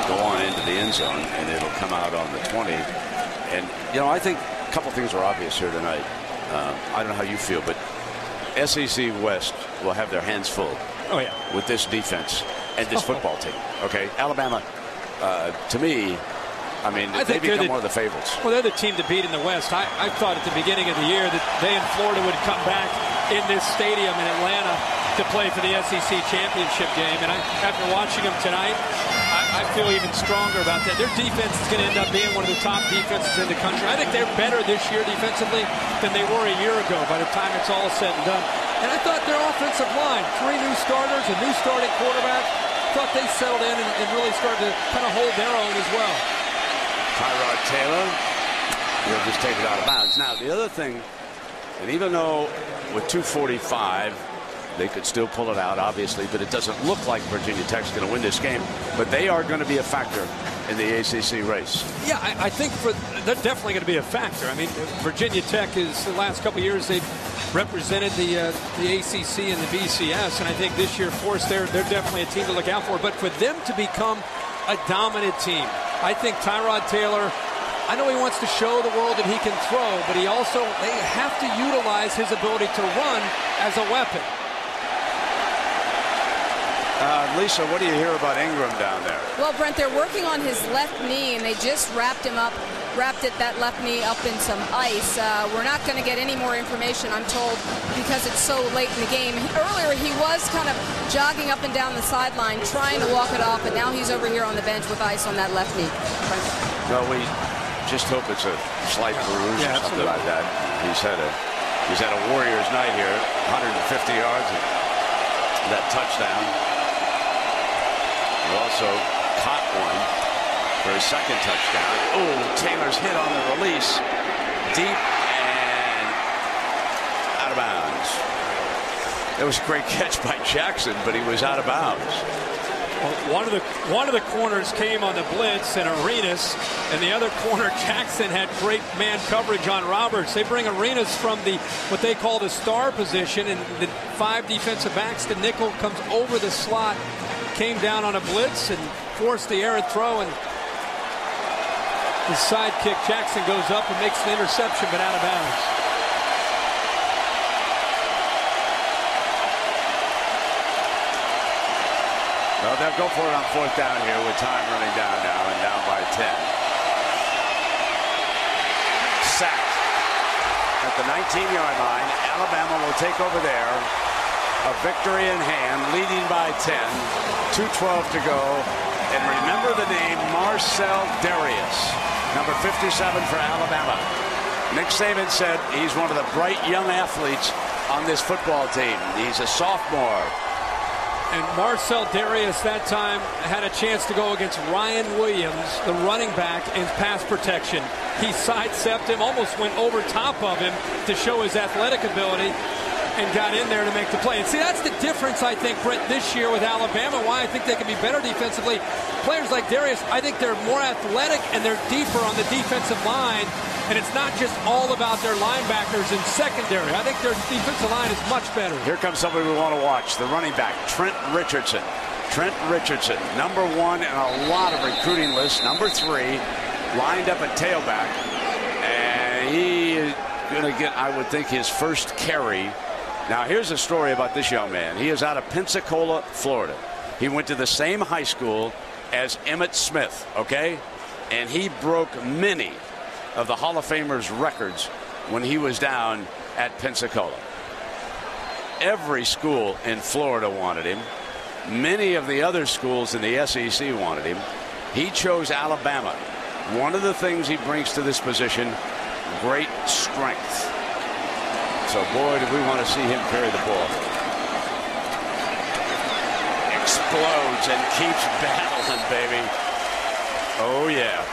go on into the end zone, and it'll come out on the 20. And, you know, I think a couple things are obvious here tonight. I don't know how you feel, but SEC West will have their hands full with this defense and this football team. Okay, Alabama, to me, I mean, they become one of the favorites. Well, they're the team to beat in the West. I thought at the beginning of the year that they and Florida would come back in this stadium in Atlanta to play for the SEC championship game. And after watching them tonight, I feel even stronger about that. Their defense is going to end up being one of the top defenses in the country. I think they're better this year defensively than they were a year ago by the time it's all said and done. And I thought their offensive line, 3 new starters, a new starting quarterback, thought they settled in and really started to kind of hold their own as well. Tyrod Taylor, he'll just take it out of bounds. Now, the other thing, and even though with 2:45, they could still pull it out, obviously, but it doesn't look like Virginia Tech's going to win this game. But they are going to be a factor in the ACC race. Yeah, I think they're definitely going to be a factor. I mean, Virginia Tech is, the last couple of years, they've represented the ACC and the BCS, and I think this year, of course, they're definitely a team to look out for. But for them to become a dominant team, I think Tyrod Taylor, I know he wants to show the world that he can throw, but they have to utilize his ability to run as a weapon. Lisa, what do you hear about Ingram down there? Well, Brent, they're working on his left knee, and they just wrapped that left knee up in some ice. We're not going to get any more information, I'm told, because it's so late in the game. Earlier, he was kind of jogging up and down the sideline, trying to walk it off, and now he's over here on the bench with ice on that left knee. Well, we just hope it's a slight bruise or something like that. He's had a Warriors night here, 150 yards and that touchdown. He also caught one for his second touchdown. Oh, Taylor's hit on the release. Deep and out of bounds. That was a great catch by Jackson, but he was out of bounds. Well, one of the corners came on the blitz and Arenas, and the other corner, Jackson, had great man coverage on Roberts. They bring Arenas from what they call the star position, and the 5 defensive backs. The nickel comes over the slot, came down on a blitz and forced the errant throw, and his sidekick Jackson goes up and makes the interception, but out of bounds. Well, they'll go for it on 4th down here with time running down now and down by 10. Sacked at the 19-yard line. Alabama will take over there A victory in hand, leading by 10. 2:12 to go. And remember the name Marcel Darius, number 57 for Alabama. Nick Saban said he's one of the bright young athletes on this football team. He's a sophomore. And Marcel Darius that time had a chance to go against Ryan Williams, the running back, in pass protection. He sidestepped him, almost went over top of him to show his athletic ability, and got in there to make the play. And see, that's the difference, I think, Brent, this year with Alabama, why I think they can be better defensively. Players like Darius, I think they're more athletic and they're deeper on the defensive line. And it's not just all about their linebackers in secondary. I think their defensive line is much better. Here comes somebody we want to watch, the running back, Trent Richardson. Trent Richardson, number 1 in a lot of recruiting lists, number 3, lined up at tailback. And he is going to get, I would think, his first carry. Now, here's a story about this young man. He is out of Pensacola, Florida. He went to the same high school as Emmitt Smith, okay? And he broke many of the Hall of Famers' records when he was down at Pensacola. Every school in Florida wanted him. Many of the other schools in the SEC wanted him. He chose Alabama. One of the things he brings to this position, great strength. So, boy, do we want to see him carry the ball. Explodes and keeps battling, baby. Oh, yeah.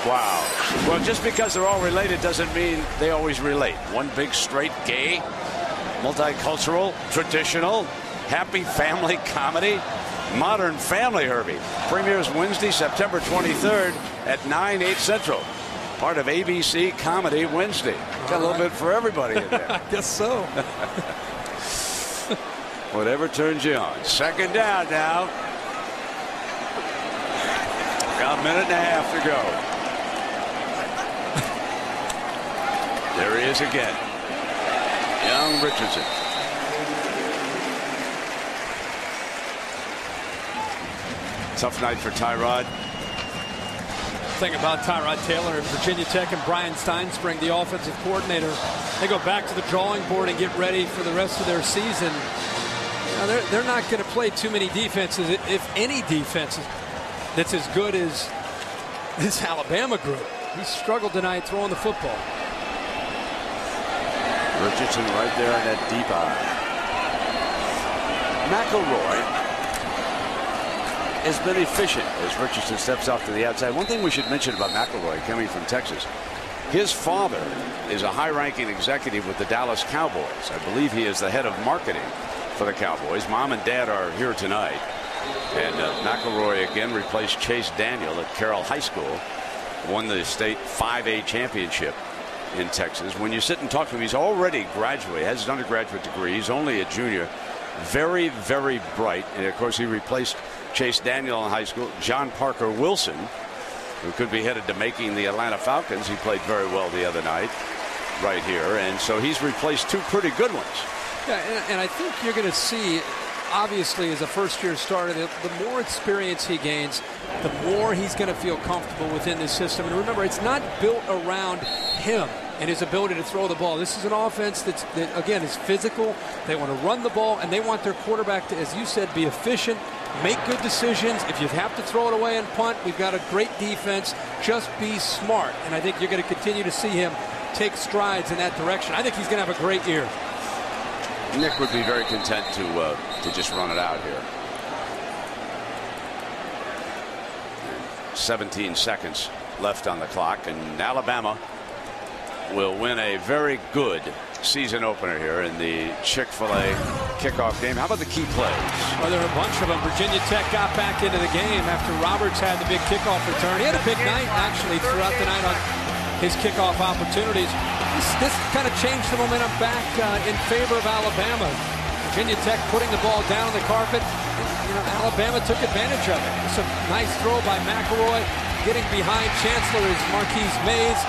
Wow. Well, just because they're all related doesn't mean they always relate. One big, straight, gay, multicultural, traditional, happy family comedy. Modern Family, Herbie. Premieres Wednesday, September 23rd at 9/8 Central. Part of ABC Comedy Wednesday. Got a little bit for everybody in there. I guess so. Whatever turns you on. Second down now. Got a minute and a half to go. There he is again. Young Richardson. Tough night for Tyrod. Thing about Tyrod Taylor and Virginia Tech and Brian Steinspring, the offensive coordinator, they go back to the drawing board and get ready for the rest of their season. Now, they're not going to play too many defenses, if any defenses, that's as good as this Alabama group. He struggled tonight throwing the football. Richardson right there in that deep eye. McElroy has been efficient as Richardson steps off to the outside. One thing we should mention about McElroy coming from Texas, his father is a high-ranking executive with the Dallas Cowboys. I believe he is the head of marketing for the Cowboys. Mom and dad are here tonight. And McElroy again replaced Chase Daniel at Carroll High School. Won the state 5A championship in Texas. When you sit and talk to him, he's already graduated, has his undergraduate degree. He's only a junior. Very, very bright. And of course, he replaced Chase Daniel in high school. John Parker Wilson, who could be headed to making the Atlanta Falcons. He played very well the other night right here. And so he's replaced two pretty good ones. Yeah, and I think you're going to see, obviously, as a first-year starter, the more experience he gains, the more he's going to feel comfortable within this system. And remember, it's not built around him and his ability to throw the ball. This is an offense that again, is physical. They want to run the ball, and they want their quarterback to, as you said, be efficient, make good decisions. If you have to throw it away and punt, we've got a great defense. Just be smart. And I think you're going to continue to see him take strides in that direction. I think he's going to have a great year. Nick would be very content to just run it out here. 17 seconds left on the clock, and Alabama will win a very good season opener here in the Chick-fil-A kickoff game. How about the key plays? Well, there are a bunch of them. Virginia Tech got back into the game after Roberts had the big kickoff return. He had a big night, actually, throughout the night on his kickoff opportunities. This kind of changed the momentum back in favor of Alabama. Virginia Tech putting the ball down on the carpet. Alabama took advantage of it. It's a nice throw by McElroy. Getting behind Chancellor is Marquise Mays.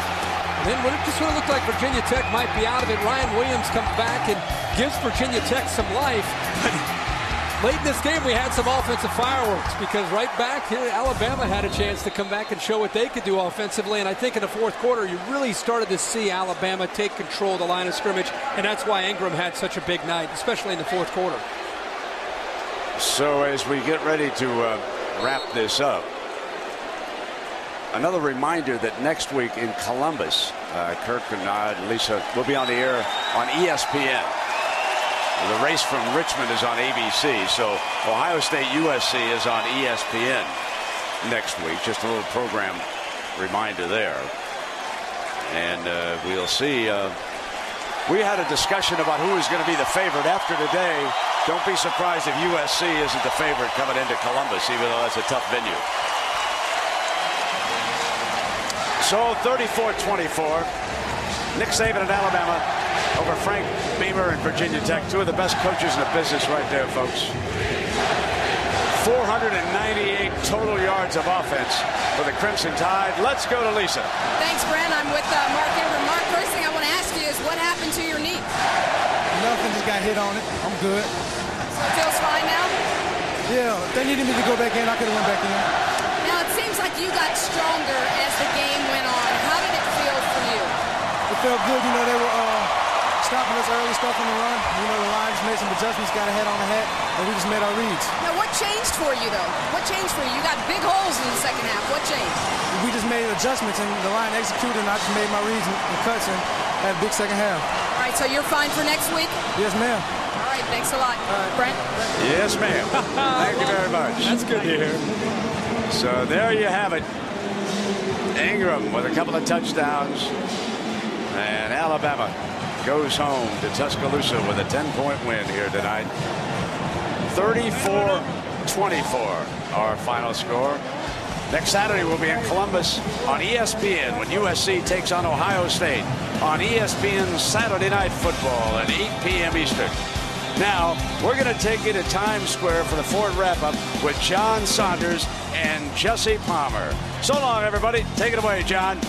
And then just when it looked like Virginia Tech might be out of it, Ryan Williams comes back and gives Virginia Tech some life. But Late in this game, we had some offensive fireworks because right back here, Alabama had a chance to come back and show what they could do offensively. And I think in the fourth quarter, you really started to see Alabama take control of the line of scrimmage. And that's why Ingram had such a big night, especially in the fourth quarter. So as we get ready to wrap this up, another reminder that next week in Columbus, Kirk and Lisa will be on the air on ESPN. The race from Richmond is on ABC, so Ohio State USC is on ESPN next week. Just a little program reminder there. And we'll see. We had a discussion about who is going to be the favorite after today. Don't be surprised if USC isn't the favorite coming into Columbus, even though that's a tough venue. So 34-24. Nick Saban at Alabama over Frank Beamer and Virginia Tech. Two of the best coaches in the business right there, folks. 498 total yards of offense for the Crimson Tide. Let's go to Lisa. Thanks, Brent. I'm with Mark Ingram. Mark, first thing I want to ask you is what happened to your knee? Nothing, just got hit on it. I'm good. So it feels fine now? Yeah, if they needed me to go back in, I could have went back in. Now, it seems like you got stronger as the game went on. How did it feel for you? It felt good. You know, they were stopping us early, stuff on the run. You know, the Lions made some adjustments, got a head on the hat, and we just made our reads. Now, what changed for you, though? What changed for you? You got big holes in the second half. What changed? We just made adjustments, and the line executed, and I just made my reads and cuts and had a big second half. All right, so you're fine for next week? Yes, ma'am. All right, thanks a lot. Brent? Yes, ma'am. Thank you very much. That's good to hear. So there you have it. Ingram with a couple of touchdowns. And Alabama goes home to Tuscaloosa with a 10-point win here tonight. 34-24, our final score. Next Saturday, we'll be in Columbus on ESPN when USC takes on Ohio State on ESPN Saturday Night Football at 8 p.m. Eastern. Now, we're going to take you to Times Square for the Ford wrap-up with John Saunders and Jesse Palmer. So long, everybody. Take it away, John.